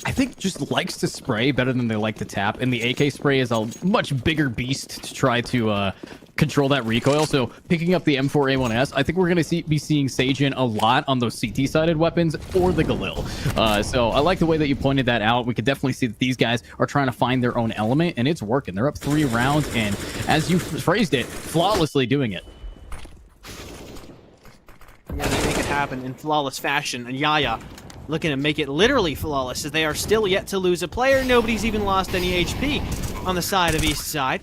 I think, just likes to spray better than they like to tap, and the AK spray is a much bigger beast to try to control that recoil. So picking up the M4A1S, I think we're going to be seeing Sajin a lot on those CT-sided weapons or the Galil. So I like the way that you pointed that out. We could definitely see that these guys are trying to find their own element, and it's working. They're up 3 rounds, and as you phrased it, flawlessly doing it. Yeah, they make it happen in flawless fashion, and Yaya looking to make it literally flawless as they are still yet to lose a player. Nobody's even lost any HP on the side of Eastside.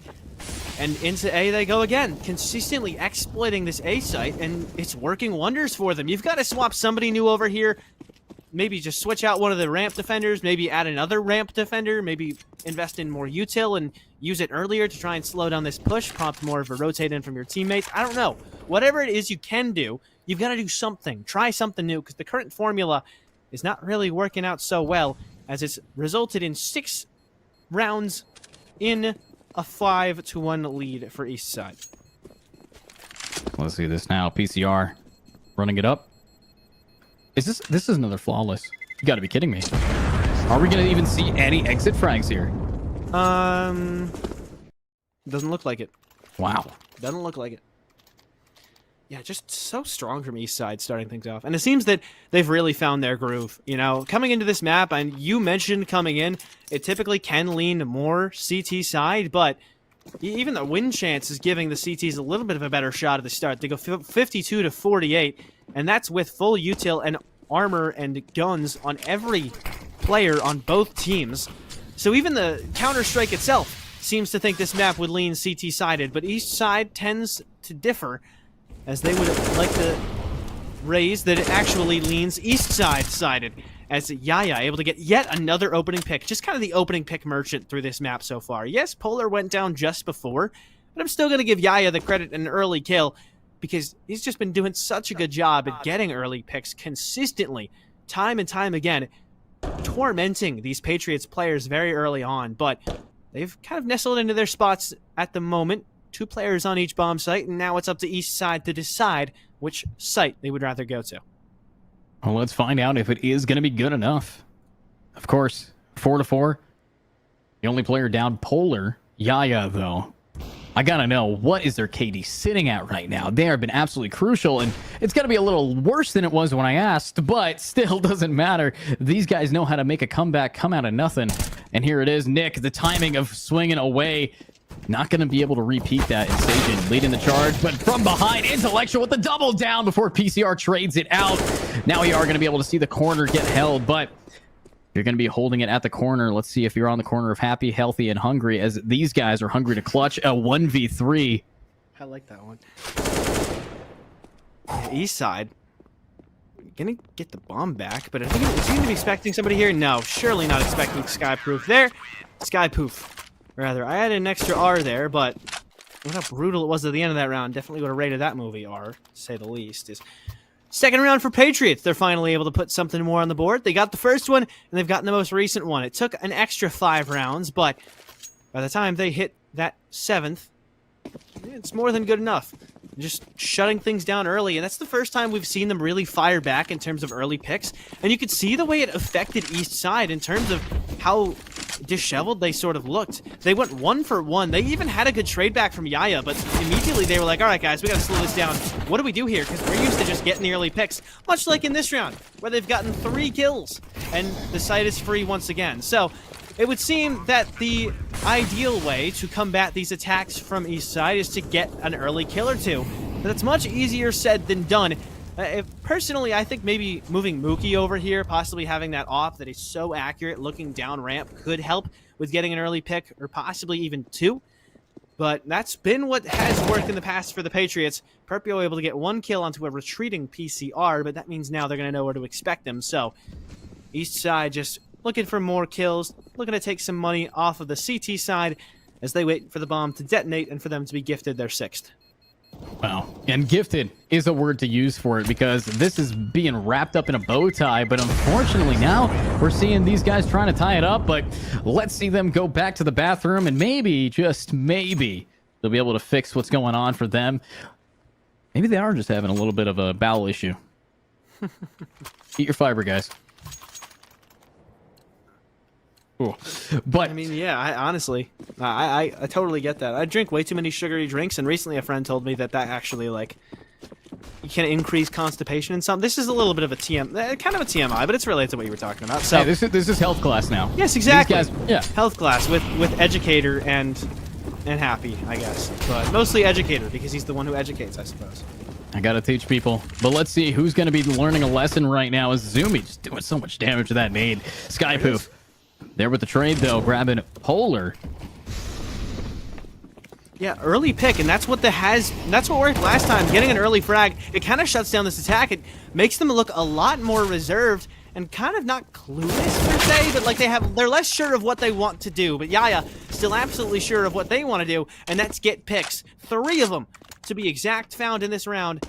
And into A they go again, consistently exploiting this A site, and it's working wonders for them. You've got to swap somebody new over here. Maybe just switch out one of the ramp defenders, maybe add another ramp defender, maybe invest in more util and use it earlier to try and slow down this push, prompt more of a rotate in from your teammates. I don't know. Whatever it is you can do, you've got to do something. Try something new, because the current formula is not really working out so well, as it's resulted in 6 rounds in a 5-1 lead for Eastside. Let's see this now. PCR running it up. This is another flawless. You got to be kidding me. Are we going to even see any exit frags here? Doesn't look like it. Wow. Doesn't look like it. Yeah, just so strong from Eastside starting things off. And it seems that they've really found their groove. You know, coming into this map, and you mentioned coming in, it typically can lean more CT side, but even the win chance is giving the CTs a little bit of a better shot at the start. They go 52 to 48, and that's with full util and armor and guns on every player on both teams. So even the Counter-Strike itself seems to think this map would lean CT-sided, but Eastside tends to differ, as they would like to raise that it actually leans Eastside-sided, as Yaya able to get yet another opening pick. Just kind of the opening pick merchant through this map so far. Yes, Polar went down just before, but I'm still going to give Yaya the credit and an early kill, because he's just been doing such a good job at getting early picks consistently, time and time again, tormenting these Patriots players very early on, but they've kind of nestled into their spots at the moment. 2 players on each bomb site, and now it's up to Eastside to decide which site they would rather go to. Well, let's find out if it is going to be good enough. Of course, 4-4. The only player down, Polar. Yaya, though. I gotta know, what is their KD sitting at right now? They have been absolutely crucial, and it's gonna be a little worse than it was when I asked, but still doesn't matter. These guys know how to make a comeback, come out of nothing. And here it is, Nick, the timing of swinging away. Not going to be able to repeat that. And Sajin leading the charge, but from behind, Intellectual with the double down before PCR trades it out. Now you are going to be able to see the corner get held, but you're going to be holding it at the corner. Let's see if you're on the corner of happy, healthy, and hungry, as these guys are hungry to clutch a 1v3. I like that one. Eastside. Gonna get the bomb back, but I think is he gonna be expecting somebody here? No, surely not expecting Skyproof there. Skypoof. Rather, I had an extra R there, but what how brutal it was at the end of that round. Definitely would have rated that movie R, to say the least. Is second round for Patriots. They're finally able to put something more on the board. They got the first one, and they've gotten the most recent one. It took an extra 5 rounds, but by the time they hit that 7th, it's more than good enough. Just shutting things down early, and that's the first time we've seen them really fire back in terms of early picks. And you could see the way it affected Eastside in terms of how disheveled they sort of looked. They went 1 for 1. They even had a good trade back from Yaya, but immediately they were like, all right, guys, we got to slow this down. What do we do here? Because we're used to just getting the early picks, much like in this round, where they've gotten 3 kills, and the site is free once again. So it would seem that the ideal way to combat these attacks from Eastside is to get an early kill or 2. But it's much easier said than done. Personally, I think maybe moving Mookie over here, possibly having that off that is so accurate, looking down ramp, could help with getting an early pick, or possibly even 2. But that's been what has worked in the past for the Patriots. Perpio able to get 1 kill onto a retreating PCR, but that means now they're going to know where to expect them. So, Eastside just looking for more kills, looking to take some money off of the CT side as they wait for the bomb to detonate and for them to be gifted their 6th. Wow. And gifted is a word to use for it, because this is being wrapped up in a bow tie, but unfortunately now we're seeing these guys trying to tie it up, but let's see them go back to the bathroom, and maybe, just maybe, they'll be able to fix what's going on for them. Maybe they are just having a little bit of a bowel issue. Eat your fiber, guys. Cool. But I mean, yeah, honestly, I totally get that. I drink way too many sugary drinks, and recently a friend told me that actually, like, you can increase constipation in some. This is a little bit of a kind of a TMI, but it's related to what you were talking about. So hey, this is health class now. Yes, exactly. These guys, yeah. Health class with educator and happy, I guess, but mostly educator because he's the one who educates, I suppose. I gotta teach people. But let's see who's gonna be learning a lesson right now. Is Zumi just doing so much damage to that nade? Skypoof. There with the trade, though, grabbing Polar. Yeah, early pick, and that's what worked last time. Getting an early frag, it kind of shuts down this attack. It makes them look a lot more reserved and kind of not clueless per se, but like they're less sure of what they want to do. But Yaya still absolutely sure of what they want to do, and that's get picks. 3 of them, to be exact, found in this round.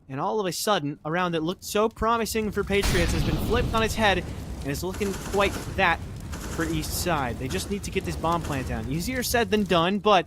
And all of a sudden, a round that looked so promising for Patriots has been flipped on its head and is looking quite that for Eastside. They just need to get this bomb plant down. Easier said than done, but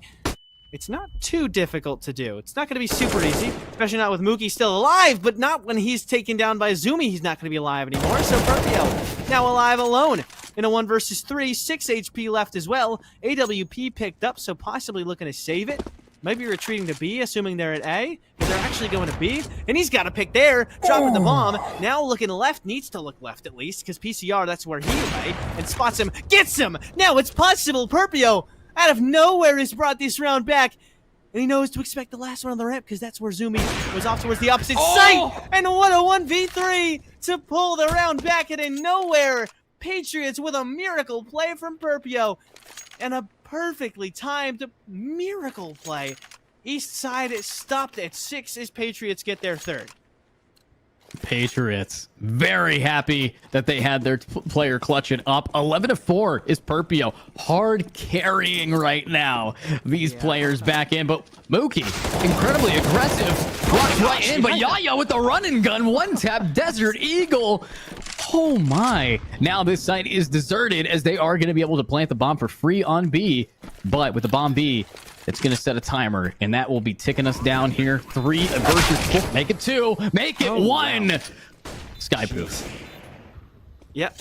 it's not too difficult to do. It's not going to be super easy, especially not with Mookie still alive, but not when he's taken down by Zumi. He's not going to be alive anymore, so Perpio now alive alone in a 1 versus 3, 6 HP left as well. AWP picked up, so possibly looking to save it. Maybe retreating to B, assuming they're at A. because they're actually going to B, and he's got a pick there, dropping the bomb. Now looking left, needs to look left at least, because PCR, that's where he lay, and spots him, gets him! Now it's possible. Perpio, out of nowhere, has brought this round back, and he knows to expect the last one on the ramp, because that's where Zumi was off towards the opposite site, and what a 1v3 to pull the round back, and in nowhere, Patriots with a miracle play from Perpio, and a perfectly timed miracle play. Eastside is stopped at 6 as Patriots get their third. Patriots very happy that they had their player clutch it up. 11-4 is Perpio, hard carrying right now. These players back in, but Mookie incredibly aggressive, walks right in, but Yaya with the run and gun, one tap, Desert Eagle. Oh my! Now this site is deserted as they are going to be able to plant the bomb for free on B, but with the bomb B, it's going to set a timer, and that will be ticking us down here. 3 versus 4. Make it 2. Make it 1. Wow. Skypoop. Yep.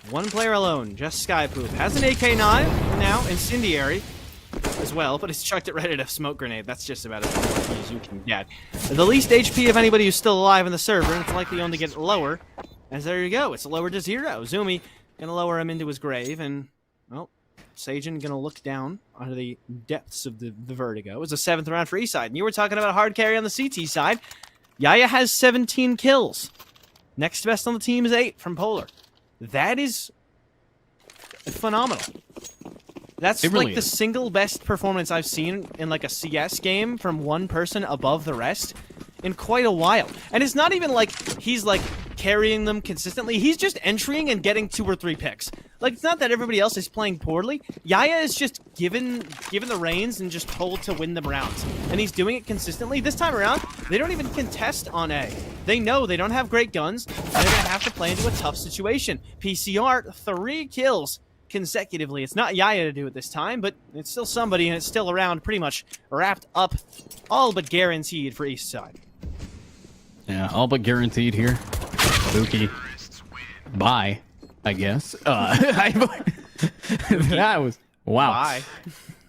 One player alone, just Skypoop. Has an AK-9 now, incendiary as well, but he's chucked it right at a smoke grenade. That's just about as lucky as you can get. The least HP of anybody who's still alive in the server, and it's likely only get lower. As there you go, it's lowered to 0. Zumi gonna lower him into his grave, and, well, Sajin gonna look down onto the depths of the vertigo. It was a 7th round for Eastside, and you were talking about a hard carry on the CT side. Yaya has 17 kills. Next best on the team is 8 from Polar. That is phenomenal. That's really like the single best performance I've seen in like a CS game from one person above the rest in quite a while. And it's not even like he's like carrying them consistently. He's just entering and getting 2 or 3 picks. Like, it's not that everybody else is playing poorly. Yaya is just given the reins and just told to win them rounds. And he's doing it consistently. This time around, they don't even contest on A. They know they don't have great guns, and they're going to have to play into a tough situation. PCR, 3 kills consecutively. It's not Yaya to do it this time, but it's still somebody, and it's still around, pretty much wrapped up, all but guaranteed for Eastside. Yeah, all but guaranteed here. Mookie. Bye, I guess. That was wow.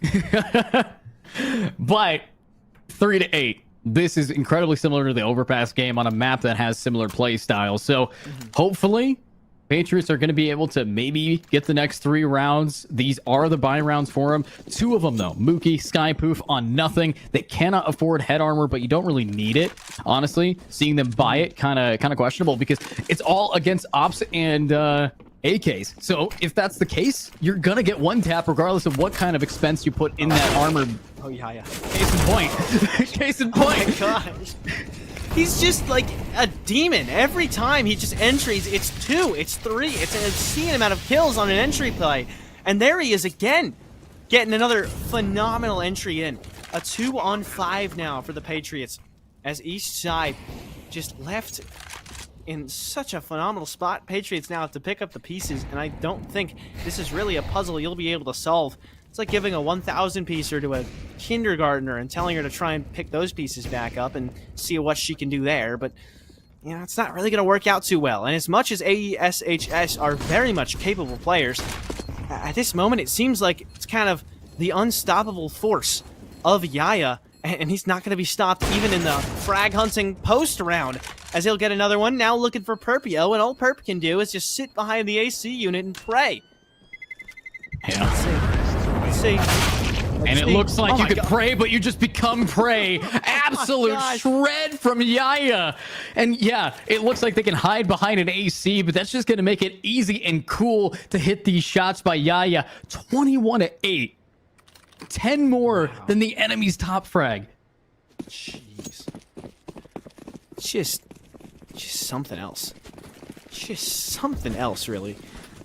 Bye. But 3-8. This is incredibly similar to the Overpass game on a map that has similar play styles. So hopefully Patriots are going to be able to maybe get the next 3 rounds. These are the buy rounds for them. 2 of them, though. Mookie, Skypoof on nothing. They cannot afford head armor, but you don't really need it. Honestly, seeing them buy it, kind of questionable, because it's all against ops and AKs. So if that's the case, you're going to get 1 tap regardless of what kind of expense you put in that armor. Oh, yeah. Case in point. Case in point. Oh, my gosh. He's just like a demon. Every time he just entries, it's 2, it's 3. It's an obscene amount of kills on an entry play. And there he is again, getting another phenomenal entry in. A 2-on-5 now for the Patriots, as Eastside just left in such a phenomenal spot. Patriots now have to pick up the pieces, and I don't think this is really a puzzle you'll be able to solve. It's like giving a 1,000 piecer to a kindergartner and telling her to try and pick those pieces back up and see what she can do there. But, you know, it's not really going to work out too well. And as much as AESHS are very much capable players, at this moment it seems like it's kind of the unstoppable force of Yaya. And he's not going to be stopped even in the frag hunting post round, as he'll get another one. Now looking for Perpio, and all Perp can do is just sit behind the AC unit and pray. Yeah. See. And it looks like you could pray, but you just become prey. Absolute shred from Yaya. And yeah, it looks like they can hide behind an AC, but that's just going to make it easy and cool to hit these shots by Yaya. 21-8. 10 more than the enemy's top frag. Jeez. Just something else. Just something else, really.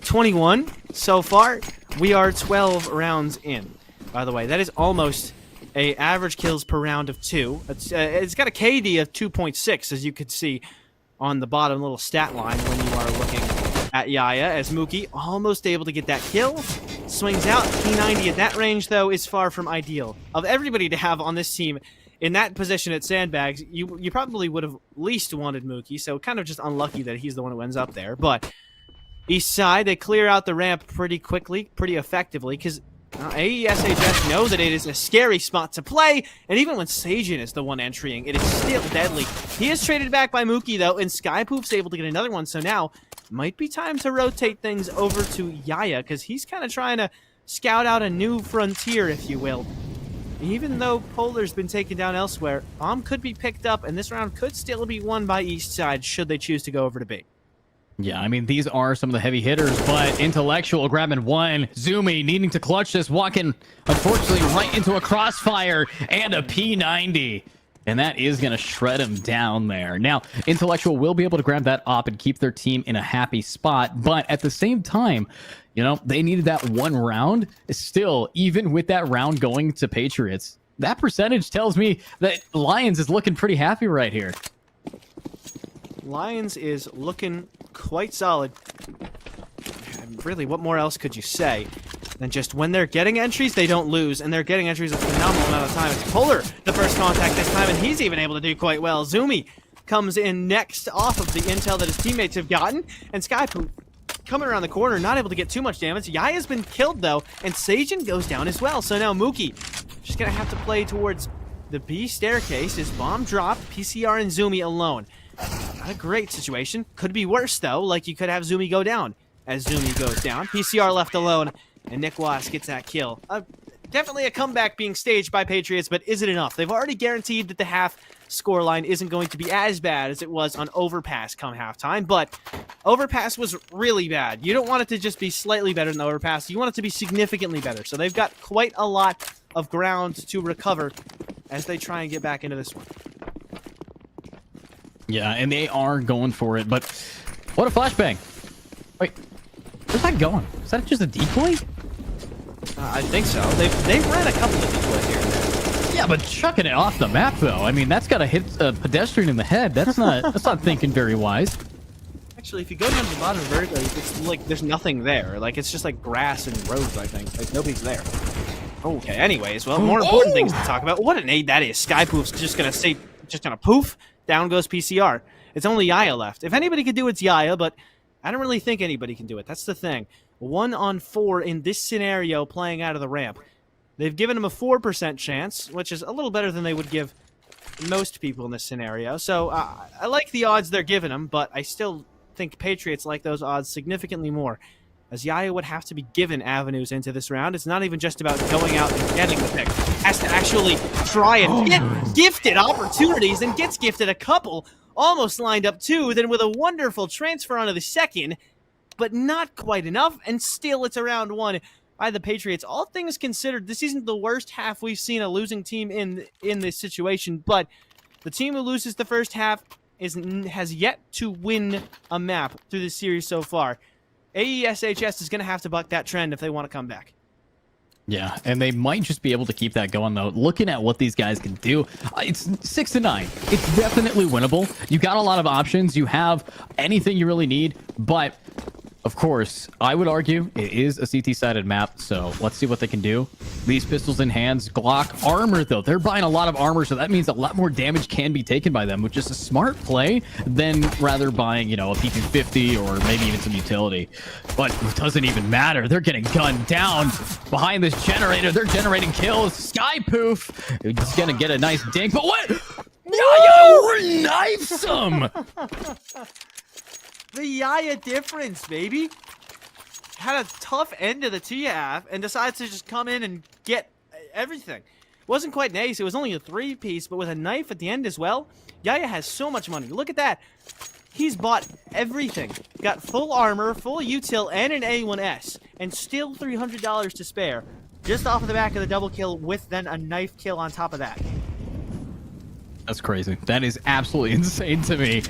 21 so far. We are 12 rounds in. By the way, that is almost a average kills per round of 2. It's got a KD of 2.6, as you could see on the bottom little stat line when you are looking at Yaya, as Mookie almost able to get that kill. Swings out. P90 at that range, though, is far from ideal. Of everybody to have on this team in that position at Sandbags, you probably would have least wanted Mookie, so kind of just unlucky that he's the one who ends up there. But Eastside, they clear out the ramp pretty quickly, pretty effectively, because AESHS know that it is a scary spot to play, and even when Sajin is the one entering, it is still deadly. He is traded back by Mookie, though, and Skypoof's able to get another one, so now might be time to rotate things over to Yaya, because he's kind of trying to scout out a new frontier, if you will. Even though Polar's been taken down elsewhere, Bomb could be picked up, and this round could still be won by Eastside should they choose to go over to B. Yeah, I mean, these are some of the heavy hitters, but Intellectual grabbing one. Zumi needing to clutch this, walking, unfortunately, right into a crossfire and a P90. And that is going to shred him down there. Now, Intellectual will be able to grab that op and keep their team in a happy spot. But at the same time, you know, they needed that one round. Still, even with that round going to Patriots, that percentage tells me that Lions is looking pretty happy right here. Lions is looking quite solid. Really, what more else could you say than just when they're getting entries, they don't lose, and they're getting entries a phenomenal amount of time. It's Polar, the first contact this time, and he's even able to do quite well. Zumi comes in next off of the intel that his teammates have gotten, and Skypoop coming around the corner, not able to get too much damage. Yaya's been killed, though, and Sajin goes down as well. So now Mookie just going to have to play towards the B staircase. His bomb dropped, PCR and Zumi alone. Not a great situation. Could be worse, though, like you could have Zumi go down. As Zumi goes down, PCR left alone, and Nick Was gets that kill. Definitely a comeback being staged by Patriots, but is it enough? They've already guaranteed that the half scoreline isn't going to be as bad as it was on Overpass come halftime, but Overpass was really bad. You don't want it to just be slightly better than Overpass. You want it to be significantly better. So they've got quite a lot of ground to recover as they try and get back into this one. Yeah, and they are going for it, but what a flashbang. Wait, where's that going? Is that just a decoy? I think so. They've ran a couple of decoys here and there. Yeah, but chucking it off the map, though. I mean, that's got to hit a pedestrian in the head. That's not thinking very wise. Actually, if you go down to the bottom vertically, it's like there's nothing there. Like, it's just like grass and roads, I think. Like, nobody's there. Okay, anyways, well, more important things to talk about. What an aid that is. Skypoof's just gonna poof. Down goes PCR. It's only Yaya left. If anybody could do it, it's Yaya, but I don't really think anybody can do it. That's the thing. 1 on 4 in this scenario playing out of the ramp. They've given him a 4% chance, which is a little better than they would give most people in this scenario. So I like the odds they're giving him, but I still think Patriots like those odds significantly more, as Yaya would have to be given avenues into this round. It's not even just about going out and getting the pick. Has to actually try and get gifted opportunities, and gets gifted a couple. Almost lined up 2, then with a wonderful transfer onto the second, but not quite enough, and still it's a round 1 by the Patriots. All things considered, this isn't the worst half we've seen a losing team in this situation, but the team who loses the first half has yet to win a map through this series so far. AESHS is going to have to buck that trend if they want to come back. Yeah, and they might just be able to keep that going, though. Looking at what these guys can do, it's 6-9. It's definitely winnable. You got a lot of options. You have anything you really need, but of course, I would argue it is a CT-sided map, so let's see what they can do. These pistols in hands, Glock, armor, though. They're buying a lot of armor, so that means a lot more damage can be taken by them, which is a smart play than rather buying, you know, a P250 or maybe even some utility. But it doesn't even matter. They're getting gunned down behind this generator. They're generating kills. Skypoof is going to get a nice dink, but what? Yaya knifes him! The Yaya difference, baby. Had a tough end to the T-half and decides to just come in and get everything. Wasn't quite an ace. It was only a 3-piece, but with a knife at the end as well. Yaya has so much money. Look at that. He's bought everything. Got full armor, full util, and an A1S, and still $300 to spare. Just off of the back of the double kill with then a knife kill on top of that. That's crazy. That is absolutely insane to me.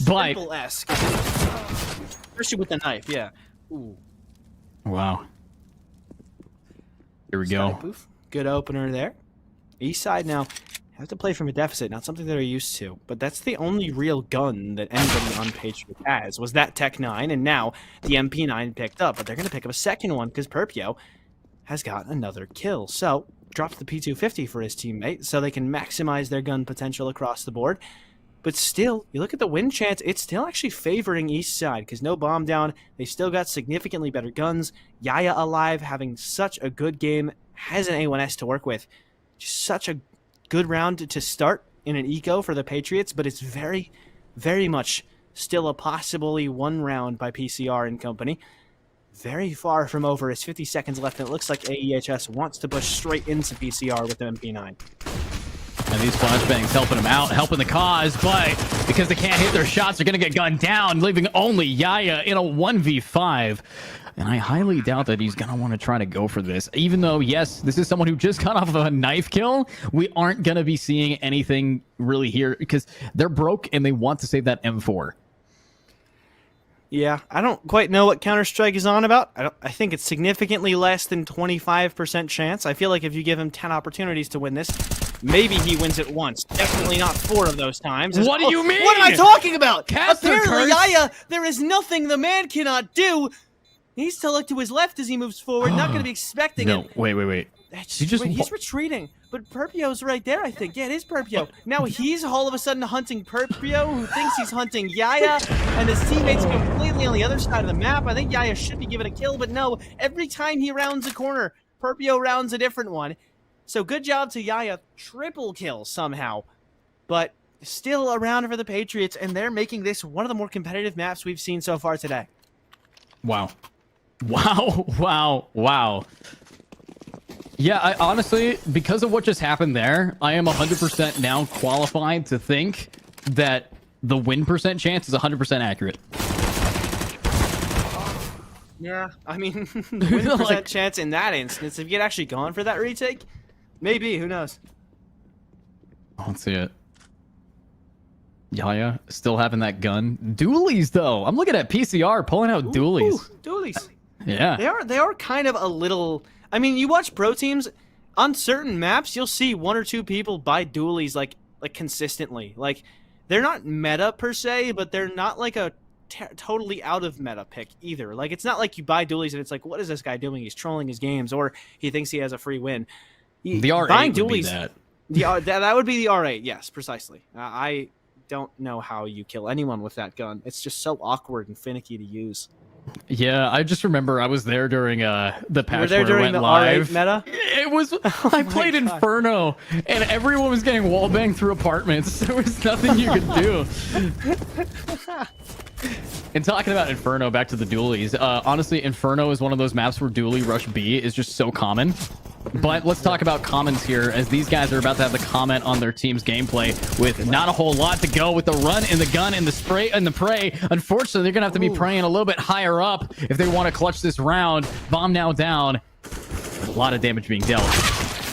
But Simple-esque. Especially with the knife, yeah. Ooh. Wow. Here we go. Poof. Good opener there. Eastside now have to play from a deficit, not something they're used to. But that's the only real gun that anybody on Patriot has, was that Tech 9, and now the MP9 picked up. But they're going to pick up a second one because Perpio has got another kill. So drops the P250 for his teammate so they can maximize their gun potential across the board. But still, you look at the win chance, it's still actually favoring Eastside because no bomb down. They still got significantly better guns. Yaya alive, having such a good game, has an A1S to work with. Just such a good round to start in an eco for the Patriots, but it's very, very much still a possibly one round by PCR and company. Very far from over. It's 50 seconds left, and it looks like AEHS wants to push straight into PCR with the MP9. And these flashbangs helping them out, helping the cause, but because they can't hit their shots, they're going to get gunned down, leaving only Yaya in a 1v5. And I highly doubt that he's going to want to try to go for this. Even though, yes, this is someone who just got off of a knife kill, we aren't going to be seeing anything really here because they're broke and they want to save that M4. Yeah, I don't quite know what Counter-Strike is on about. I think it's significantly less than 25% chance. I feel like if you give him 10 opportunities to win this, maybe he wins it once. Definitely not 4 of those times. What do you mean? What am I talking about? Caster Apparently, curse? Yaya, there is nothing the man cannot do. He's to look to his left as he moves forward. Not going to be expecting No, it. wait. He's retreating, but Perpio's right there, I think. Yeah, it is Perpio. Now he's all of a sudden hunting Perpio, who thinks he's hunting Yaya, and his teammates completely on the other side of the map. I think Yaya should be given a kill, but no. Every time he rounds a corner, Perpio rounds a different one. So good job to Yaya. Triple kill somehow. But still a round for the Patriots, and they're making this one of the more competitive maps we've seen so far today. Wow. Yeah, I honestly, because of what just happened there, I am 100% now qualified to think that the win percent chance is 100% accurate. Yeah, I mean, the win percent chance in that instance, if you had actually gone for that retake, maybe, who knows? Let's see it. Yaya still having that gun. Dualies, though. I'm looking at PCR pulling out dualies. Ooh, dualies. Yeah. They are kind of a little... I mean, you watch pro teams, on certain maps, you'll see 1 or 2 people buy dualies, like consistently. Like, they're not meta, per se, but they're not, like, a totally out of meta pick, either. Like, it's not like you buy dualies and it's like, what is this guy doing? He's trolling his games, or he thinks he has a free win. The R8 would be that. That would be the R8, yes, precisely. I don't know how you kill anyone with that gun. It's just so awkward and finicky to use. Yeah, I just remember I was there during the patch where it went live. R8 meta? It was I played Inferno and everyone was getting wallbanged through apartments. There was nothing you could do. And talking about Inferno, back to the dualies. Honestly, Inferno is one of those maps where dually rush B is just so common. But let's talk about commons here, as these guys are about to have the comment on their team's gameplay with not a whole lot to go with the run and the gun and the spray and the prey. Unfortunately, they're gonna have to be praying a little bit higher up if they want to clutch this round. Bomb now down. A lot of damage being dealt.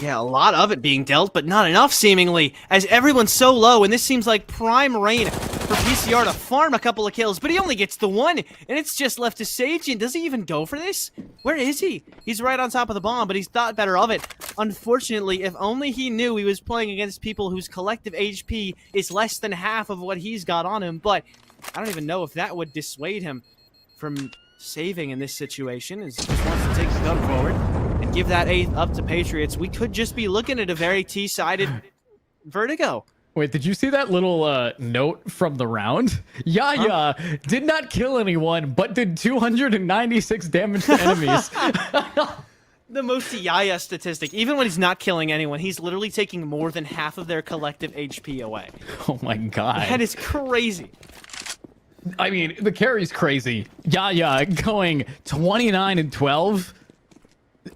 Yeah, a lot of it being dealt, but not enough seemingly, as everyone's so low, and this seems like prime rain for PCR to farm a couple of kills, but he only gets the one, and it's just left to Sage. Does he even go for this? Where is he? He's right on top of the bomb, but he's thought better of it. Unfortunately, if only he knew he was playing against people whose collective HP is less than half of what he's got on him, but I don't even know if that would dissuade him from saving in this situation, as he just wants to take the gun forward and give that 8th up to Patriots. We could just be looking at a very T-sided Vertigo. Wait, did you see that little note from the round? Yaya did not kill anyone, but did 296 damage to enemies. The most Yaya statistic. Even when he's not killing anyone, he's literally taking more than half of their collective HP away. Oh my god. That is crazy. I mean, the carry's crazy. Yaya going 29 and 12,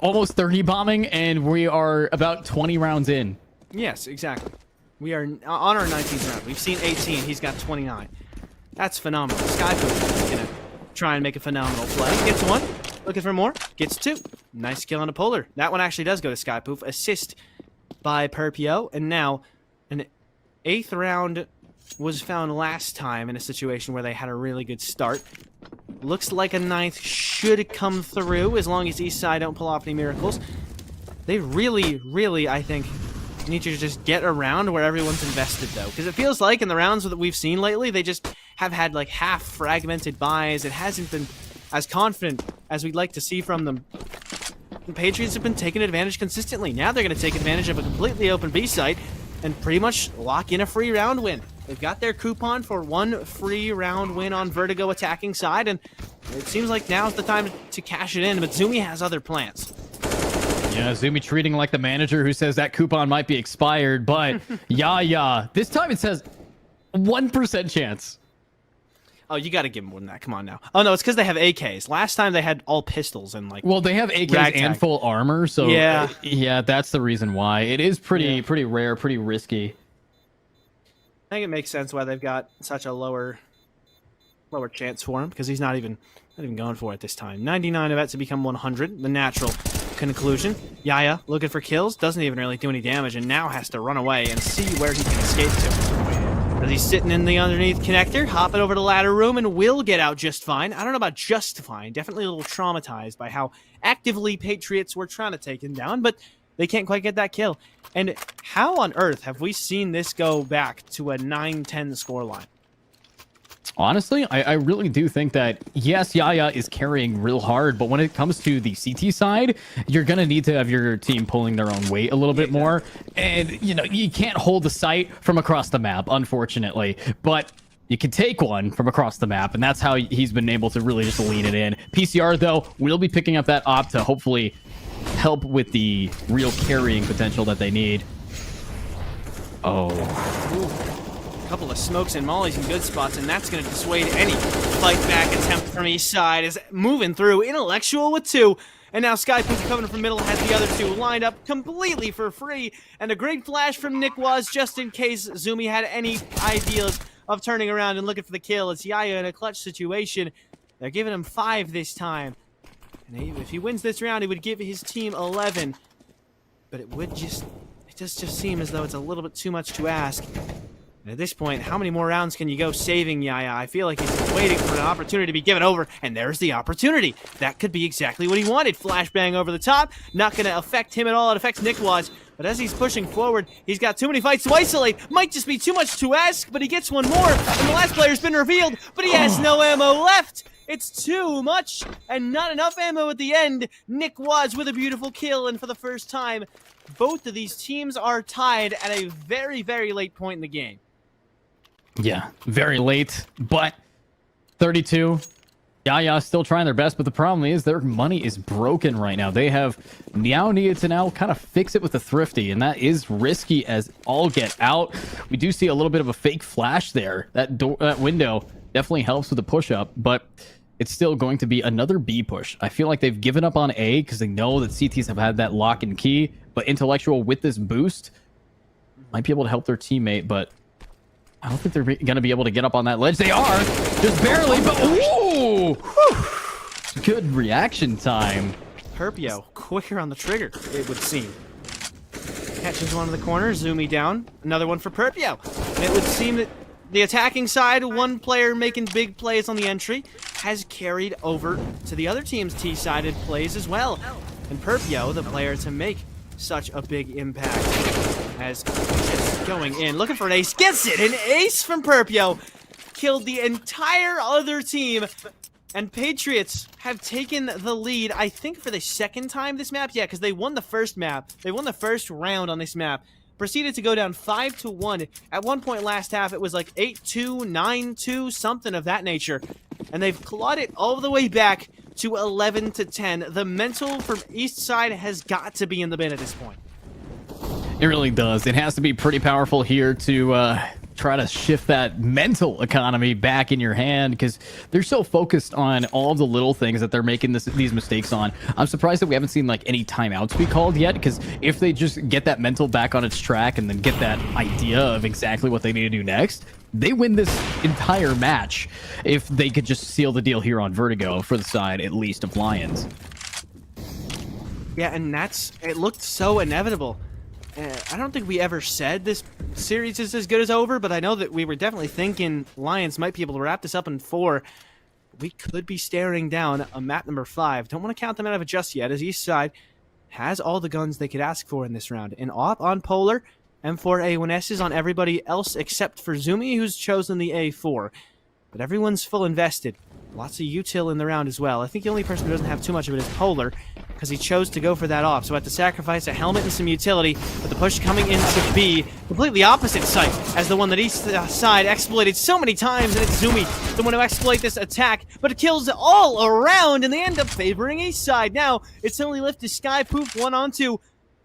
almost 30 bombing, and we are about 20 rounds in. Yes, exactly. We are on our 19th round. We've seen 18. He's got 29. That's phenomenal. Skyboom is going to try and make a phenomenal play. Gets 1. Looking for more. Gets 2. Nice kill on a polar. That one actually does go to Skypoof. Assist by Perpio. And now an 8th round was found last time in a situation where they had a really good start. Looks like a 9th should come through as long as Eastside don't pull off any miracles. They really, I think, need to just get around where everyone's invested, though. Because it feels like in the rounds that we've seen lately, they just have had, like, half fragmented buys. It hasn't been as confident as we'd like to see from them. The Patriots have been taking advantage consistently. Now they're going to take advantage of a completely open B site and pretty much lock in a free round win. They've got their coupon for 1 free round win on Vertigo attacking side, and it seems like now's the time to cash it in, but Zumi has other plans. Yeah, Zumi treating like the manager who says that coupon might be expired, but yeah. This time it says 1% chance. Oh, you got to give them more than that. Come on now. Oh, no, it's because they have AKs. Last time they had all pistols and like. Well, they have AKs ragtag. and full armor, so yeah, that's the reason why. It is pretty rare, pretty risky. I think it makes sense why they've got such a lower chance for him, because he's not even going for it this time. 99 of it to become 100, the natural conclusion. Yaya looking for kills, doesn't even really do any damage, and now has to run away and see where he can escape to. As he's sitting in the underneath connector, hopping over to the ladder room, and will get out just fine. I don't know about just fine, definitely a little traumatized by how actively Patriots were trying to take him down, but they can't quite get that kill. And how on earth have we seen this go back to a 9-10 scoreline? Honestly, I really do think that, yes, Yaya is carrying real hard, but when it comes to the CT side, you're going to need to have your team pulling their own weight a little bit more. And, you can't hold the sight from across the map, unfortunately. But you can take one from across the map, and that's how he's been able to really just lean it in. PCR, though, will be picking up that op to hopefully help with the real carrying potential that they need. Oh. Ooh. Couple of smokes and mollies in good spots, and that's going to dissuade any fight back attempt from Eastside. Is moving through Intellectual with 2, and now Skypoint coming from middle has the other 2 lined up completely for free, and a great flash from Nick was just in case Zumi had any ideas of turning around and looking for the kill. It's Yaya in a clutch situation. They're giving him 5 this time, and if he wins this round, he would give his team 11, but it does just seem as though it's a little bit too much to ask. And at this point, how many more rounds can you go saving Yaya? I feel like he's waiting for an opportunity to be given over, and there's the opportunity. That could be exactly what he wanted. Flashbang over the top, not going to affect him at all. It affects Nick Waz, but as he's pushing forward, he's got too many fights to isolate. Might just be too much to ask, but he gets one more, and the last player's been revealed, but he has no ammo left. It's too much, and not enough ammo at the end. Nick Waz with a beautiful kill, and for the first time, both of these teams are tied at a very, very late point in the game. Yeah, very late, but 32. Yaya still trying their best, but the problem is their money is broken right now. They have now needed to now kind of fix it with the Thrifty, and that is risky as all get out. We do see a little bit of a fake flash there. That window definitely helps with the push-up, but it's still going to be another B push. I feel like they've given up on A because they know that CTs have had that lock and key, but Intellectual with this boost might be able to help their teammate, but I don't think they're going to be able to get up on that ledge. They are, just barely, but ooh! Whew. Good reaction time. Perpio, quicker on the trigger, it would seem. Catches one in the corner, Zumi down. Another one for Perpio. And it would seem that the attacking side, one player making big plays on the entry, has carried over to the other team's T-sided plays as well. And Perpio, the player to make such a big impact, as just going in, looking for an ace, gets it! An ace from Perpio! Killed the entire other team, and Patriots have taken the lead, I think for the second time this map? Yeah, because they won the first map. They won the first round on this map. Proceeded to go down 5-1. At one point last half, it was like 8-2, 9-2, something of that nature. And they've clawed it all the way back to 11-10. The mental from Eastside has got to be in the bin at this point. It really does. It has to be pretty powerful here to try to shift that mental economy back in your hand, because they're so focused on all the little things that they're making these mistakes on. I'm surprised that we haven't seen like any timeouts be called yet, because if they just get that mental back on its track and then get that idea of exactly what they need to do next, they win this entire match if they could just seal the deal here on Vertigo for the side, at least, of Lions. Yeah, and it looked so inevitable. I don't think we ever said this series is as good as over, but I know that we were definitely thinking Lions might be able to wrap this up in 4. We could be staring down a map number 5. Don't want to count them out of it just yet, as Eastside has all the guns they could ask for in this round. An AWP on Polar, M4A1Ss on everybody else except for Zumi, who's chosen the A4. But everyone's full invested. Lots of util in the round as well. I think the only person who doesn't have too much of it is Polar, because he chose to go for that off. So had to sacrifice a helmet and some utility, but the push coming into B, completely opposite site as the one that Eastside exploited so many times, and it's Zumi, the one to exploit this attack, but it kills all around, and they end up favoring Eastside. Now, it's only left to Skypoof 1-on-2,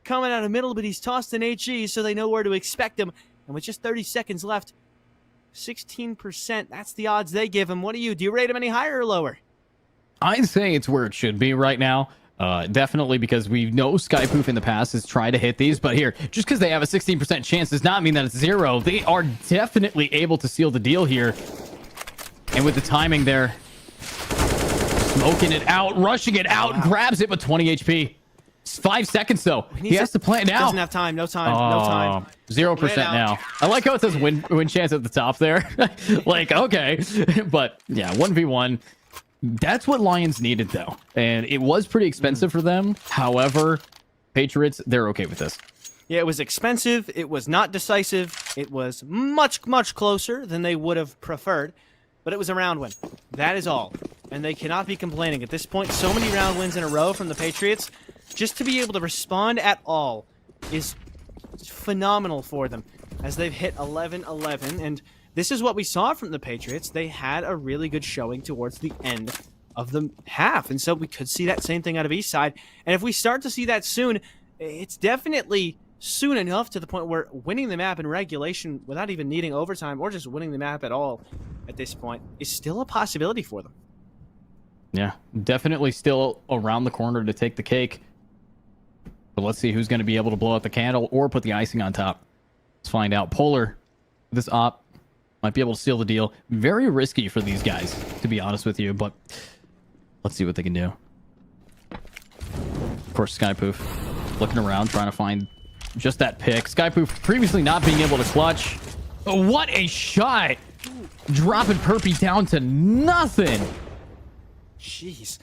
coming out of middle, but he's tossed an HE, so they know where to expect him. And with just 30 seconds left, 16%, that's the odds they give him. What do you rate him any higher or lower? I'd say it's where it should be right now. Definitely, because we know Skypoof in the past has tried to hit these, but here, just because they have a 16% chance does not mean that it's 0. They are definitely able to seal the deal here. And with the timing there, smoking it out, rushing it out, grabs it, but 20 HP. It's 5 seconds, though. He has to play it now. Doesn't have time. No time. No time. 0% now. I like how it says win chance at the top there. Like, okay. But, yeah, 1v1. That's what Lions needed, though. And it was pretty expensive for them. However, Patriots, they're okay with this. Yeah, it was expensive. It was not decisive. It was much, much closer than they would have preferred. But it was a round win. That is all. And they cannot be complaining. At this point, so many round wins in a row from the Patriots. Just to be able to respond at all is phenomenal for them, as they've hit 11-11. And this is what we saw from the Patriots. They had a really good showing towards the end of the half. And so we could see that same thing out of Eastside. And if we start to see that soon, it's definitely soon enough to the point where winning the map in regulation without even needing overtime or just winning the map at all at this point is still a possibility for them. Yeah, definitely still around the corner to take the cake. But let's see who's going to be able to blow out the candle or put the icing on top. Let's find out. Polar, this op, might be able to seal the deal. Very risky for these guys, to be honest with you, but let's see what they can do. Of course, Skypoof looking around, trying to find just that pick. Skypoof previously not being able to clutch. Oh, what a shot! Dropping Perpy down to nothing. Jeez.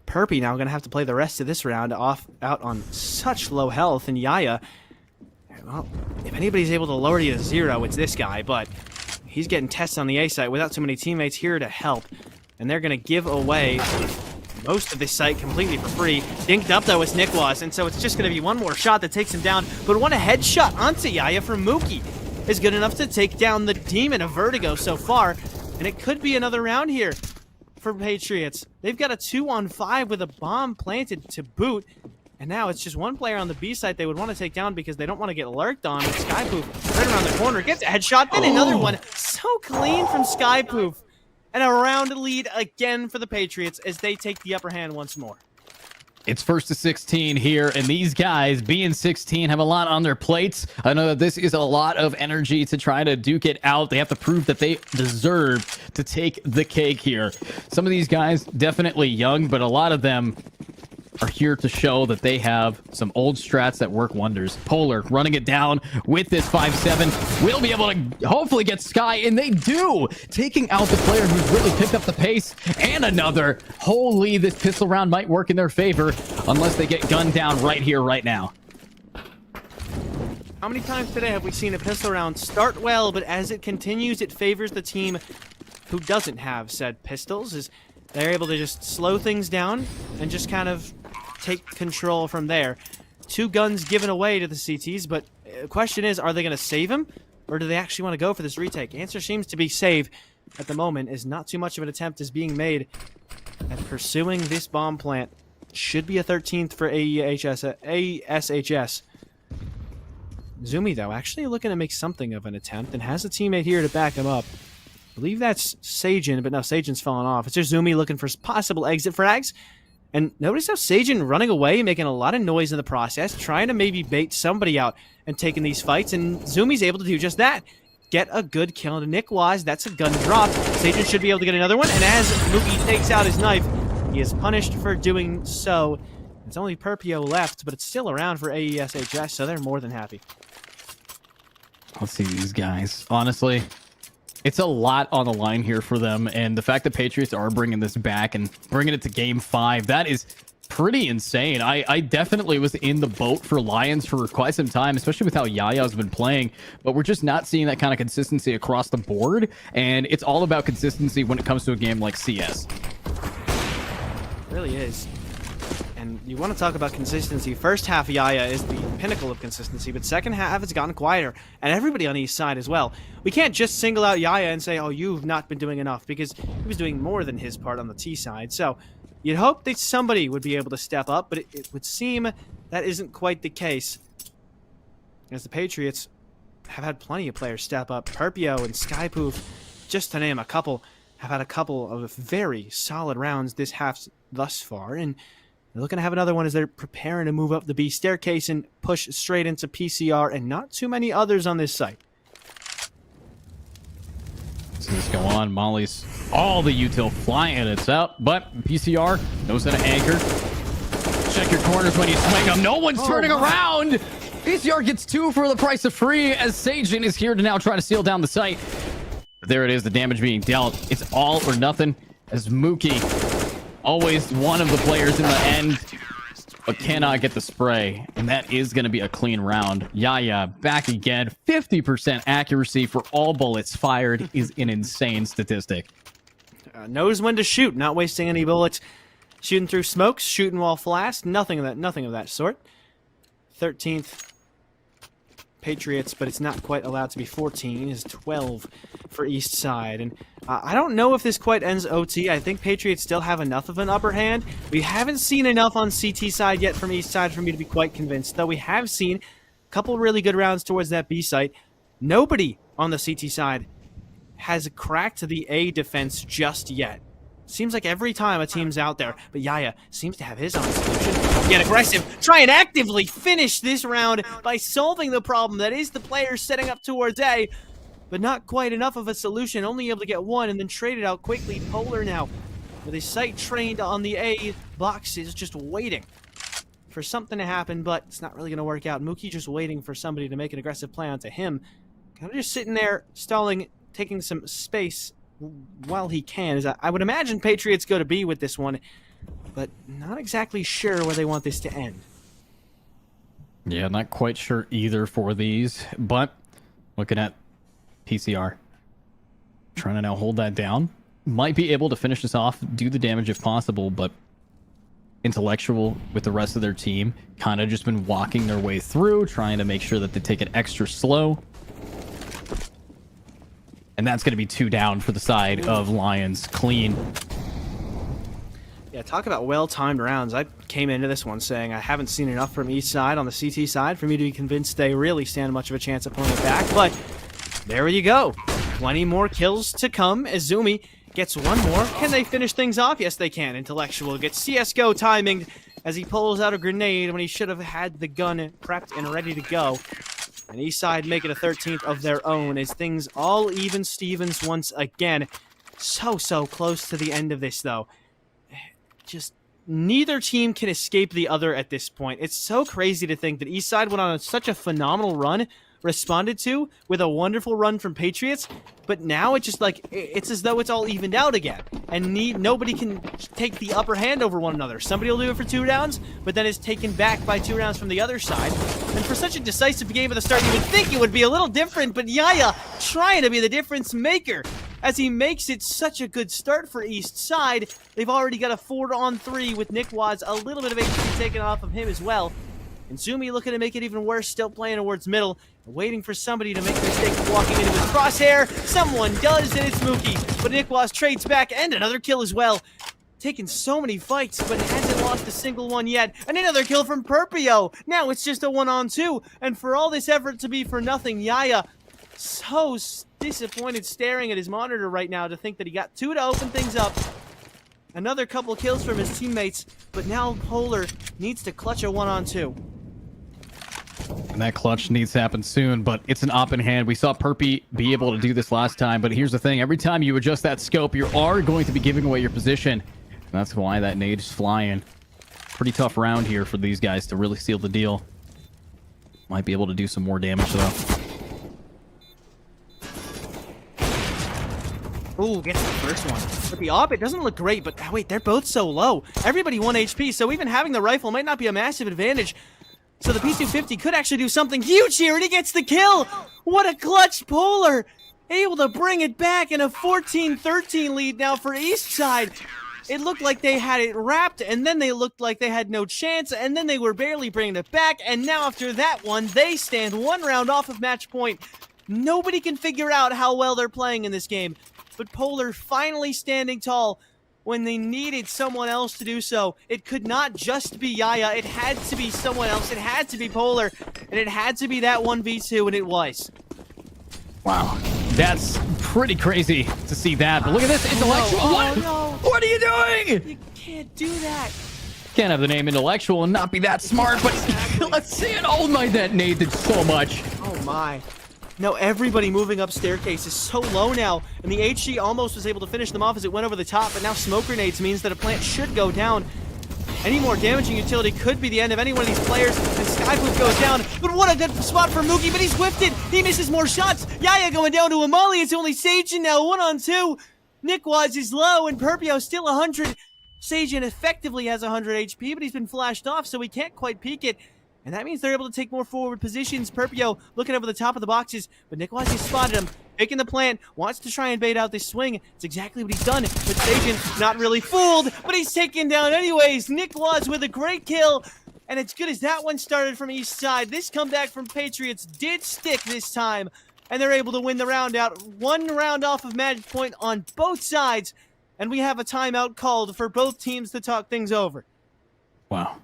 Perpy now going to have to play the rest of this round out on such low health, and Yaya, well, if anybody's able to lower you to 0, it's this guy, but he's getting tested on the A site without too many teammates here to help, and they're going to give away most of this site completely for free. Dinked up, though, as Nick was, and so it's just going to be one more shot that takes him down, but one headshot onto Yaya from Mookie is good enough to take down the Demon of Vertigo so far, and it could be another round here for Patriots. They've got a 2-on-5 with a bomb planted to boot, and now it's just one player on the B site they would want to take down because they don't want to get lurked on. And Skypoof right around the corner gets a headshot, then another one. So clean from Skypoof. And a round lead again for the Patriots as they take the upper hand once more. It's 1st to 16 here, and these guys, being 16, have a lot on their plates. I know that this is a lot of energy to try to duke it out. They have to prove that they deserve to take the cake here. Some of these guys, definitely young, but a lot of them are here to show that they have some old strats that work wonders. Polar running it down with this 5-7. We'll be able to hopefully get Sky, and they do, taking out the player who's really picked up the pace. And another. Holy, this pistol round might work in their favor unless they get gunned down right here, right now. How many times today have we seen a pistol round start well, but as it continues, it favors the team who doesn't have said pistols, as they're able to just slow things down and just kind of take control from there. 2 guns given away to the CTs, but the question is, are they going to save him, or do they actually want to go for this retake? Answer seems to be save at the moment, as not too much of an attempt is being made at pursuing this bomb plant. Should be a 13th for ASHS. Zumi, though, actually looking to make something of an attempt and has a teammate here to back him up. I believe that's Sajin, but no, Sajin's fallen off. It's just Zumi looking for possible exit frags. And notice how Sajin running away, making a lot of noise in the process, trying to maybe bait somebody out and taking these fights, and Zumi's able to do just that. Get a good kill into Nick Waz. That's a gun drop. Sajin should be able to get another one, and as Mookie takes out his knife, he is punished for doing so. It's only Perpio left, but it's still around for AESHS, so they're more than happy. Let's see these guys. Honestly, it's a lot on the line here for them, and the fact that Patriots are bringing this back and bringing it to Game 5, that is pretty insane. I definitely was in the boat for Lions for quite some time, especially with how Yaya's been playing, but we're just not seeing that kind of consistency across the board, and it's all about consistency when it comes to a game like CS. It really is. And You want to talk about consistency. First half, Yaya is the pinnacle of consistency, but second half, it's gotten quieter, and everybody on Eastside as well. We can't just single out Yaya and say, oh, you've not been doing enough, because he was doing more than his part on the T side. So you'd hope that somebody would be able to step up, but it would seem that isn't quite the case, as the Patriots have had plenty of players step up. Perpio and Skypoof, just to name a couple, have had a couple of very solid rounds this half thus far, and they're looking to have another one as they're preparing to move up the B staircase and push straight into PCR, and not too many others on this site. See this go on. Molly's all the util flying and it's out, but PCR knows how to anchor. Check your corners when you swing them. No one's turning around. PCR gets 2 for the price of free as Sajin is here to now try to seal down the site. But there it is, the damage being dealt. It's all or nothing as Mookie, always one of the players in the end, but cannot get the spray. And that is going to be a clean round. Yaya back again. 50% accuracy for all bullets fired is an insane statistic. Knows when to shoot, not wasting any bullets. Shooting through smokes, shooting while flashed, nothing of that sort. 13th Patriots, but it's not quite allowed to be 14, is 12 for Eastside. And I don't know if this quite ends OT. I think Patriots still have enough of an upper hand. We haven't seen enough on CT side yet from Eastside for me to be quite convinced, though we have seen a couple really good rounds towards that B site. Nobody on the CT side has cracked the A defense just yet. Seems like every time a team's out there, but Yaya seems to have his own solution. Get aggressive. Try and actively finish this round by solving the problem that is the players setting up towards A, but not quite enough of a solution. Only able to get one and then trade it out quickly. Polar now, with his sight trained on the A boxes, just waiting for something to happen, but it's not really going to work out. Mookie just waiting for somebody to make an aggressive play onto him. Kind of just sitting there, stalling, taking some space while he can. Is I would imagine Patriots go to B with this one, but not exactly sure where they want this to end. Yeah, not quite sure either for these, but looking at PCR, trying to now hold that down. Might be able to finish this off, do the damage if possible, but Intellectual with the rest of their team kind of just been walking their way through, trying to make sure that they take it extra slow. And that's going to be 2 down for the side of Lions. Clean. Yeah, talk about well-timed rounds. I came into this one saying I haven't seen enough from Eastside on the CT side for me to be convinced they really stand much of a chance of pulling it back. But there you go. 20 more kills to come. Izumi gets one more. Can they finish things off? Yes, they can. Intellectual gets CSGO timing as he pulls out a grenade when he should have had the gun prepped and ready to go. And Eastside make it a 13th of their own as things all even Stevens once again. So close to the end of this, though. Just neither team can escape the other at this point. It's so crazy to think that Eastside went on such a phenomenal run, responded to with a wonderful run from Patriots, but now it's just like, it's as though it's all evened out again, and nobody can take the upper hand over one another. Somebody will do it for 2 rounds, but then is taken back by 2 rounds from the other side. And for such a decisive game at the start, you would think it would be a little different, but Yaya trying to be the difference maker as he makes it such a good start for Eastside. They've already got a 4-on-3 with Nick Wads, a little bit of HP taken off of him as well. And Zumi looking to make it even worse, still playing towards middle, waiting for somebody to make a mistake of walking into his crosshair. Someone does, and it's Mookie. But Nick Wads trades back, and another kill as well. Taken so many fights, but hasn't lost a single one yet. And another kill from Perpio. Now it's just a 1-on-2. And for all this effort to be for nothing, Yaya so disappointed staring at his monitor right now to think that he got 2 to open things up. Another couple kills from his teammates, but now Polar needs to clutch a 1-on-2. And that clutch needs to happen soon, but it's an op in hand. We saw Perpy be able to do this last time, but here's the thing. Every time you adjust that scope, you are going to be giving away your position. And that's why that nade's flying. Pretty tough round here for these guys to really seal the deal. Might be able to do some more damage, though. Ooh, gets the first one. But the op, it doesn't look great, but wait, they're both so low. Everybody 1 HP, so even having the rifle might not be a massive advantage. So the P250 could actually do something huge here, and he gets the kill! What a clutch Polar! Able to bring it back in a 14-13 lead now for Eastside. it looked like they had it wrapped, and then they looked like they had no chance, and then they were barely bringing it back, and now after that one, they stand 1 round off of match point. Nobody can figure out how well they're playing in this game, but Polar finally standing tall when they needed someone else to do so. It could not just be Yaya, it had to be someone else, it had to be Polar, and it had to be that 1v2, and it was. Wow. That's pretty crazy to see that. But look at this. Intellectual. Oh, What? no. What are you doing? You can't do that. Can't have the name Intellectual and not be that smart, but let's see it. Oh my, that nade did so much. Oh my. Now everybody moving up staircase is so low now, and the HG almost was able to finish them off as it went over the top, but now smoke grenades means that a plant should go down. Any more damaging utility could be the end of any one of these players, and Skypoop goes down, but what a good spot for Mookie, but he's whiffed it! He misses more shots! Yaya going down to a molly, it's only Sajin now, 1-on-2! Nikwaz is low, and Perpio still 100. Sajin effectively has 100 HP, but he's been flashed off, so he can't quite peek it. And that means they're able to take more forward positions. Perpio looking over the top of the boxes, but Nikwaz has spotted him. Picking the plant, wants to try and bait out this swing. It's exactly what he's done. But Sajin not really fooled, but he's taken down anyways. Nikwaz with a great kill. And as good as that one started from Eastside, this comeback from Patriots did stick this time. And they're able to win the round out. 1 round off of match point on both sides. And we have a timeout called for both teams to talk things over. Wow.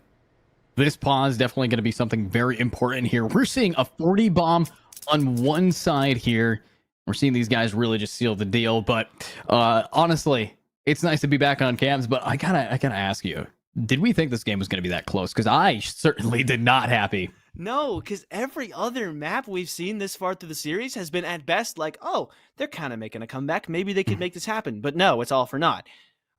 This pause is definitely going to be something very important here. We're seeing a 40 bomb on one side here. We're seeing these guys really just seal the deal. But honestly, it's nice to be back on cams. But I gotta ask you, did we think this game was going to be that close? Because I certainly did not happy. No, because every other map we've seen this far through the series has been at best like, oh, they're kind of making a comeback. Maybe they could make this happen. But no, it's all for naught.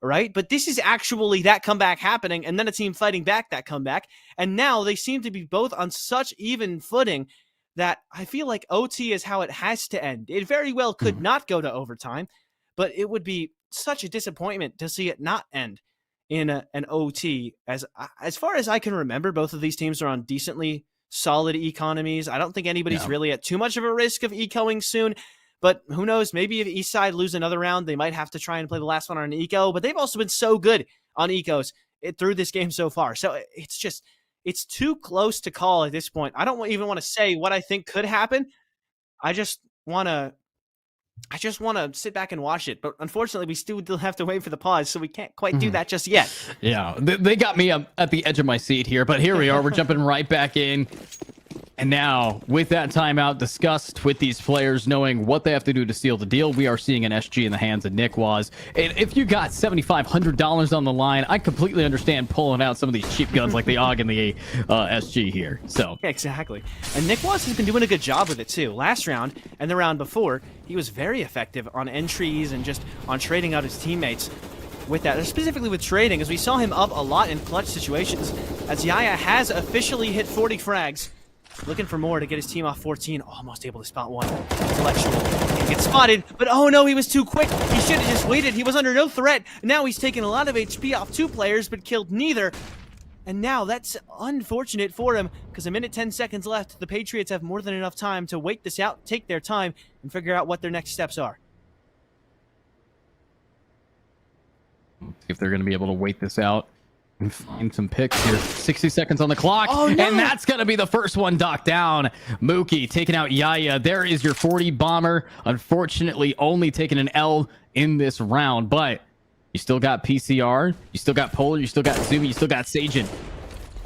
Right? But this is actually that comeback happening, and then a team fighting back that comeback. And now they seem to be both on such even footing that I feel like OT is how it has to end. It very well could not go to overtime, but it would be such a disappointment to see it not end in an OT. As far as I can remember, both of these teams are on decently solid economies. I don't think anybody's really at too much of a risk of ecoing soon. But who knows? Maybe if Eastside lose another round, they might have to try and play the last one on an eco. But they've also been so good on ecos through this game so far. So it's too close to call at this point. I don't even want to say what I think could happen. I just want to sit back and watch it. But unfortunately, we still have to wait for the pause, so we can't quite do that just yet. Yeah, they got me at the edge of my seat here. But here we are. We're jumping right back in. And now, with that timeout discussed with these players, knowing what they have to do to seal the deal, we are seeing an SG in the hands of Nikwaz. And if you got $7,500 on the line, I completely understand pulling out some of these cheap guns like the AUG and the SG here. So exactly. And Nikwaz has been doing a good job with it too. Last round and the round before, he was very effective on entries and just on trading out his teammates. With that, specifically with trading, as we saw him up a lot in clutch situations, as Yaya has officially hit 40 frags. Looking for more to get his team off 14. Almost able to spot one. Intellectual. He gets spotted, but oh no, he was too quick. He should have just waited. He was under no threat. Now he's taken a lot of HP off 2 players, but killed neither. And now that's unfortunate for him, because a minute 10 seconds left. The Patriots have more than enough time to wait this out, take their time, and figure out what their next steps are. If they're going to be able to wait this out and find some picks here. 60 seconds on the clock. Oh, no. And that's going to be the first one docked down. Mookie taking out Yaya. There is your 40 bomber. Unfortunately, only taking an L in this round. But you still got PCR. You still got Polar. You still got Zumi. You still got Sajin.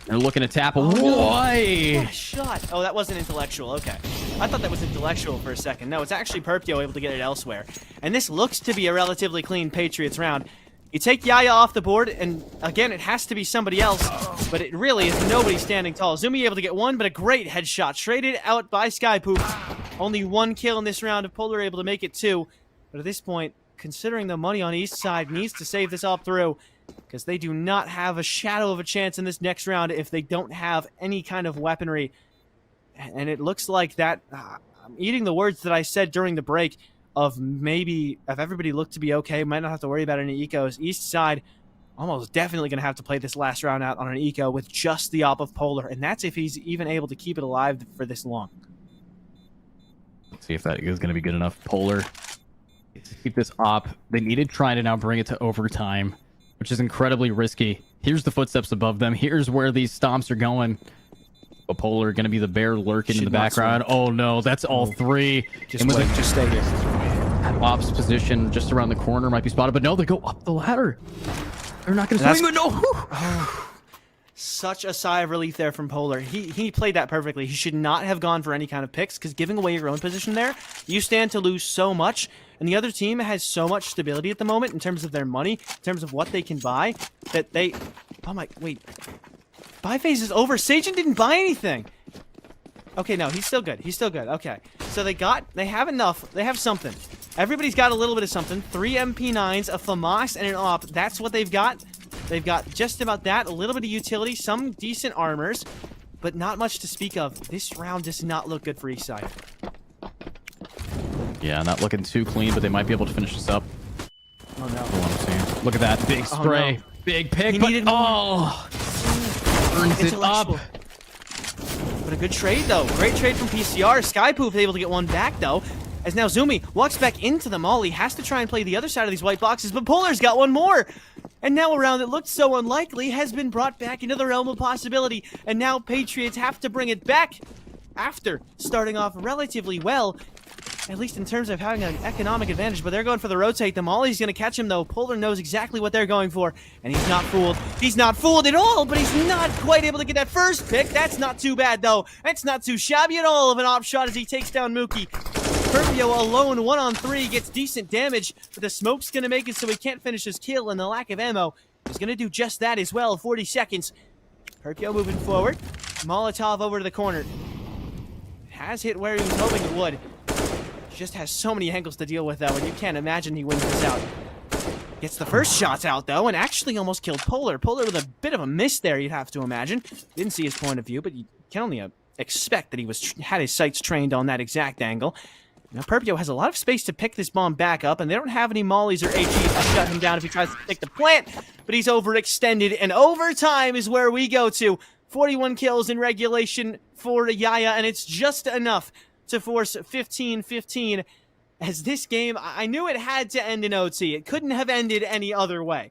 They're looking to tap away. No. What a shot. Oh, that wasn't intellectual. Okay. I thought that was intellectual for a second. No, it's actually Perpio able to get it elsewhere. And this looks to be a relatively clean Patriots round. You take Yaya off the board, and again, it has to be somebody else, but it really is nobody standing tall. Zumi able to get one, but a great headshot. Traded out by Skypoop. Only 1 kill in this round, if Polar able to make it 2. But at this point, considering the money on Eastside needs to save this all through, because they do not have a shadow of a chance in this next round if they don't have any kind of weaponry. And it looks like that, I'm eating the words that I said during the break, of maybe if everybody looked to be okay, might not have to worry about any ecos. Eastside almost definitely going to have to play this last round out on an eco with just the op of Polar, and that's if he's even able to keep it alive for this long. Let's see if that is going to be good enough. Polar, keep this op. They needed try to now bring it to overtime. which is incredibly risky. Here's the footsteps above them. Here's where these stomps are going. But Polar going to be the bear lurking in the background. Oh no, that's all three. Just wait, just stay here. Ops position just around the corner might be spotted, but no, they go up the ladder. They're not going to swing, but no. Such a sigh of relief there from Polar. He played that perfectly. He should not have gone for any kind of picks, because giving away your own position there, you stand to lose so much, and the other team has so much stability at the moment in terms of their money, in terms of what they can buy, that they... Oh my... Wait. Buy phase is over. Sajin didn't buy anything. Okay, no, he's still good. He's still good. Okay. So they have enough. They have something. Everybody's got a little bit of something. 3 MP9s, a FAMAS, and an AWP. That's what they've got. They've got just about that. A little bit of utility, some decent armors, but not much to speak of. This round does not look good for Eastside. Yeah, not looking too clean, but they might be able to finish this up. Oh, no. Look at that. Big spray. Oh, no. Big pick, He but needed more. oh! Burns it up. But a good trade, though. Great trade from PCR. Skypoof able to get one back, though. As now Zumi walks back into the mall. He has to try and play the other side of these white boxes, but Polar's got one more. And now a round that looked so unlikely has been brought back into the realm of possibility. And now Patriots have to bring it back after starting off relatively well, at least in terms of having an economic advantage. But they're going for the rotate. The Molly's going to catch him, though. Polar knows exactly what they're going for, and he's not fooled. He's not fooled at all, but he's not quite able to get that first pick. That's not too bad, though. That's not too shabby at all of an op shot as he takes down Mookie. Perpio alone, 1-on-3, gets decent damage, but the smoke's going to make it so he can't finish his kill, and the lack of ammo is going to do just that as well. 40 seconds. Perpio moving forward. Molotov over to the corner. Has hit where he was hoping it would. Just has so many angles to deal with, though, and you can't imagine he wins this out. Gets the first shots out, though, and actually almost killed Polar. Polar with a bit of a miss there, you'd have to imagine. Didn't see his point of view, but you can only expect that he had his sights trained on that exact angle. Now, Perpio has a lot of space to pick this bomb back up, and they don't have any mollies or HEs to shut him down if he tries to take the plant, but he's overextended, and overtime is where we go to. 41 kills in regulation for Yaya, and it's just enough to force 15-15, as this game, I knew it had to end in OT. It couldn't have ended any other way.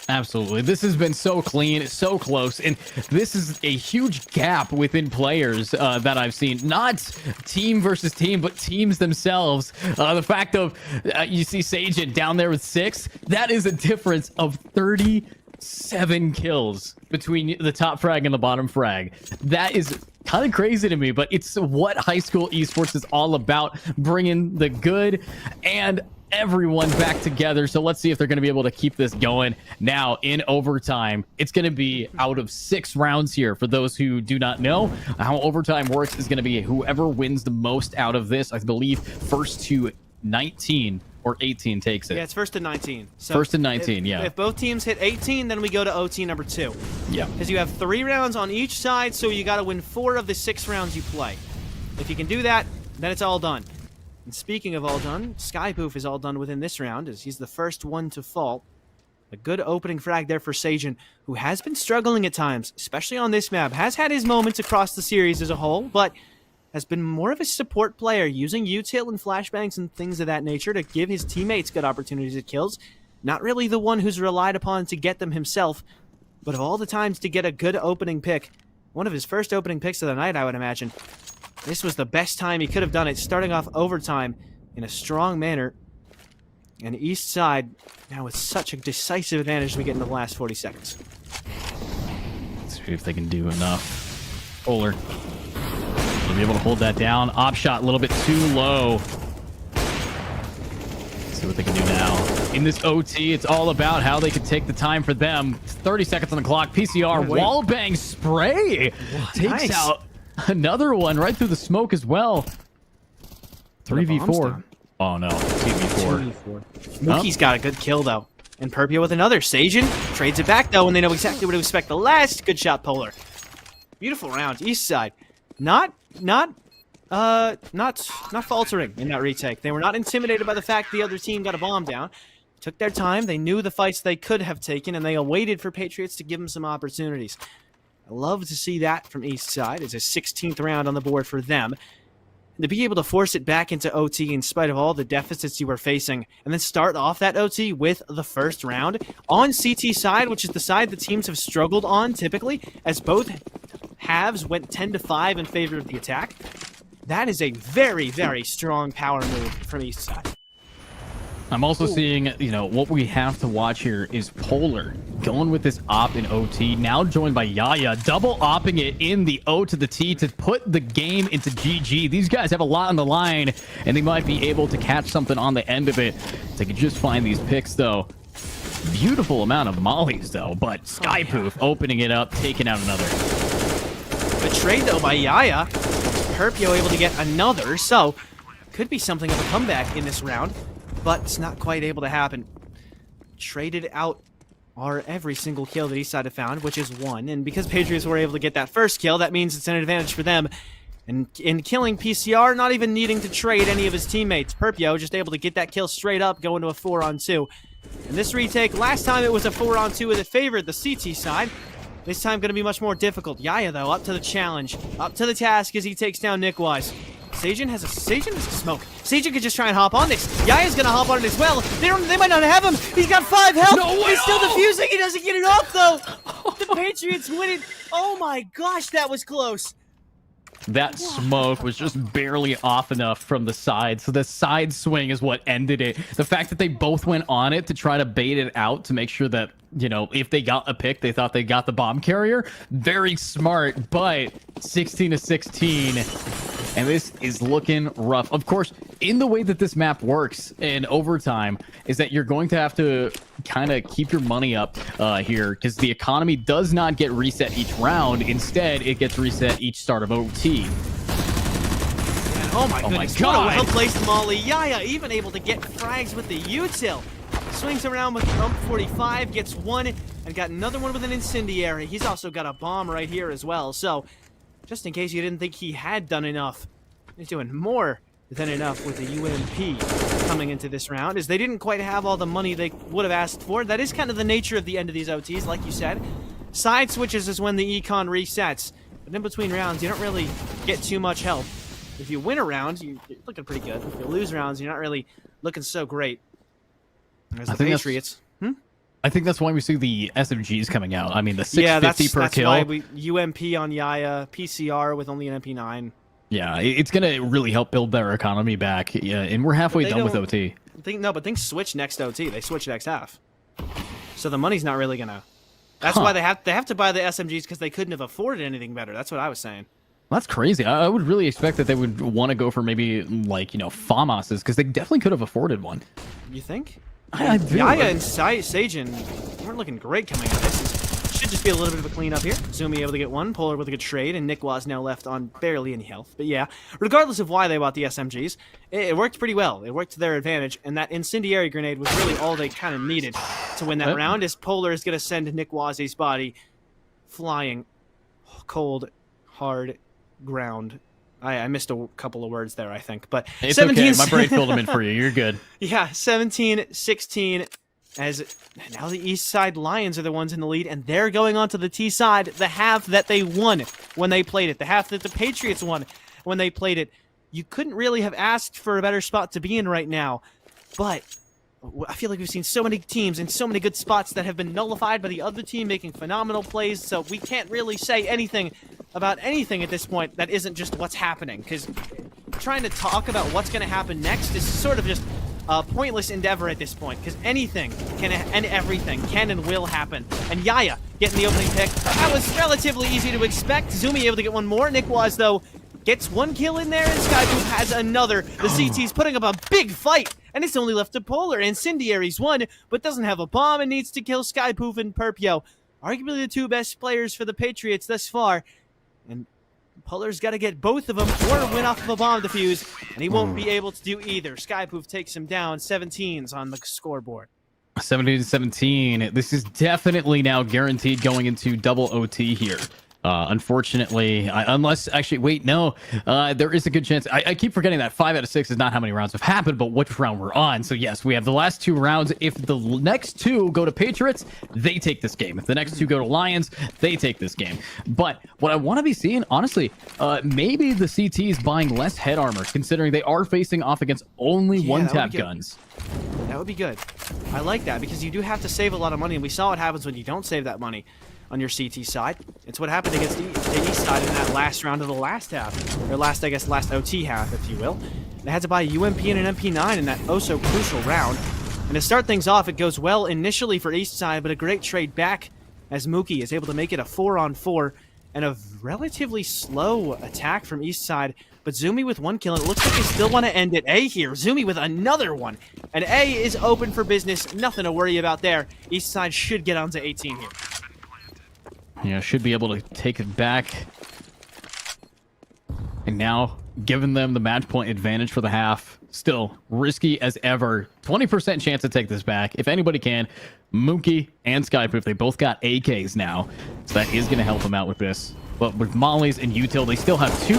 Absolutely. This has been so clean, so close, and this is a huge gap within players that I've seen. Not team versus team, but teams themselves. The fact of you see Sajin down there with 6, that is a difference of 37 kills between the top frag and the bottom frag. That is kind of crazy to me, but it's what high school esports is all about, bringing the good and everyone back together. So let's see if they're going to be able to keep this going. Now in overtime, it's going to be out of 6 rounds here. For those who do not know how overtime works, is going to be whoever wins the most out of this. I believe first to 19 or 18 takes it. Yeah, it's first to 19. So first to 19, yeah. If both teams hit 18, then we go to OT number 2. Yeah. Because you have 3 rounds on each side, so you got to win 4 of the 6 rounds you play. If you can do that, then it's all done. And speaking of all done, Skypoof is all done within this round, as he's the first one to fall. A good opening frag there for Sajin, who has been struggling at times, especially on this map. Has had his moments across the series as a whole, but has been more of a support player, using util and flashbangs and things of that nature to give his teammates good opportunities at kills. Not really the one who's relied upon to get them himself, but of all the times to get a good opening pick, one of his first opening picks of the night, I would imagine. This was the best time he could have done it, starting off overtime in a strong manner. And Eastside now with such a decisive advantage as we get into the last 40 seconds. Let's see if they can do enough. Polar will be able to hold that down. Op shot a little bit too low. Let's see what they can do now. In this OT, it's all about how they can take the time for them. 30 seconds on the clock. PCR wallbang spray takes out another one right through the smoke as well. 3v4. Oh no, 2v4. Mookie's got a good kill though. And Perpio with another. Sajin trades it back though, and they know exactly what to expect. The last good shot, Polar. Beautiful round. Eastside. Not faltering in that retake. They were not intimidated by the fact the other team got a bomb down. Took their time. They knew the fights they could have taken, and they awaited for Patriots to give them some opportunities. I love to see that from Eastside. It's a 16th round on the board for them. to be able to force it back into OT in spite of all the deficits you were facing, and then start off that OT with the first round on CT side, which is the side the teams have struggled on typically, as both halves went 10-5 in favor of the attack. That is a very, very strong power move from Eastside. I'm also seeing, you know, what we have to watch here is Polar going with this op in OT, now joined by Yaya, double opping it in the O to the T to put the game into GG. These guys have a lot on the line, and they might be able to catch something on the end of it. They could just find these picks, though. Beautiful amount of mollies, though, but Skypoof opening it up, taking out another. Betrayed, though, by Yaya. Perpio able to get another, so could be something of a comeback in this round, but it's not quite able to happen. Traded out every single kill that Eastside have found, which is 1, and because Patriots were able to get that first kill, that means it's an advantage for them. And in killing PCR, not even needing to trade any of his teammates. Perpio just able to get that kill straight up, going to a 4-on-2. And this retake, last time it was a 4-on-2 that favored the CT side. This time going to be much more difficult. Yaya, though, up to the challenge, up to the task as he takes down Nickwise. Sajin has a smoke. Sajin could just try and hop on this. Yaya's gonna hop on it as well. They might not have him. He's got 5 health. No way. He's still defusing. He doesn't get it off though. The Patriots win it. Oh my gosh, that was close. That smoke was just barely off enough from the side, so the side swing is what ended it. The fact that they both went on it to try to bait it out to make sure that, you know, if they got a pick, they thought they got the bomb carrier. Very smart, but 16-16, and this is looking rough. Of course, in the way that this map works in overtime is that you're going to have to kind of keep your money up here, because the economy does not get reset each round. Instead, it gets reset each start of OT. Oh my goodness, God. what a well-placed molly. Yaya even able to get frags with the util. Swings around with Ump 45, gets 1, and got another one with an incendiary. He's also got a bomb right here as well. So, just in case you didn't think he had done enough, he's doing more than enough with the UMP coming into this round, as they didn't quite have all the money they would have asked for. That is kind of the nature of the end of these OTs, like you said. Side switches is when the econ resets, but in between rounds, you don't really get too much help. If you win a round, you're looking pretty good. If you lose rounds, you're not really looking so great. There's the Patriots. I think that's why we see the SMGs coming out. I mean, the 650 per kill. Yeah, that's why UMP on Yaya, PCR with only an MP9. Yeah, it's going to really help build their economy back. Yeah, and we're halfway done with OT. But things switch next OT. They switch next half. So the money's not really going to... That's why they have to buy the SMGs, because they couldn't have afforded anything better. That's what I was saying. That's crazy. I would really expect that they would want to go for maybe, like, you know, FAMAS's, because they definitely could have afforded one. You think? I do. Yaya and Sajin weren't looking great coming out of this. Should just be a little bit of a cleanup here. Zumi able to get 1, Polar with a good trade, and Nickwaz now left on barely any health. But yeah, regardless of why they bought the SMGs, it worked pretty well. It worked to their advantage, and that incendiary grenade was really all they kind of needed to win that round, as Polar is going to send Nickwaz's body flying cold, hard ground. I missed a couple of words there, I think, but it's 17, okay. My brain filled them in for you. You're good. Yeah, 17-16, as now the Eastside Lions are the ones in the lead, and they're going on to the T side, the half that they won when they played it, the half that the Patriots won when they played it. You couldn't really have asked for a better spot to be in right now, but I feel like we've seen so many teams in so many good spots that have been nullified by the other team making phenomenal plays, so we can't really say anything about anything at this point that isn't just what's happening, because trying to talk about what's going to happen next is sort of just a pointless endeavor at this point, because anything can and everything can and will happen. And Yaya getting the opening pick, that was relatively easy to expect. Zumi able to get one more. Nickwaz, though, gets 1 kill in there, and Skyboom has another. The CT's putting up a big fight, and it's only left to Polar. Incendiary's 1, but doesn't have a bomb and needs to kill Skypoof and Perpio. Arguably the 2 best players for the Patriots thus far. And Polar's got to get both of them or win off of a bomb defuse, and he won't be able to do either. Skypoof takes him down. 17's on the scoreboard. 17-17. This is definitely now guaranteed going into double OT here. Unfortunately, unless actually, wait, no, there is a good chance. I keep forgetting that 5 out of 6 is not how many rounds have happened, but which round we're on. So yes, we have the last 2 rounds. If the next 2 go to Patriots, they take this game. If the next 2 go to Lions, they take this game. But what I want to be seeing, honestly, maybe the CT is buying less head armor, considering they are facing off against only one-tap guns. That would be good. I like that because you do have to save a lot of money, and we saw what happens when you don't save that money on your CT side. It's what happened against the East side in that last round of the last half, or last OT half, if you will. They had to buy a UMP and an MP9 in that oh-so-crucial round. And to start things off, it goes well initially for East side, but a great trade back as Mookie is able to make it a 4-on-4 and a relatively slow attack from East side. But Zumi with 1 kill, and it looks like they still want to end it. A here, Zumi with another one. And A is open for business. Nothing to worry about there. East side should get onto 18 here. Yeah, should be able to take it back. And now, giving them the match point advantage for the half. Still, risky as ever. 20% chance to take this back. If anybody can, Mookie and Skyproof, they both got AKs now. So that is going to help them out with this. But with Molly's and Util, they still have 4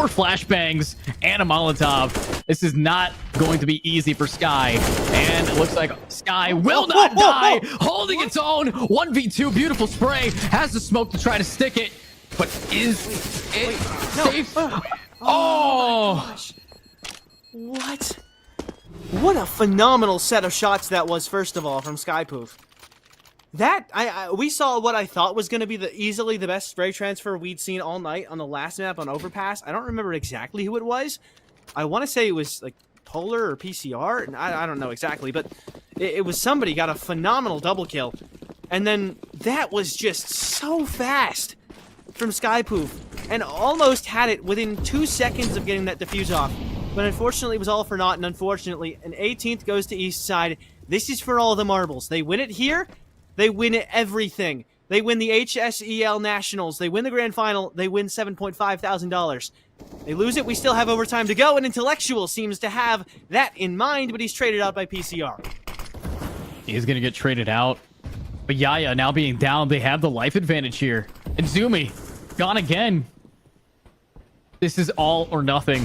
flashbangs and a Molotov. This is not going to be easy for Sky. And it looks like Sky will not die. Holding its own. 1v2, beautiful spray. Has the smoke to try to stick it. But is it safe? Oh! My gosh. What? What a phenomenal set of shots that was, first of all, from Skypoof. That, we saw what I thought was going to be easily the best spray transfer we'd seen all night on the last map on Overpass. I don't remember exactly who it was. I want to say it was like Polar or PCR, and I don't know exactly, but it was somebody got a phenomenal double kill. And then that was just so fast from Skypoof, and almost had it within 2 seconds of getting that defuse off. But unfortunately, it was all for naught, and unfortunately, an 18th goes to East Side. This is for all the marbles. They win it here. They win everything. They win the HSEL Nationals. They win the Grand Final. They win $7.5 thousand. They lose it. We still have overtime to go, and Intellectual seems to have that in mind, but he's traded out by PCR. He's going to get traded out. But Yaya now being down, they have the life advantage here. And Zumi, gone again. This is all or nothing.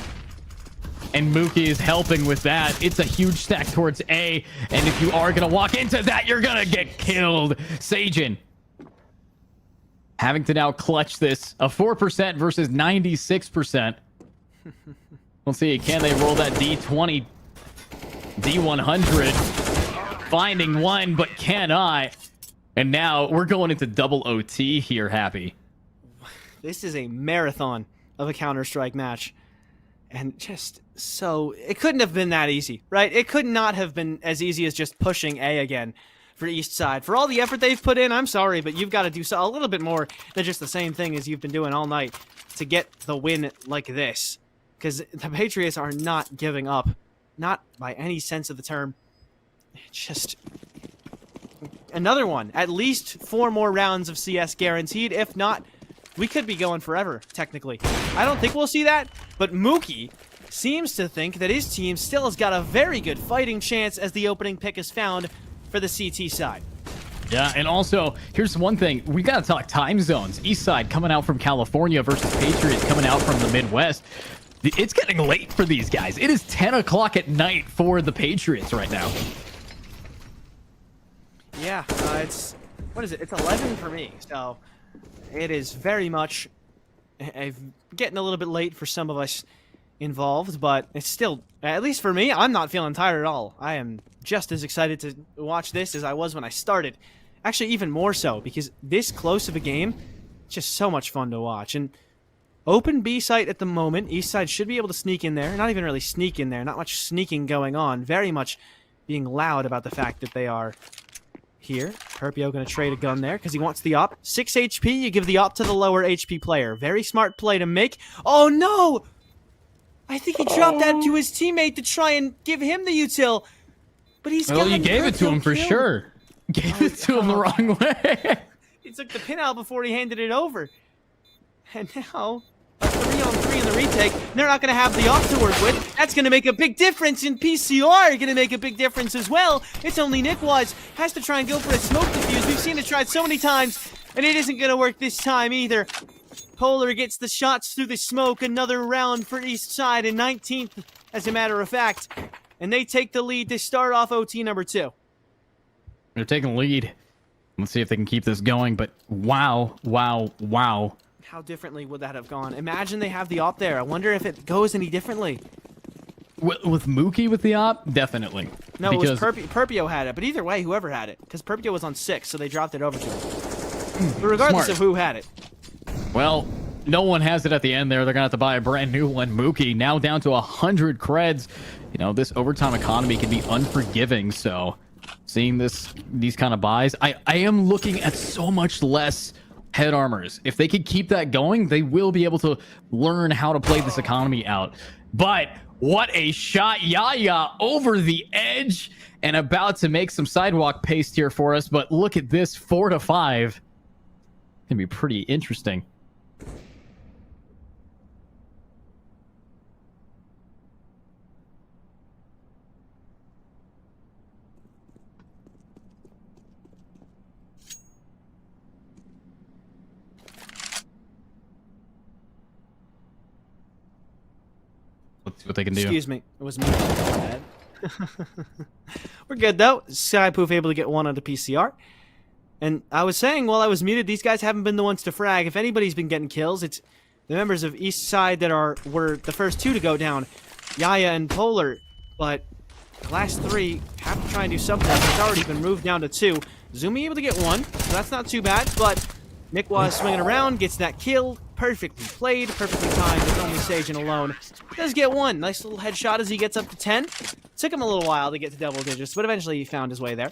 And Mookie is helping with that. It's a huge stack towards A. And if you are going to walk into that, you're going to get killed. Sajin having to now clutch this. A 4% versus 96%. We'll see. Can they roll that D20? D100. Finding one, but cannot. And now we're going into double OT here, Happy. This is a marathon of a Counter-Strike match. And just so... It couldn't have been that easy, right? It could not have been as easy as just pushing A again for East Side. For all the effort they've put in, I'm sorry, but you've got to do a little bit more than just the same thing as you've been doing all night to get the win like this. Because the Patriots are not giving up. Not by any sense of the term. Just... Another one. At least 4 more rounds of CS guaranteed. If not, we could be going forever, technically. I don't think we'll see that, but Mookie seems to think that his team still has got a very good fighting chance as the opening pick is found for the CT side. Yeah, and also, here's one thing. We got to talk time zones. East side coming out from California versus Patriots coming out from the Midwest. It's getting late for these guys. It is 10 o'clock at night for the Patriots right now. Yeah, it's... What is it? It's 11 for me, so... It is very much getting a little bit late for some of us involved, but it's still, at least for me, I'm not feeling tired at all. I am just as excited to watch this as I was when I started. Actually, even more so, because this close of a game, it's just so much fun to watch. And open B site at the moment, East side should be able to sneak in there. Not even really sneak in there, not much sneaking going on. Very much being loud about the fact that they are... Here, Herpio going to trade a gun there because he wants the op. 6 HP, you give the op to the lower HP player. Very smart play to make. Oh, no! I think he dropped that to his teammate to try and give him the util. But he's Well, you gave it to him for sure. Gave it to him the wrong way. He took the pin out before he handed it over. And now... a 3-on-3 in the retake. They're not going to have the op to work with. That's going to make a big difference, and PCR going to make a big difference as well. It's only Nickwaz has to try and go for a smoke defuse. We've seen it tried so many times. And it isn't going to work this time either. Polar gets the shots through the smoke. Another round for Eastside in 19th, as a matter of fact. And they take the lead to start off OT number 2. They're taking the lead. Let's see if they can keep this going. But wow, wow, wow. How differently would that have gone? Imagine they have the op there. I wonder if it goes any differently. With Mookie with the op? Definitely. No, because it was Perpio had it. But either way, whoever had it. Because Perpio was on 6, so they dropped it over to him. But regardless of who had it. Well, no one has it at the end there. They're going to have to buy a brand new one. Mookie now down to 100 creds. You know, this overtime economy can be unforgiving. So seeing these kind of buys, I am looking at so much less head armors. If they could keep that going, they will be able to learn how to play this economy out. But what a shot. Yaya over the edge and about to make some sidewalk paste here for us. But look at this, 4-5. Can be pretty interesting. Let's see what they can do. Excuse me. It was me. Bad. We're good, though. Skypoof able to get one on the PCR. And I was saying while I was muted, these guys haven't been the ones to frag. If anybody's been getting kills, it's the members of Eastside that were the first 2 to go down. Yaya and Polar. But the last 3 have to try and do something. It's already been moved down to 2. Zumi able to get 1, so that's not too bad. But Nick was swinging around, gets that kill. Perfectly played, perfectly timed, with only Sagen alone. Does get 1. Nice little headshot as he gets up to 10. Took him a little while to get to double digits, but eventually he found his way there.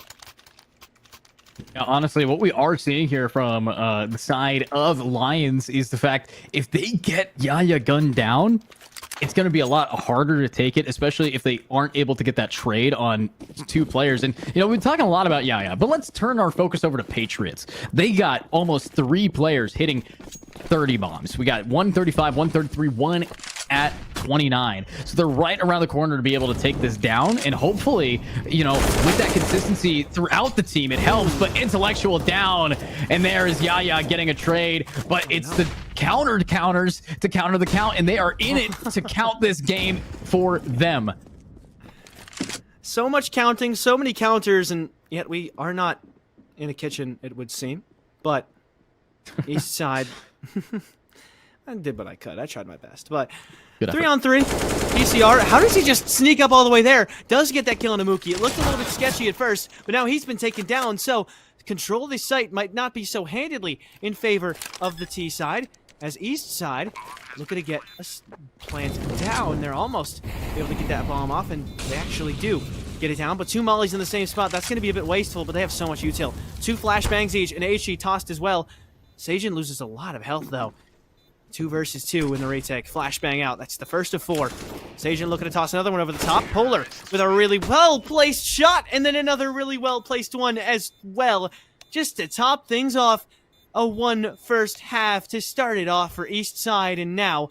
Now, honestly, what we are seeing here from the side of Lions is the fact if they get Yaya gunned down, it's going to be a lot harder to take it, especially if they aren't able to get that trade on 2 players. And, you know, we've been talking a lot about Yaya, but let's turn our focus over to Patriots. They got almost 3 players hitting 30 bombs. We got 135, 133, 1 at 29. So they're right around the corner to be able to take this down. And hopefully, you know, with that consistency throughout the team, it helps. But Intellectual down. And there is Yaya getting a trade. But it's the counters to counter the count. And they are in it to count this game for them. So much counting, so many counters, and yet we are not in a kitchen, it would seem. But Eastside... I did what I could. I tried my best. But 3-on-3, PCR. How does he just sneak up all the way there? Does get that kill on Amuki. It looked a little bit sketchy at first, but now he's been taken down. So control of the site might not be so handedly in favor of the T side. As East side looking to get a plant down. They're almost able to get that bomb off, and they actually do get it down. But 2 mollies in the same spot. That's going to be a bit wasteful, but they have so much util. 2 flashbangs each, and HE tossed as well. Sagen loses a lot of health, though. 2 versus 2 in the retake. Flashbang out. That's the first of 4. Sagen looking to toss another one over the top. Polar with a really well-placed shot, and then another really well-placed one as well. Just to top things off, a 1 first half to start it off for Eastside, and now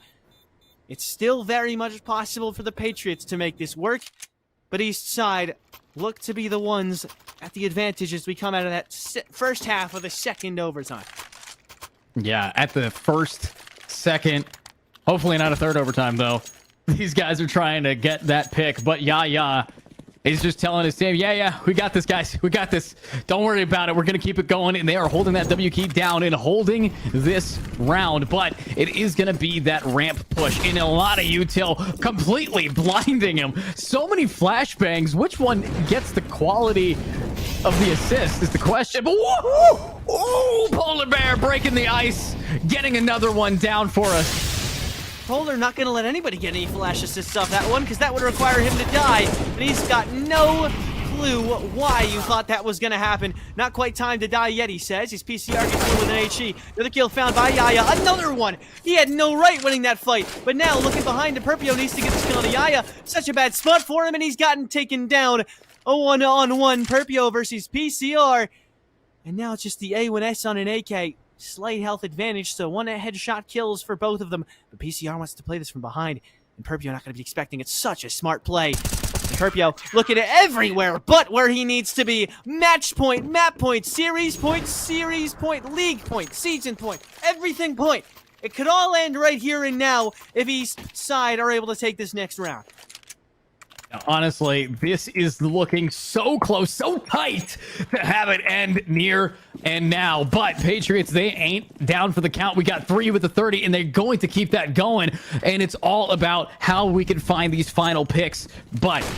it's still very much possible for the Patriots to make this work, but Eastside look to be the ones at the advantage as we come out of that first half of the second overtime. Yeah, at the first, second, hopefully not a third overtime, though. These guys are trying to get that pick, but Yaya is just telling his team, yeah, we got this, guys. We got this. Don't worry about it. We're going to keep it going, and they are holding that W key down and holding this round, but it is going to be that ramp push in a lot of util, completely blinding him. So many flashbangs. Which one gets the quality of the assist is the question. But whoa! Oh, Polar Bear breaking the ice, getting another one down for us. Polar not going to let anybody get any flash assists off that one, because that would require him to die, and he's got no clue why you thought that was going to happen. Not quite time to die yet, he says. His PCR gets through with an HE. Another kill found by Yaya. Another one! He had no right winning that fight, but now looking behind him, Perpio needs to get this kill on Yaya. Such a bad spot for him, and he's gotten taken down. A 1-on-1 Perpio versus PCR. And now it's just the A1S on an AK. Slight health advantage, so 1 headshot kills for both of them. But PCR wants to play this from behind. And Perpio not going to be expecting it. Such a smart play. And Perpio looking at everywhere but where he needs to be. Match point, map point, series point, league point, season point, everything point. It could all end right here and now if Eastside are able to take this next round. Honestly, this is looking so close, so tight to have it end near and now. But Patriots, they ain't down for the count. We got 3 with the 30, and they're going to keep that going. And it's all about how we can find these final picks. But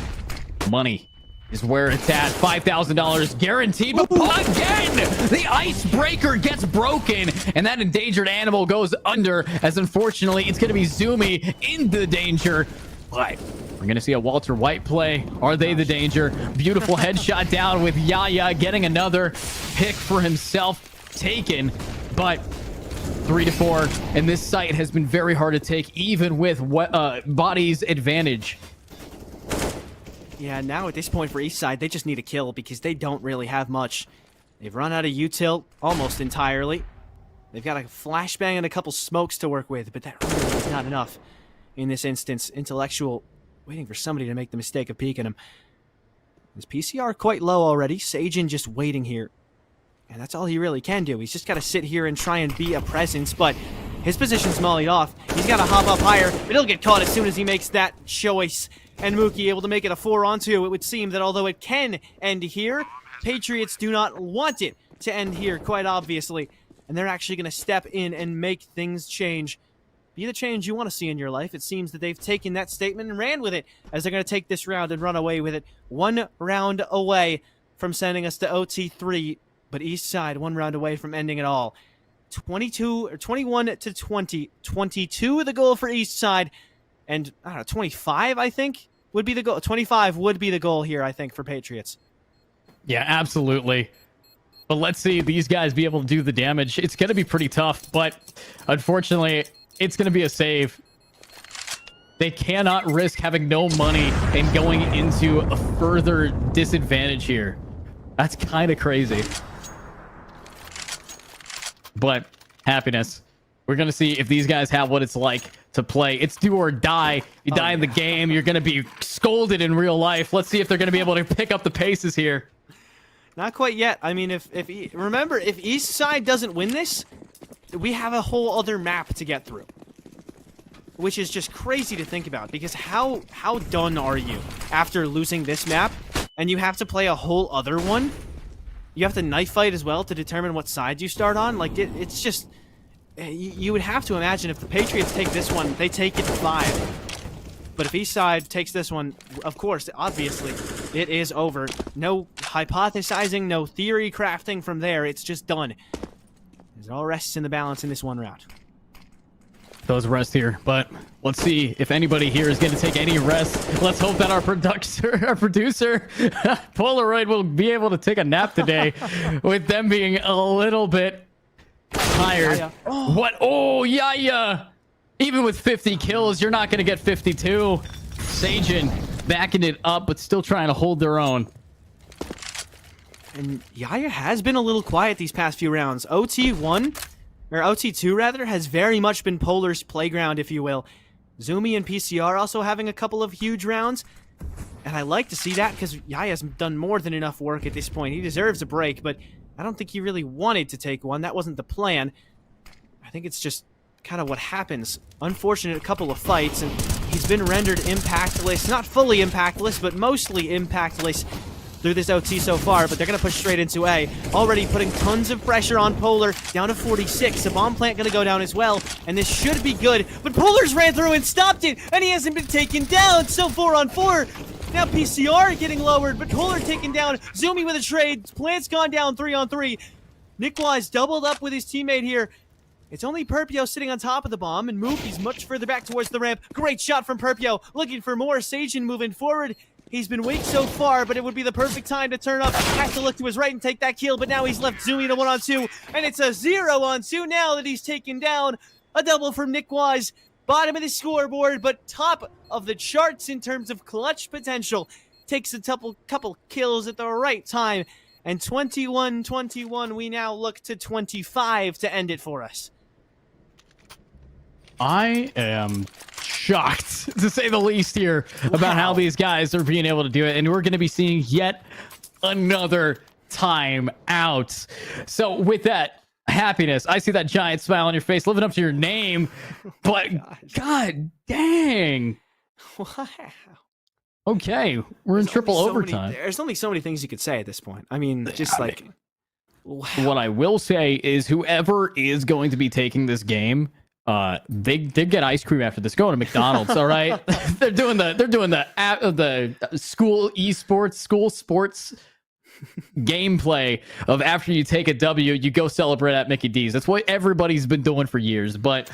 money is where it's at. $5,000 guaranteed. But again, the icebreaker gets broken, and that endangered animal goes under, as unfortunately, it's going to be Zumi in the danger. But we're going to see a Walter White play. Are they the danger? Beautiful headshot down with Yaya getting another pick for himself taken. But 3-4, and this site has been very hard to take, even with Body's advantage. Yeah, now at this point for Eastside, they just need a kill because they don't really have much. They've run out of util almost entirely. They've got a flashbang and a couple smokes to work with, but that really is not enough in this instance. Intellectual waiting for somebody to make the mistake of peeking him. His PCR quite low already. Sajin just waiting here. And that's all he really can do. He's just got to sit here and try and be a presence, but his position's mollied off. He's got to hop up higher, but he'll get caught as soon as he makes that choice. And Mookie able to make it a 4-on-2. It would seem that although it can end here, Patriots do not want it to end here, quite obviously. And they're actually going to step in and make things change. Be the change you want to see in your life. It seems that they've taken that statement and ran with it, as they're going to take this round and run away with it. 1 round away from sending us to OT3, but Eastside 1 round away from ending it all. 21-20, 22 the goal for Eastside, and I don't know, 25 I think would be the goal. 25 would be the goal here, I think, for Patriots. Yeah, absolutely. But let's see these guys be able to do the damage. It's going to be pretty tough, but unfortunately, it's going to be a save. They cannot risk having no money and going into a further disadvantage here. That's kind of crazy. But happiness. We're going to see if these guys have what it's like to play. It's do or die. You die in the game, you're going to be scolded in real life. Let's see if they're going to be able to pick up the paces here. Not quite yet. I mean, remember, if Eastside doesn't win this, we have a whole other map to get through, which is just crazy to think about, because how done are you after losing this map and you have to play a whole other one? You have to knife fight as well to determine what side you start on. Like, it's just, you would have to imagine if the Patriots take this one, they take it to 5. But if Eastside takes this one, of course, obviously, it is over. No hypothesizing, no theory crafting from there. It's just done. It all rests in the balance in this 1 round. Those rest here, but let's see if anybody here is going to take any rest. Let's hope that our producer Polaroid will be able to take a nap today with them being a little bit tired. Yaya. Oh. What? Oh, Yaya! Even with 50 kills, you're not going to get 52. Sajin backing it up, but still trying to hold their own. And Yaya has been a little quiet these past few rounds. OT2 rather, has very much been Polar's playground, if you will. Zumi and PCR also having a couple of huge rounds. And I like to see that, because Yaya's done more than enough work at this point. He deserves a break, but I don't think he really wanted to take one. That wasn't the plan. I think it's just kind of what happens. Unfortunate couple of fights, and he's been rendered impactless. Not fully impactless, but mostly impactless through this OT so far, but they're going to push straight into A. Already putting tons of pressure on Polar, down to 46. The bomb plant going to go down as well, and this should be good. But Polar's ran through and stopped it, and he hasn't been taken down. So 4-on-4. Now PCR getting lowered, but Polar taken down. Zumi with a trade. Plant's gone down 3-on-3. Nickwise doubled up with his teammate here. It's only Perpio sitting on top of the bomb, and Mookie's much further back towards the ramp. Great shot from Perpio, looking for more. Sajin moving forward. He's been weak so far, but it would be the perfect time to turn up. Has to look to his right and take that kill, but now he's left Zumi in a 1-on-2, and it's a 0-on-2 now that he's taken down. A double from Nickwise. Bottom of the scoreboard, but top of the charts in terms of clutch potential. Takes a couple kills at the right time. And 21-21, we now look to 25 to end it for us. I am shocked, to say the least, here about how these guys are being able to do it. And we're going to be seeing yet another time out. So with that happiness, I see that giant smile on your face, living up to your name. But god dang. Wow. Okay, we're in triple overtime. There's only so many things you could say at this point. I mean, just like... Wow. What I will say is whoever is going to be taking this game, they did get ice cream after this. Going to McDonald's, all right? they're doing the school sports gameplay of after you take a W, you go celebrate at Mickey D's. That's what everybody's been doing for years. But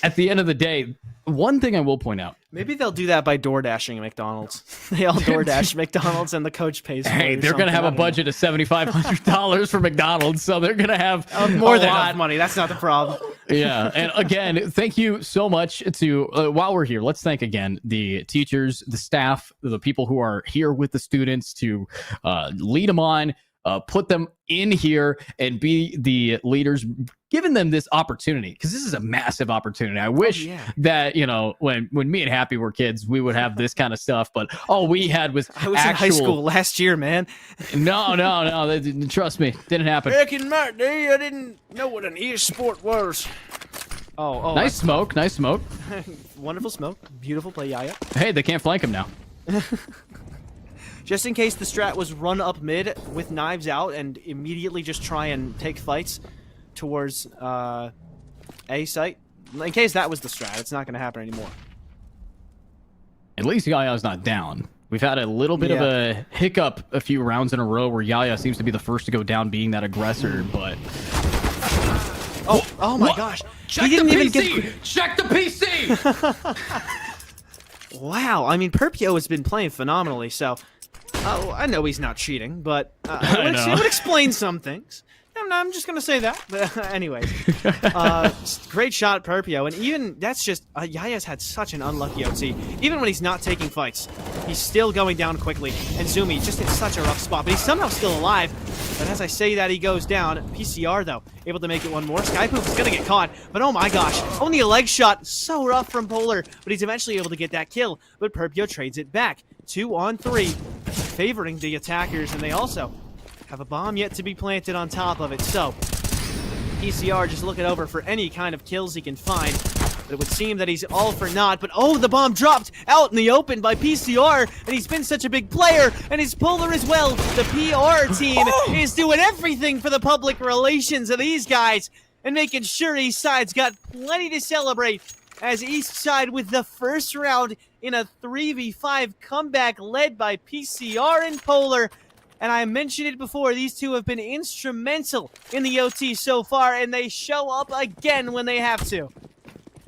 at the end of the day, one thing I will point out. Maybe they'll do that by door dashing at McDonald's. They all door dash McDonald's and the coach pays for it. Hey, they're going to have a budget of $7,500 for McDonald's, so they're going to have more than enough money. That's not the problem. Yeah, and again, thank you so much to, while we're here, let's thank again the teachers, the staff, the people who are here with the students to lead them on, put them in here and be the leaders, giving them this opportunity, because this is a massive opportunity. I wish that, you know, when me and Happy were kids, we would have this kind of stuff, but all we had was I was in high school last year, man. No, trust me, didn't happen. Back in my day, I didn't know what an e-sport was. Oh, nice smoke. Wonderful smoke. Beautiful play, Yaya. Hey, they can't flank him now. Just in case the strat was run up mid with knives out and immediately just try and take fights towards A site. In case that was the strat, it's not going to happen anymore. At least Yaya's not down. We've had a little bit of a hiccup a few rounds in a row where Yaya seems to be the first to go down being that aggressor, but... Oh my gosh. Check the PC! Check the PC! Wow, I mean, Perpio has been playing phenomenally, so... I know he's not cheating, but it would explain some things. I'm just going to say that. But anyway, great shot, Perpio. And even that's just Yaya's had such an unlucky OT. Even when he's not taking fights, he's still going down quickly. And Zumi just in such a rough spot. But he's somehow still alive. But as I say that, he goes down. PCR, though, able to make it one more. Skypoop is going to get caught. But oh my gosh, only a leg shot. So rough from Polar. But he's eventually able to get that kill. But Perpio trades it back. 2 on 3, favoring the attackers. And they also have a bomb yet to be planted on top of it. So, PCR just looking over for any kind of kills he can find. But it would seem that he's all for naught. But oh, the bomb dropped out in the open by PCR. And he's been such a big player. And his Polar as well. The PR team is doing everything for the public relations of these guys. And making sure Eastside's got plenty to celebrate. As Eastside with the first round in a 3v5 comeback led by PCR and Polar. And I mentioned it before, these two have been instrumental in the OT so far, and they show up again when they have to.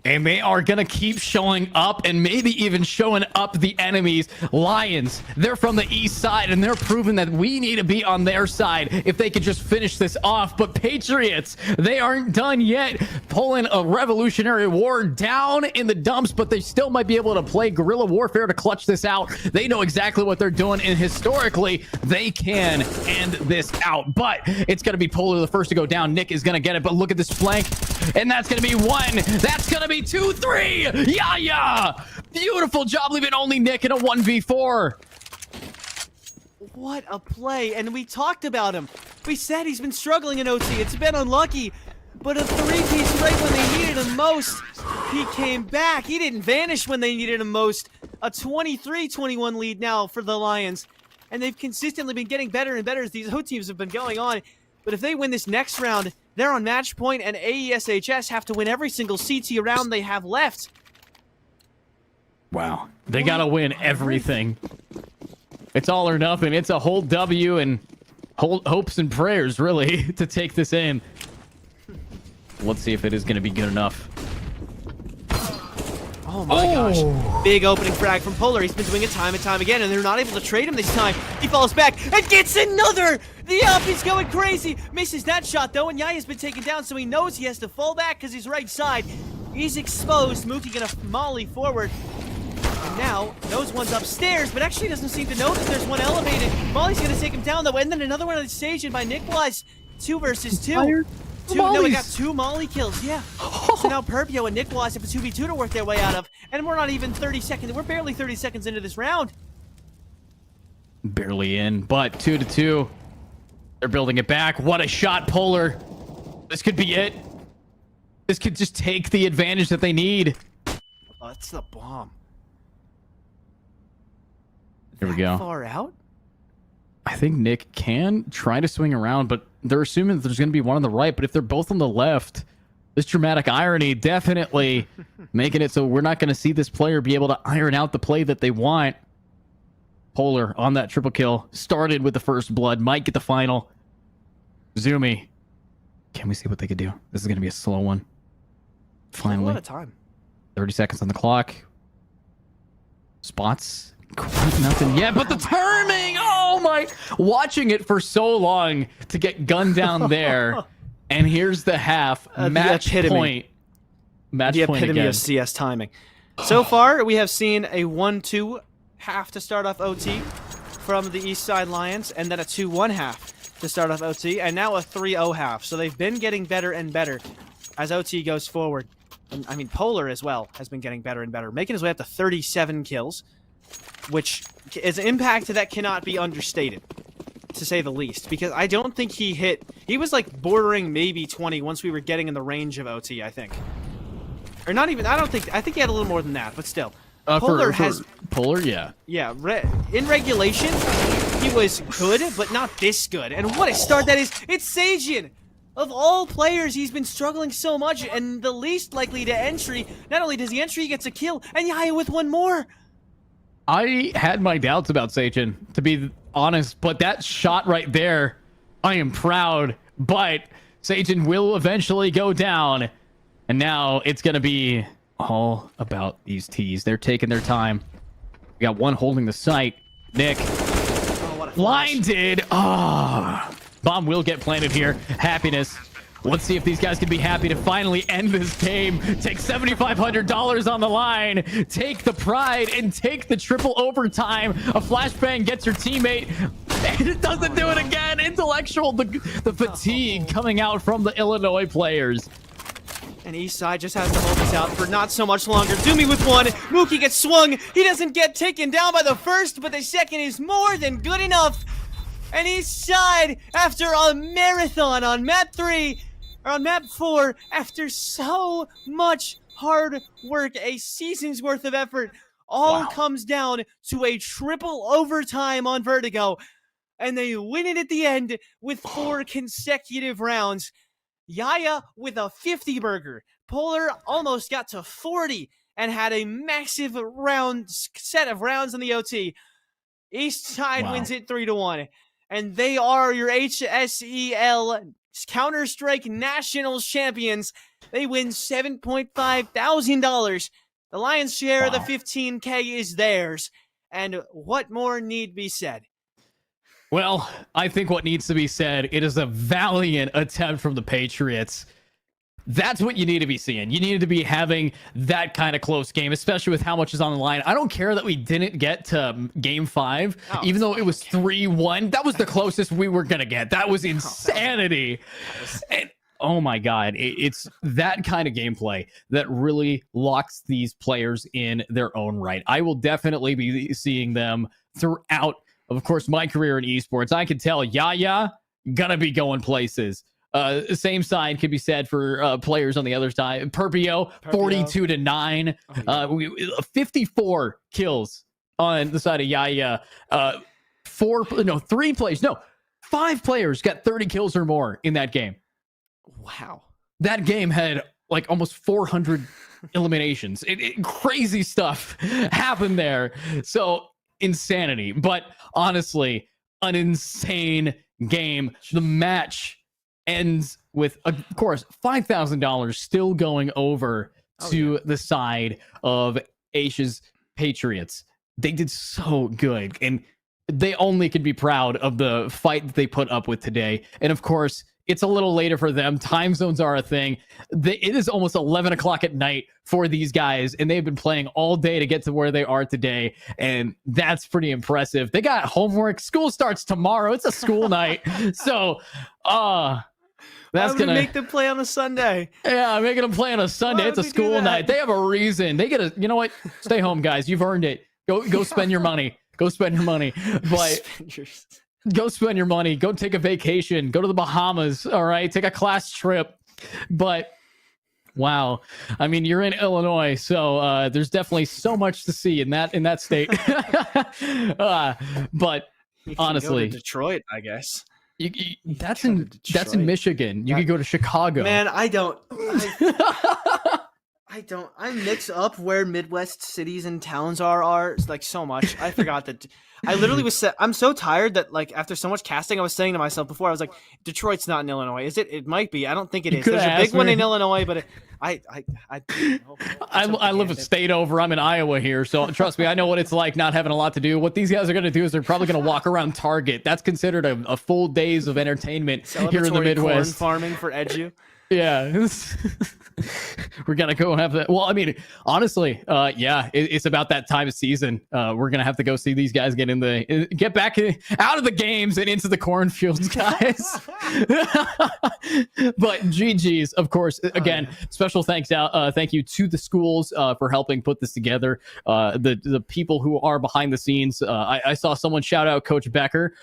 And they are going to keep showing up and maybe even showing up the enemies. Lions, they're from the east side, and they're proving that we need to be on their side if they could just finish this off. But Patriots, they aren't done yet. Pulling a Revolutionary War down in the dumps, but they still might be able to play guerrilla warfare to clutch this out. They know exactly what they're doing, and historically, they can end this out. But it's going to be Polar the first to go down. Nick is going to get it, but look at this flank, and that's going to be 1. That's going to be 2, 3. Yeah. Beautiful job leaving only Nick in a 1v4. What a play. And we talked about him. We said he's been struggling in OT. It's been unlucky. But a 3-piece right when they needed him most. He came back. He didn't vanish when they needed him most. A 23-21 lead now for the Lions. And they've consistently been getting better and better as these O teams have been going on. But if they win this next round, they're on match point, and AESHS have to win every single CT round they have left. Wow. They got to win everything. It's all or nothing. It's a whole W and hopes and prayers, really, to take this in. Let's see if it is going to be good enough. Oh my gosh. Big opening frag from Polar. He's been doing it time and time again, and they're not able to trade him this time. He falls back and gets another! The up, he's going crazy. Misses that shot, though, and Yaya's been taken down, so he knows he has to fall back because he's right side. He's exposed. Mookie gonna molly forward. And now, those one's upstairs, but actually doesn't seem to know that there's one elevated. Molly's gonna take him down, though, and then another one on the stage, and by Nick Wise, 2 versus 2. the No, we mollies. got 2 molly kills, yeah. So now Perpio and Nick will have a 2v2 to work their way out of, and we're not even 30 seconds. We're barely 30 seconds into this round. Barely in, but 2-2. They're building it back. What a shot, Polar. This could be it. This could just take the advantage that they need. Oh, that's the bomb. Here we go. Far out? I think Nick can try to swing around, but they're assuming that there's going to be one on the right. But if they're both on the left, this dramatic irony definitely making it so we're not going to see this player be able to iron out the play that they want. Polar on that triple kill. Started with the first blood. Might get the final. Zumi. Can we see what they could do? This is going to be a slow one. Finally. A lot of time. 30 seconds on the clock. Spots. Quite nothing yet, but the timing! Oh my! Watching it for so long to get gunned down there. And here's the half. Match point. Match the point epitome again. of CS timing. So far, we have seen a 1-2 half to start off OT from the Eastside Lions, and then a 2-1 half to start off OT, and now a 3-0 half. So they've been getting better and better as OT goes forward. And, I mean, Polar as well has been getting better and better, making his way up to 37 kills, which is an impact that cannot be understated, to say the least, because I don't think he was like bordering maybe 20 once we were getting in the range of OT, I think. Or not even, I think he had a little more than that, but still. For Polar, yeah. Yeah, in regulation, he was good, but not this good. And what a start that is. It's Sajin! Of all players, he's been struggling so much, and the least likely to entry. Not only does he entry, he gets a kill, and Yaya with one more. I had my doubts about Sajin, to be honest, but that shot right there, I am proud. But Sajin will eventually go down, and now it's going to be all about these T's. They're taking their time. We got one holding the site. Nick. Oh, what a flash. Blinded. Ah. Bomb will get planted here. Happiness. Let's see if these guys can be happy to finally end this game. Take $7,500 on the line. Take the pride and take the triple overtime. A flashbang gets your teammate. And it doesn't do it again. Intellectual. The fatigue coming out from the Illinois players. And Eastside just has to hold this out for not so much longer. Doomy with one. Mookie gets swung. He doesn't get taken down by the first, but the second is more than good enough. And Eastside, after a marathon on map 3, or on map 4, after so much hard work, a season's worth of effort, all comes down to a triple overtime on Vertigo. And they win it at the end with 4 consecutive rounds. Yaya with a 50 burger. Polar almost got to 40 and had a massive set of rounds in the OT. Eastside wins it 3-1. And they are your HSEL Counter-Strike National Champions. They win $7,500. The lion's share of the $15K is theirs. And what more need be said? Well, I think what needs to be said, it is a valiant attempt from the Patriots. That's what you need to be seeing. You need to be having that kind of close game, especially with how much is on the line. I don't care that we didn't get to game 5, even though it was 3-1. That was the closest we were going to get. That was insanity. And, oh my God. It's that kind of gameplay that really locks these players in their own right. I will definitely be seeing them throughout, of course, my career in esports. I can tell Yaya gonna be going places. Same side could be said for players on the other side. Perpio 42-9. 54 kills on the side of Yaya. 5 players got 30 kills or more in that game. Wow. That game had like almost 400 eliminations. Crazy stuff happened there. So insanity. But honestly, an insane game. The match ends with, of course, $5,000 still going over to the side of Asia's Patriots. They did so good, and they only can be proud of the fight that they put up with today. And of course, it's a little later for them. Time zones are a thing. It is almost 11 o'clock at night for these guys, and they've been playing all day to get to where they are today, and that's pretty impressive. They got homework. School starts tomorrow. It's a school night. So, Why would we make them play on a Sunday? Yeah, I'm making them play on a Sunday. It's a school night. They have a reason. They get a. You know what? Stay home, guys. You've earned it. Go spend your money. Go spend your money. But go spend your money. Go take a vacation. Go to the Bahamas. All right. Take a class trip. But wow, I mean, you're in Illinois, so there's definitely so much to see in that state. But honestly, go to Detroit, I guess. That's in Michigan. You could go to Chicago. Man, I don't. I mix up where Midwest cities and towns are like so much. I forgot that. I literally I'm so tired that like after so much casting, I was saying to myself before, I was like, Detroit's not in Illinois, is it? It might be. I don't think it is. There's a big one in Illinois, but I live a state over. I'm in Iowa here, so trust me, I know what it's like not having a lot to do. What these guys are going to do is they're probably going to walk around Target. That's considered a full days of entertainment here in the Midwest. Corn farming for edu. Yeah. We're gonna go have that. Well, I mean, honestly, yeah, it's about that time of season. We're gonna have to go see these guys get back out of the games and into the cornfields, guys. But GG's, of course. Again, special thank you to the schools for helping put this together. The people who are behind the scenes. I saw someone shout out Coach Becker.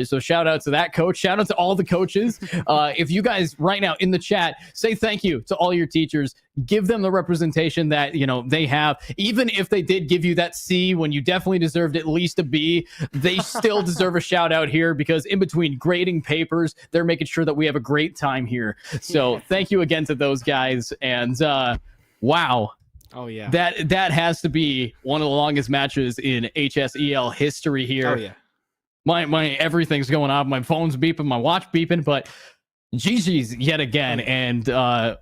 So shout out to that coach. Shout out to all the coaches. If you guys right now in the chat say thank you to all your teachers, give them the representation that they have. Even if they did give you that C when you definitely deserved at least a B, they still deserve a shout out here, because in between grading papers, they're making sure that we have a great time here. So thank you again to those guys. And wow. Oh yeah. That has to be one of the longest matches in HSEL history here. Oh yeah. My everything's going off. My phone's beeping, my watch beeping, but GG's yet again. And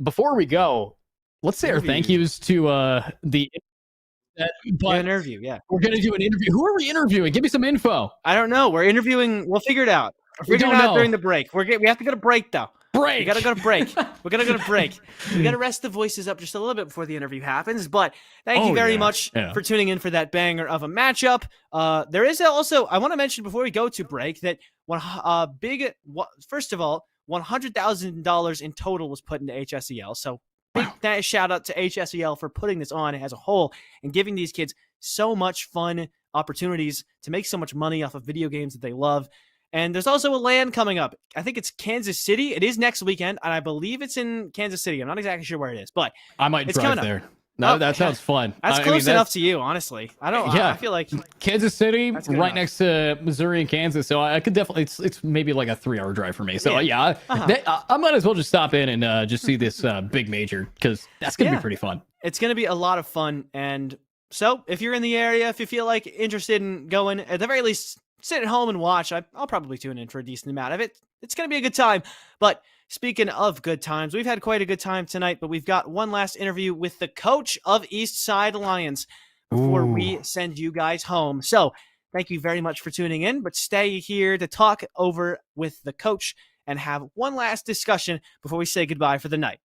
before we go, let's say our thank yous to the interview. Yeah, we're gonna do an interview. Who are we interviewing? Give me some info. I don't know. We're interviewing. We'll figure it out. We'll figure it out during the break. We have to go to break though. Break. We gotta go to break. We're gonna go to break. We gotta rest the voices up just a little bit before the interview happens. But thank you very much for tuning in for that banger of a matchup. There is also, I want to mention before we go to break that first of all, $100,000 in total was put into HSEL. So big shout out to HSEL for putting this on as a whole and giving these kids so much fun opportunities to make so much money off of video games that they love. And there's also a LAN coming up. I think it's Kansas City. It is next weekend, and I believe it's in Kansas City. I'm not exactly sure where it is, but I might drive there. No, that sounds fun. That's close enough to you, honestly. I feel like Kansas City, right next to Missouri and Kansas, so I could definitely. It's maybe like a 3-hour drive for me. So I might as well just stop in and just see this big major, because that's gonna be pretty fun. It's gonna be a lot of fun, and so if you're in the area, if you feel like interested in going, at the very least, sit at home and watch. I'll probably tune in for a decent amount of it. It's gonna be a good time, but. Speaking of good times, we've had quite a good time tonight, but we've got one last interview with the coach of Eastside Lions before we send you guys home. So thank you very much for tuning in, but stay here to talk over with the coach and have one last discussion before we say goodbye for the night.